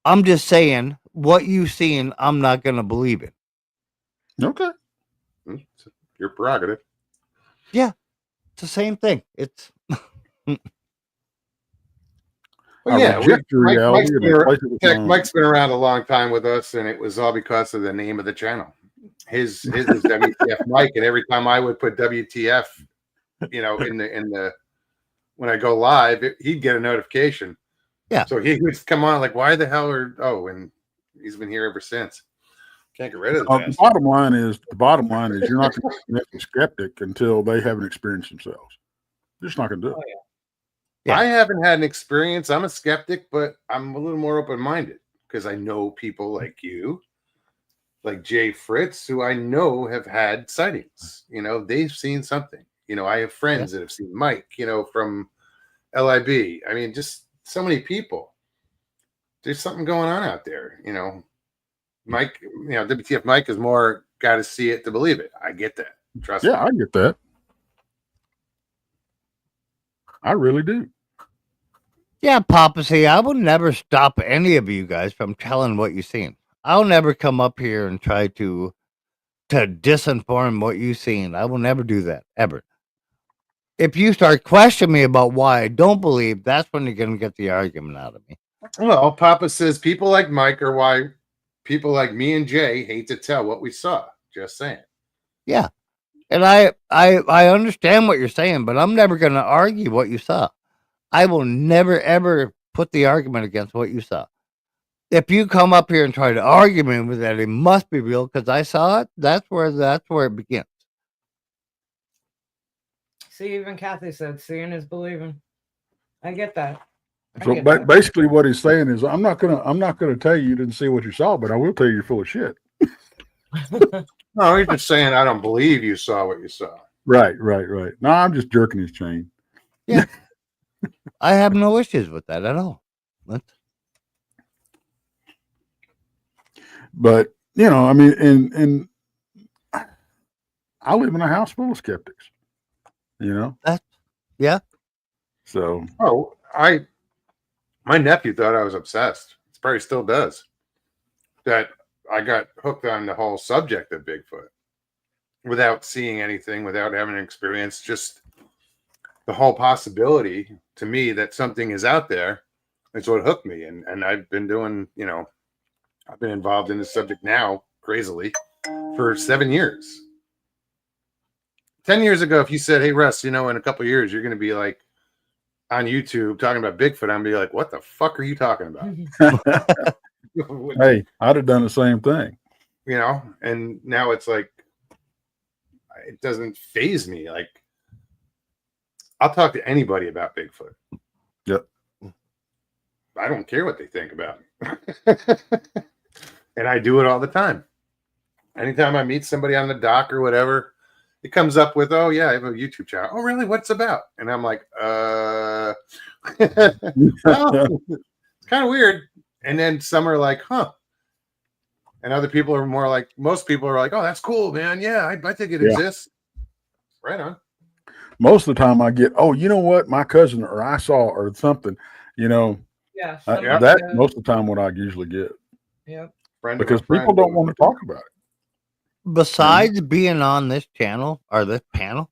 I'm just saying what you seen, I'm not going to believe it. Okay. It's your prerogative. It's the same thing. It's Well, yeah, reject your reality and replace it with my own. Mike's been around a long time with us, and it was all because of the name of the channel. His is WTF Mike, and every time I would put WTF, in the when I go live, he'd get a notification. Yeah. So he would come on like, why the hell and he's been here ever since. Can't get rid of The bottom line is you're not going to convince a skeptic until they haven't experienced themselves. You're just not going to do it. Yeah. I haven't had an experience. I'm a skeptic, but I'm a little more open-minded because I know people like you, like Jay Fritz, who I know have had sightings. They've seen something. I have friends that have seen Mike, from LIB. I mean, just so many people. There's something going on out there, Mike, WTF Mike is more got to see it to believe it. I get that. Trust me. Yeah, I get that. I really do. Yeah, Papa, see, I will never stop any of you guys from telling what you've seen. I'll never come up here and try to disinform what you've seen. I will never do that, ever. If you start questioning me about why I don't believe, that's when you're going to get the argument out of me. Well, Papa says people like Mike are why people like me and Jay hate to tell what we saw. Just saying. Yeah. And I understand what you're saying, but I'm never going to argue what you saw. I will never, ever put the argument against what you saw. If you come up here and try to argue me with that, it must be real because I saw it. That's where it begins. See, even Kathy said, seeing is believing. I get that. So basically, what he's saying is, I'm not gonna tell you didn't see what you saw, but I will tell you you're full of shit. No, he's just saying I don't believe you saw what you saw. Right. No, I'm just jerking his chain. Yeah, I have no issues with that at all. But I mean, and I live in a house full of skeptics. Yeah. So. Oh, my nephew thought I was obsessed. He probably still does. That I got hooked on the whole subject of Bigfoot without seeing anything, without having an experience, just the whole possibility to me that something is out there is what hooked me. And I've been doing, I've been involved in this subject now, crazily, for 7 years. 10 years ago, if you said, hey, Russ, in a couple of years, you're going to be like on YouTube talking about Bigfoot, I'm going to be like, what the fuck are you talking about? Hey, I'd have done the same thing. And now it's like, it doesn't faze me. Like, I'll talk to anybody about Bigfoot. Yep. I don't care what they think about it. And I do it all the time. Anytime I meet somebody on the dock or whatever, it comes up with, oh yeah, I have a YouTube channel. Oh really? What's it about? And I'm like, well, it's kind of weird. And then some are like, huh. And other people are more like, most people are like, oh, that's cool, man. Yeah, I think it exists. Right on. Most of the time I get, oh, you know what? My cousin or I saw or something, Yeah. That's most of the time what I usually get. Yep. Because people don't want to talk about it. Besides being on this channel or this panel,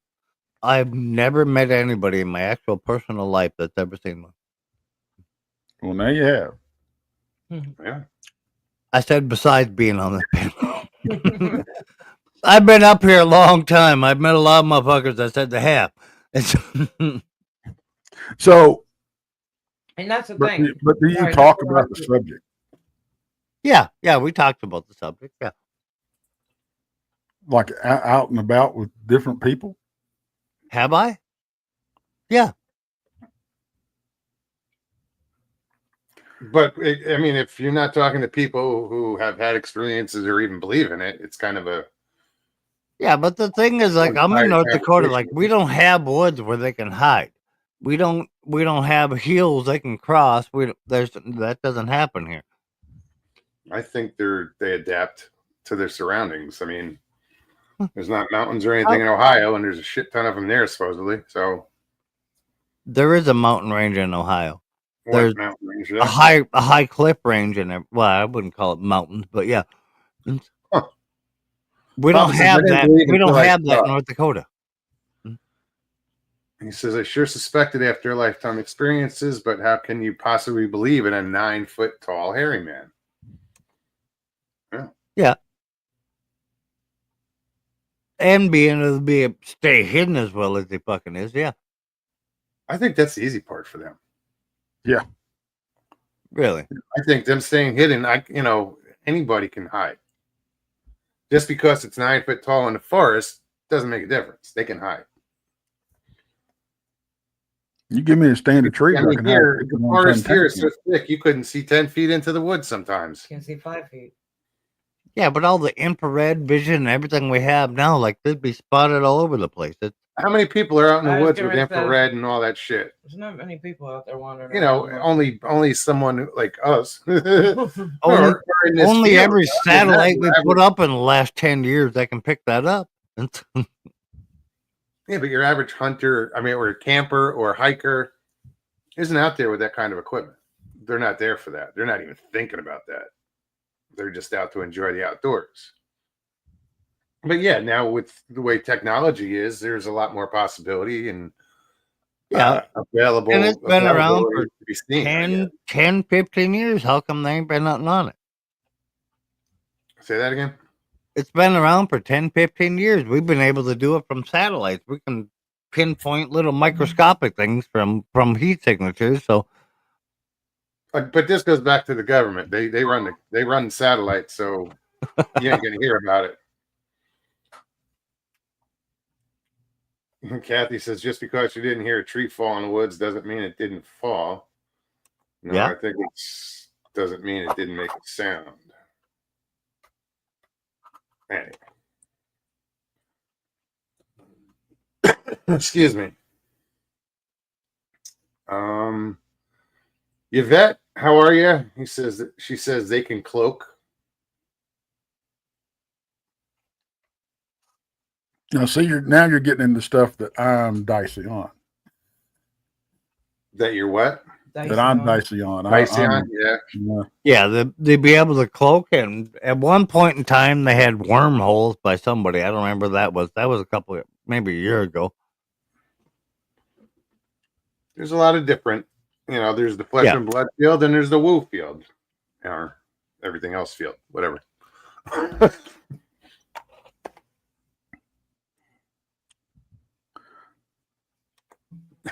I've never met anybody in my actual personal life that's ever seen one. Well, now you have. Yeah. I said besides being on this panel. I've been up here a long time. I've met a lot of motherfuckers that said they have. So, and that's the thing. But do you talk about the subject? Yeah, we talked about the subject. Yeah. Like out and about with different people? Have I? Yeah. But I mean, if you're not talking to people who have had experiences or even believe in it, it's kind of a. Yeah, but the thing is, like, I'm in North Dakota. Like, we don't have woods where they can hide. We don't have hills they can cross. That doesn't happen here. I think they adapt to their surroundings. I mean, there's not mountains or anything in Ohio, and there's a shit ton of them there supposedly. So there is a mountain range in Ohio. There's mountain range a high cliff range in there. Well, I wouldn't call it mountains, but yeah. Huh. We don't have that. We don't have that in North Dakota. He says, I sure suspected after lifetime experiences, but how can you possibly believe in a 9-foot tall hairy man? And being able to stay hidden as well as he fucking is. Yeah. I think that's the easy part for them. Really. I think them staying hidden, anybody can hide. Just because it's 9 foot tall in the forest doesn't make a difference. They can hide. You give me a standard tree, I I mean, can here, hide the 10 forest here is feet. so thick you couldn't see 10 feet into the woods sometimes. Can't see 5 feet. Yeah, but all the infrared vision and everything we have now, like they'd be spotted all over the place. How many people are out in I the was woods getting with ready to say- infrared and all that shit? There's not many people out there wandering. You know, around. only someone like us. Only, Or in this only field. every satellite we average- put up in the last 10 years, they can pick that up. Yeah, but your average hunter, or camper or hiker isn't out there with that kind of equipment. They're not there for that. They're not even thinking about that. They're just out to enjoy the outdoors. But yeah, now with the way technology is, there's a lot more possibility and available. And it's been around availability for to be seen, I guess. 10, 15 years. How come they ain't been nothing on it? Say that again. It's been around for 10, 15 years. We've been able to do it from satellites. We can pinpoint little microscopic things from heat signatures. So But this goes back to the government. They run satellites, so you ain't gonna hear about it. Kathy says, just because you didn't hear a tree fall in the woods doesn't mean it didn't fall. No, Yeah. I think it doesn't mean it didn't make a sound. Anyway. Excuse me. Yvette, how are you? She says they can cloak. Now, see, you're getting into stuff that I'm dicey on. That you're what? That I'm dicey on. Dicey I'm- on? Yeah. yeah. they'd be able to cloak. And at one point in time, they had wormholes by somebody. I don't remember that was maybe a year ago. There's a lot of different, there's the flesh and blood field and there's the woo field or everything else field, whatever.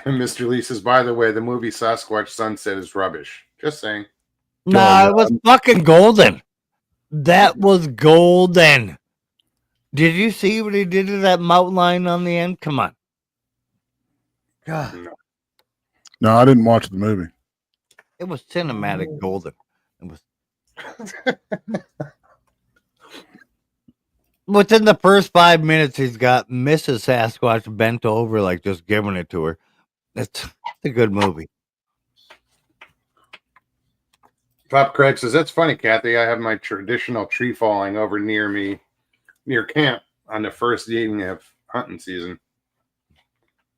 And Mr. Lee says, by the way, the movie Sasquatch Sunset is rubbish. Just saying. No, it was fucking golden. That was golden. Did you see what he did to that mountain lion on the end? Come on. God. No, I didn't watch the movie. It was cinematic golden. It was within the first 5 minutes, he's got Mrs. Sasquatch bent over, like just giving it to her. It's a good movie. Pop Craig says, that's funny, Kathy. I have my traditional tree falling over near camp on the first evening of hunting season.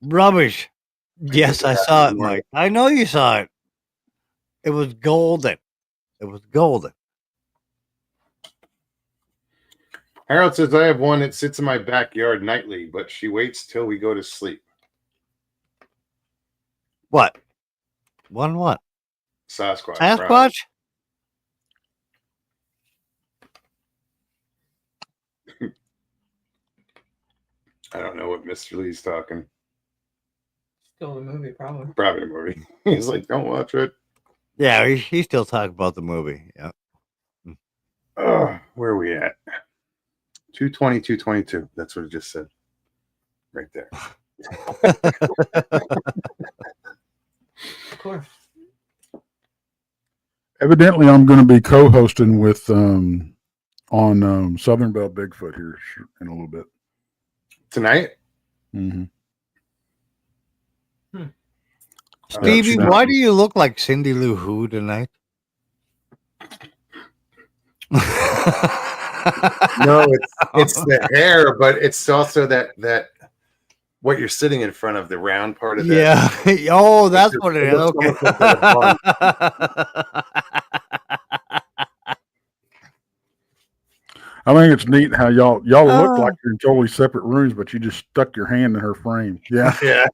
Rubbish. Yes, I saw it, Mike. I know you saw it. It was golden. It was golden. Harold says, I have one that sits in my backyard nightly, but she waits till we go to sleep. What? One what? Sasquatch. Sasquatch? I don't know what Mr. Lee's talking. Still the movie, probably. Probably a movie. He's like, don't watch it. Yeah, he still talking about the movie. Yeah. Where are we at? 220, 222. That's what it just said. Right there. Of course. Evidently, I'm going to be co-hosting with on Southern Belle Bigfoot here in a little bit. Tonight? Mm-hmm. Stevie, why do you look like Cindy Lou Who tonight? No, it's the hair, but it's also that what you're sitting in front of, the round part of that. Yeah. Oh, that's It what it is. looks Okay. almost like a bun. I think it's neat how y'all look Oh. like you're in totally separate rooms, but you just stuck your hand in her frame. Yeah. Yeah.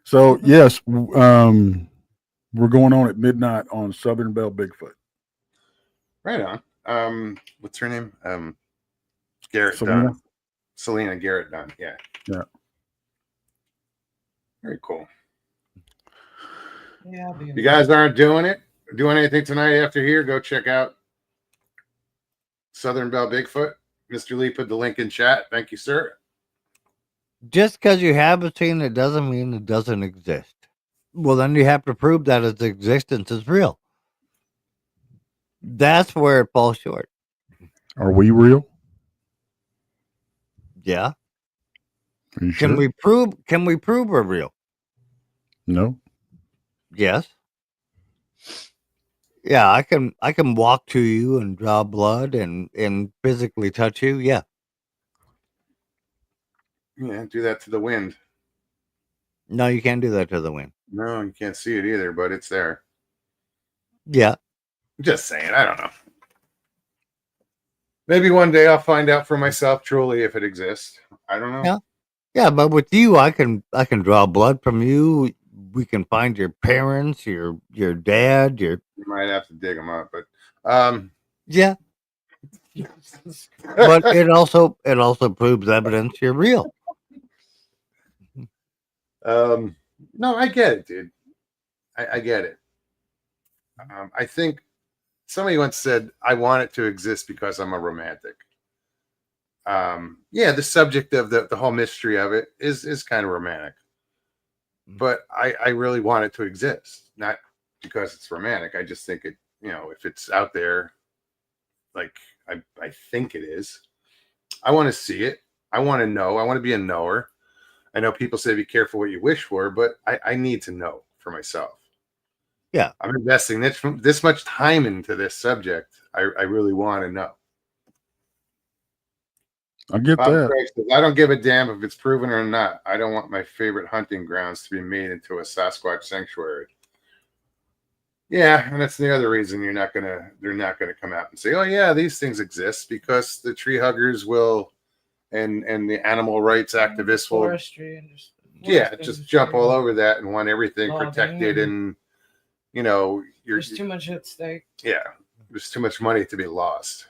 So yes, we're going on at midnight on Southern Belle Bigfoot. Right on. What's her name? Garrett Selena? Dunn. Selena Garrett Dunn. Yeah. Yeah. Very cool. Yeah, I'll be You guys aren't doing anything tonight after here, go check out Southern Belle Bigfoot. Mr. Lee put the link in chat. Thank you, sir. Just because you haven't seen it doesn't mean it doesn't exist. Well, then you have to prove that its existence is real. That's where it falls short. Are we real? Yeah. Are you Can sure? we prove? Can we prove we're real? No. Yes. Yeah, I can walk to you and draw blood and physically touch you. Yeah. Yeah, do that to the wind. No, you can't do that to the wind. No, you can't see it either, but it's there. Yeah. Just saying. I don't know. Maybe one day I'll find out for myself truly if it exists. I don't know. Yeah. Yeah, but with you, I can draw blood from you. We can find your parents, your dad, your You might have to dig them up, but yeah. But it also proves evidence you're real. no, I get it, dude. I get it. I think somebody once said, I want it to exist because I'm a romantic. Yeah, the subject of the whole mystery of it is kind of romantic. But I really want it to exist, not because it's romantic. I just think it, if it's out there, like I think it is, I want to see it. I want to know. I want to be a knower. I know people say be careful what you wish for, but I need to know for myself. Yeah. I'm investing this much time into this subject. I really want to know. I get Bob that. Craig says, I don't give a damn if it's proven or not. I don't want my favorite hunting grounds to be made into a Sasquatch sanctuary. Yeah, and that's the other reason they're not gonna come out and say, oh yeah, these things exist, because the tree huggers will and the animal rights activists will forestry and just jump all over that and want everything Logging protected, and there's too much at stake. yeah, there's too much money to be lost.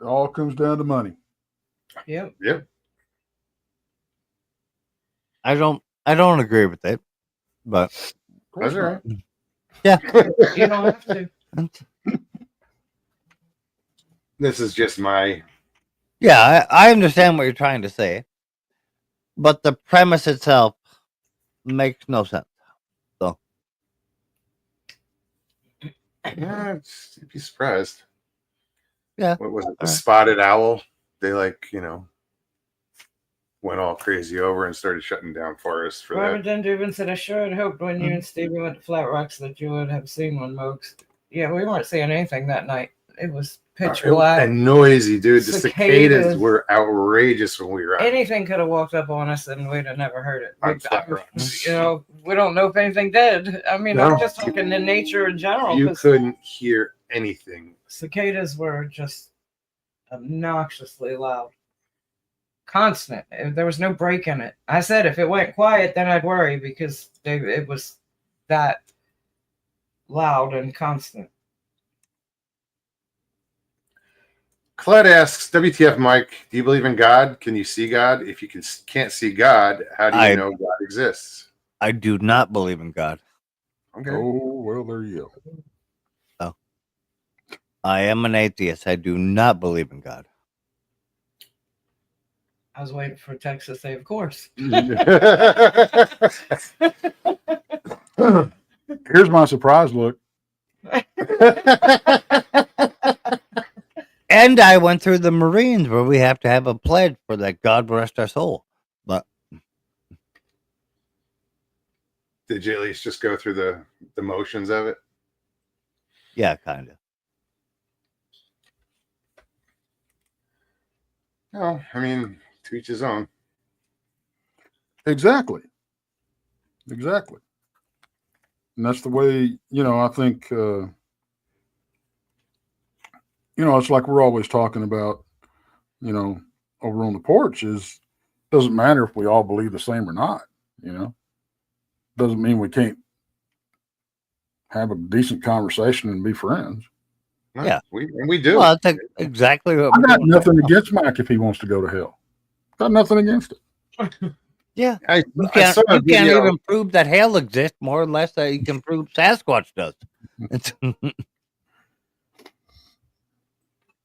It all comes down to money. Yep. I don't agree with it, but That's all right. yeah. You don't have to. This is just my Yeah, I understand what you're trying to say, but the premise itself makes no sense. So you'd be surprised. Yeah. What was it? The All right. spotted owl. They went all crazy over and started shutting down forests for Robert that. Dundubin said, I sure had hoped when you and Stevie went to Flat Rocks that you would have seen one, Mokes. Yeah, we weren't seeing anything that night. It was pitch black. And noisy, dude. The cicadas Cicadas. were outrageous when we were out. Anything could have walked up on us and we'd have never heard it. On Flat Rocks. We don't know if anything did. I mean, No. I'm just talking in nature in general. You 'Cause couldn't hear anything. cicadas were just obnoxiously loud. Constant. There was no break in it. I said if it went quiet, then I'd worry, because it was that loud and constant. Cled asks, WTF, Mike, do you believe in God? Can you see God? If you can't see God, how do you know God exists? I do not believe in God. Okay. Oh, well, there you go. I am an atheist. I do not believe in God. I was waiting for Tex to say, of course. Here's my surprise look. And I went through the Marines where we have to have a pledge for that God rest our soul. But Did you at least just go through the motions of it? yeah, kind of. No, I mean, to each his own. Exactly. And that's the way, I think it's like we're always talking about, over on the porch is doesn't matter if we all believe the same or not, doesn't mean we can't have a decent conversation and be friends. No, Yeah. we do. Well, that's exactly what I we're got doing. nothing against Mike if he wants to go to hell. Got nothing against it. Yeah. I You I can't, saw a you can't video. even prove that hell exists, more or less that you can prove Sasquatch does.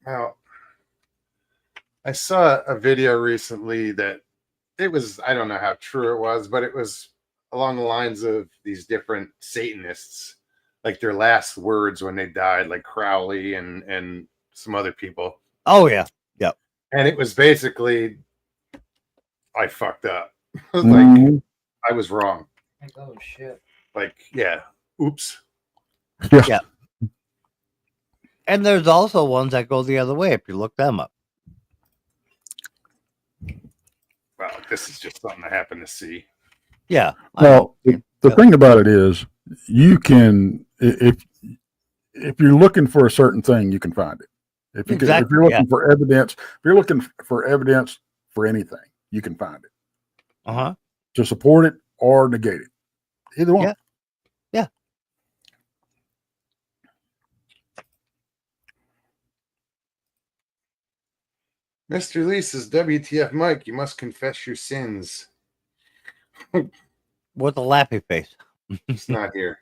Well, I saw a video recently that it was, I don't know how true it was, but it was along the lines of these different Satanists, like their last words when they died, like Crowley and some other people. Oh, yeah. And it was basically, I fucked up. Like, Mhm. I was wrong. Like, oh shit. Like, yeah, oops. Yeah. And there's also ones that go the other way if you look them up. Well, this is just something I happen to see. Yeah. Well, the thing about it is, you can if you're looking for a certain thing, you can find it. If you're Exactly, looking for evidence, if you're looking for evidence for anything, you can find it Uh-huh. to support it or negate it. Either one. Yeah. Yeah. Mr. Lee says, WTF Mike, you must confess your sins. With a lappy face. It's not here.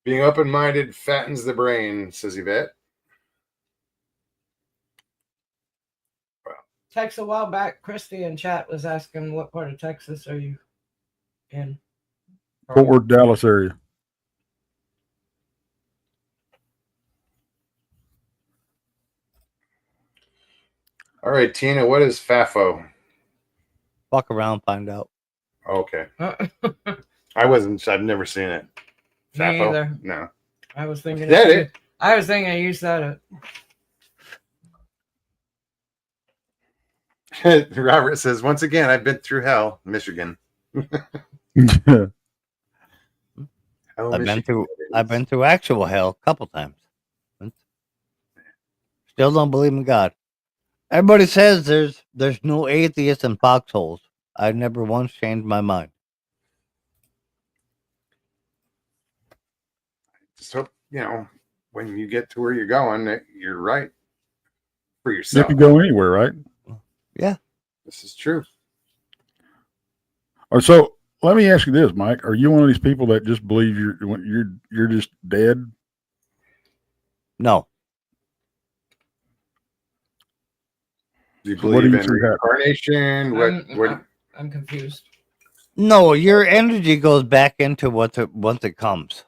Being open-minded fattens the brain, says Yvette. Text a while back, Christy in chat was asking what part of Texas are you in? Fort Worth, Dallas area. All right, Tina, what is FAFO? Fuck around, find out. Okay. Me I've never seen it. FAFO? either. No. I was thinking. Is that it? I was thinking you said it. Robert says, once again, I've been through hell, Michigan. Yeah. Hell, I've Michigan. been through actual hell a couple times. Still don't believe in God. Everybody says there's no atheists in foxholes. I never once changed my mind. Just hope, when you get to where you're going, that you're right for You yourself. can go anywhere, right? Yeah. This is true. So let me ask you this, Mike: are you one of these people that just believe you're just dead? No. Do you So what do believe you in think happened? reincarnation? I'm confused. No, your energy goes back into once it comes.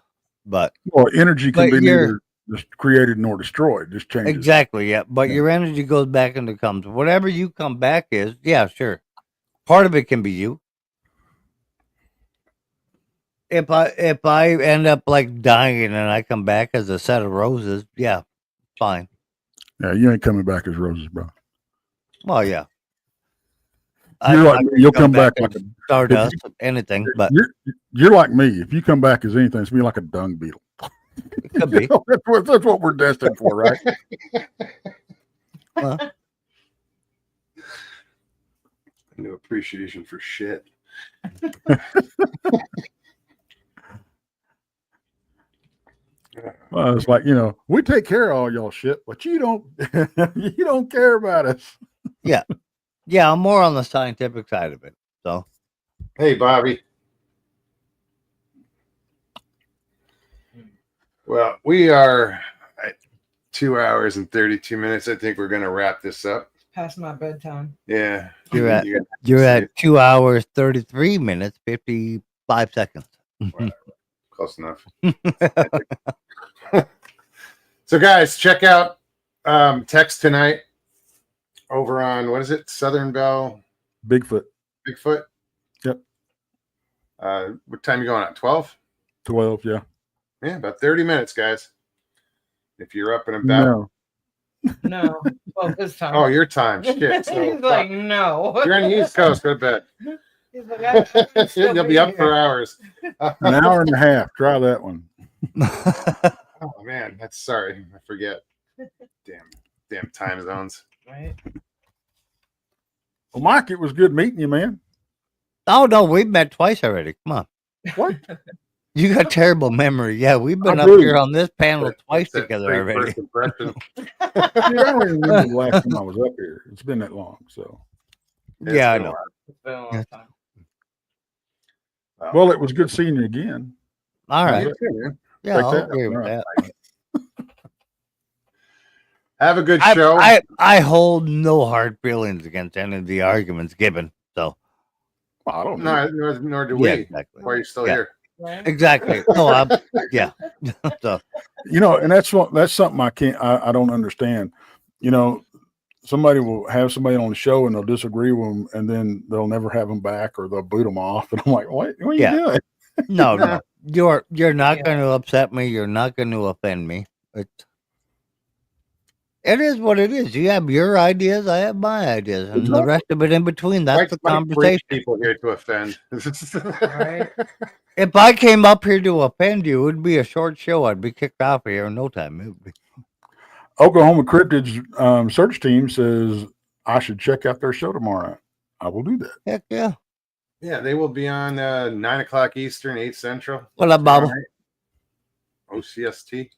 But Well, energy can But be you're- neither just created nor destroyed; just changes. exactly, yeah. But Yeah. your energy goes back into comes. Whatever you come back is, yeah, sure. Part of it can be you. If I end up like dying and I come back as a set of roses, yeah, fine. Yeah, you ain't coming back as roses, bro. Well, yeah. You're I like me. You'll come back as like a stardust, anything, but you're like me. If you come back as anything, it's me like a dung beetle. it could be. That's what we're destined for, right? Well, No appreciation for shit. Well, it's like, we take care of all y'all shit, but you don't you don't care about us. yeah, I'm more on the scientific side of it. So Hey, Bobby. Well, we are at 2 hours and 32 minutes. I think we're going to wrap this up. Past my bedtime. Yeah. You're at- You you're See at 2 hours 33 minutes 55 seconds. close enough. So, guys, check out Text Tonight over on, what is it? Southern Bell Bigfoot, Bigfoot. Yep. What time you going at? 12? 12, yeah. Yeah, about 30 minutes, guys. If you're up and about. No. No. Well, this time. Oh, your time. Shit. So, He's like, no. you're on the East Coast. Go to bed. He's like, I can still You'll be up here. for hours. An hour and a half. Try that one. Oh man, that's sorry. I forget. Damn time zones. Right? Well, Mike, it was good meeting you, man. Oh no, we've met twice already. Come on. What? You got terrible memory. Yeah, we've been I up do. here on this panel twice That's together great already. first impression. Dude, I don't even remember the last time I was up here. It's been that long. So, Yeah, I It's been a know. while. It's been a long Yeah. time. well, it was good seeing you again. All right. You too, man. Yeah, Take I'll that. agree with All right. that. Have a good show. I hold no hard feelings against any of the arguments given. So I don't know. nor do yeah, we. exactly. Why are you still Yeah. here? Right? Exactly. No, yeah. So You know, and that's something I don't understand. You know, somebody will have somebody on the show and they'll disagree with them, and then they'll never have them back or they'll boot them off. And I'm like, what are you Yeah. doing? no, no. You're not Yeah. going to upset me. You're not going to offend me. It is what it is. You have your ideas. I have my ideas, and the rest of it in between. That's the Mike conversation. brings people here to offend. Right? If I came up here to offend you, it would be a short show. I'd be kicked off of here in no time. It would be. Oklahoma Cryptids search team says I should check out their show tomorrow night. I will do that. Heck yeah. Yeah, they will be on 9:00 Eastern, 8 Central. What up, tomorrow Bobble? night. OCST.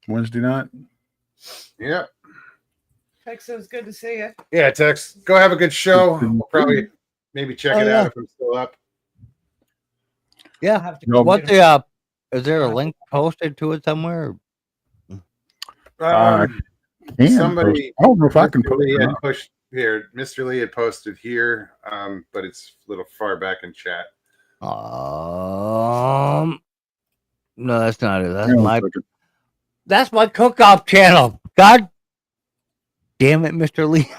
Wednesday night. Yeah. Texas, good to see you. Yeah, Tex. Go have a good show. We'll probably maybe check Oh, it yeah. out if I'm still up. I'll Yeah. have to No. What's the is there a link posted to it somewhere? Somebody I don't know if I can Mr. put Lee it. had up. pushed here. Mr. Lee had posted here, but it's a little far back in chat. No, that's not it. Hang on a second. That's my cook-off channel. God damn it, Mr. Lee.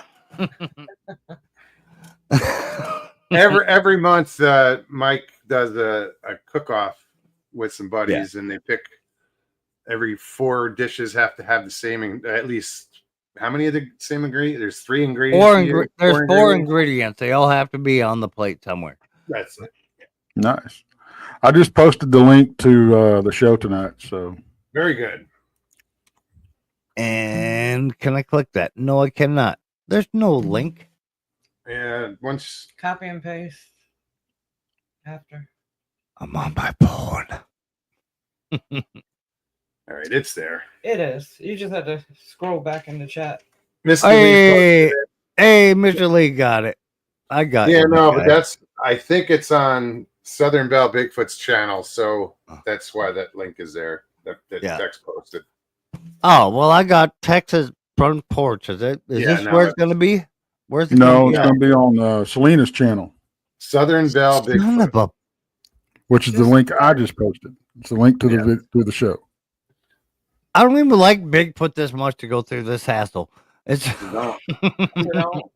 Every month, Mike does a cook-off with some buddies, and they pick every 4 dishes have to have the same, at least how many of the same ingredient? There's 3 ingredients. There's 4 ingredients. They all have to be on the plate somewhere. That's it. Nice. I just posted the link to the show tonight. So Very good. And can I click that? No, I cannot. There's no link. And once Copy and paste. After. I'm on my phone. all right, it's there. It is. You just had to scroll back in the chat. Mr. Lee Hey, posted hey, Mr. Lee got it. I got it. Yeah, you, no, my but guy. I think it's on Southern Belle Bigfoot's channel, so that's why that link is there. That Yeah. text posted. Oh, well, I got Texas front porch. Is Yeah, this no, where it's going to be? Where's it no, gonna it's be? going to be on Selena's channel, Southern Belle Son Bigfoot. of a- which is the link I just posted. It's the link to the show. I don't even like Bigfoot this much to go through this hassle. It's No. You know?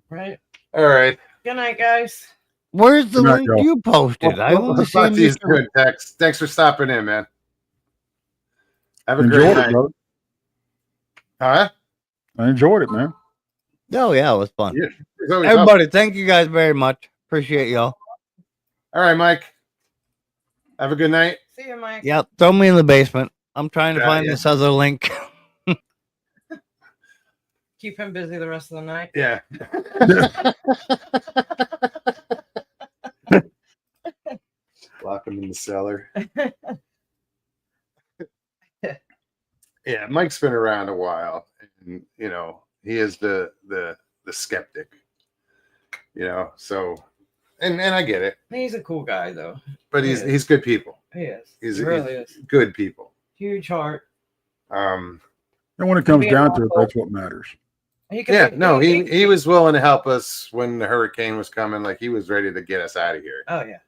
Right? All right. Good night, guys. Where's the Good night, link y'all. you posted? I Well, only talk seen to you you. soon, Tex. Thanks for stopping in, man. Have a Enjoyed great it, night. brother. Huh? I enjoyed it, man. Oh yeah, it was fun. Yeah. There's always help. Everybody, thank you guys very much. Appreciate y'all. All right, Mike. Have a good night. See you, Mike. Yep, throw me in the basement. I'm trying to Yeah, find yeah. this other link. Keep him busy the rest of the night. Yeah. Lock him in the cellar. Yeah, Mike's been around a while, and he is the skeptic. So and I get it, He's a cool guy, though. but he's good people. He is. He's He really is. good people. Huge heart. And when it comes Be down to it, awful. that's what matters. He could Yeah, be- no, he was willing to help us when the hurricane was coming. Like, he was ready to get us out of here. Oh, yeah.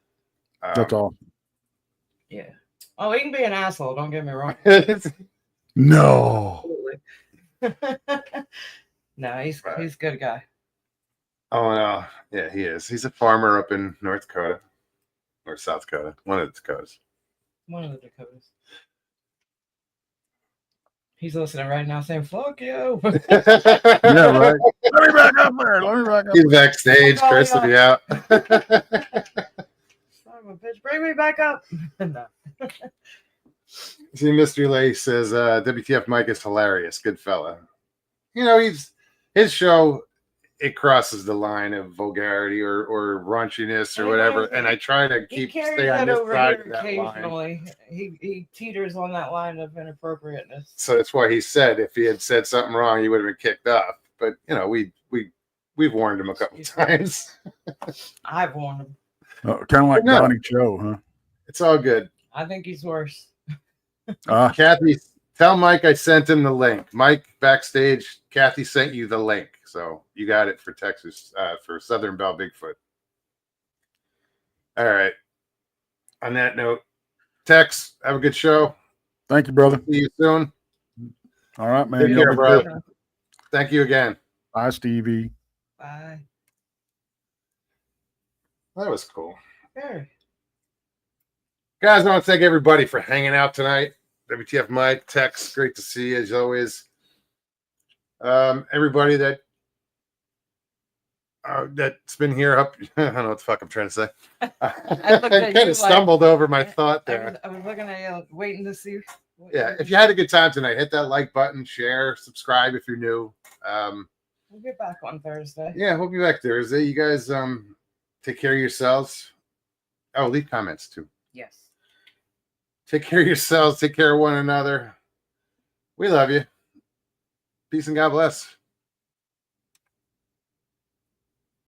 That's all. Yeah. Oh, he can be an asshole. Don't get me wrong. No. Absolutely. No, he's a good guy. Oh no, yeah, he is. He's a farmer up in North Dakota or South Dakota, one of the Dakotas. One of the Dakotas. He's listening right now saying, fuck you. Yeah, right. Let me back up there. Let me back up. He's backstage. Chris will be out. Son of a bitch. Just bring me back up. No. See, Mr. Lay says WTF Mike is hilarious. Good fella. You know, his show, it crosses the line of vulgarity or raunchiness or I whatever. know. And I try to He keep carries stay on that this over side here of that line. occasionally. He teeters on that line of inappropriateness. So that's why he said if he had said something wrong, he would have been kicked off. But you know, we've warned him a couple times. I've warned him. Kind of like No. Donnie Cho, huh? It's all good. I think he's worse. Kathy, tell Mike I sent him the link. Mike backstage, Kathy sent you the link. So you got it for Texas, for Southern Belle Bigfoot. All right. On that note, Tex, have a good show. Thank you, brother. See you soon. All right, man. Take Y'all care, be bro. good. Thank you again. Bye, Stevie. Bye. That was cool. Very. Guys, I want to thank everybody for hanging out tonight. WTF Mike, Tex, great to see you as always. Everybody that's been here up, I don't know what the fuck I'm trying to say. I looked at kind you of stumbled over my thought I there. was looking at you, waiting to see. Yeah, if you had a good time tonight, hit that like button, share, subscribe if you're new. We'll get back on Thursday. Yeah, we'll be back Thursday. You guys take care of yourselves. Oh, leave comments too. Yes. Take care of yourselves. Take care of one another. We love you. Peace and God bless.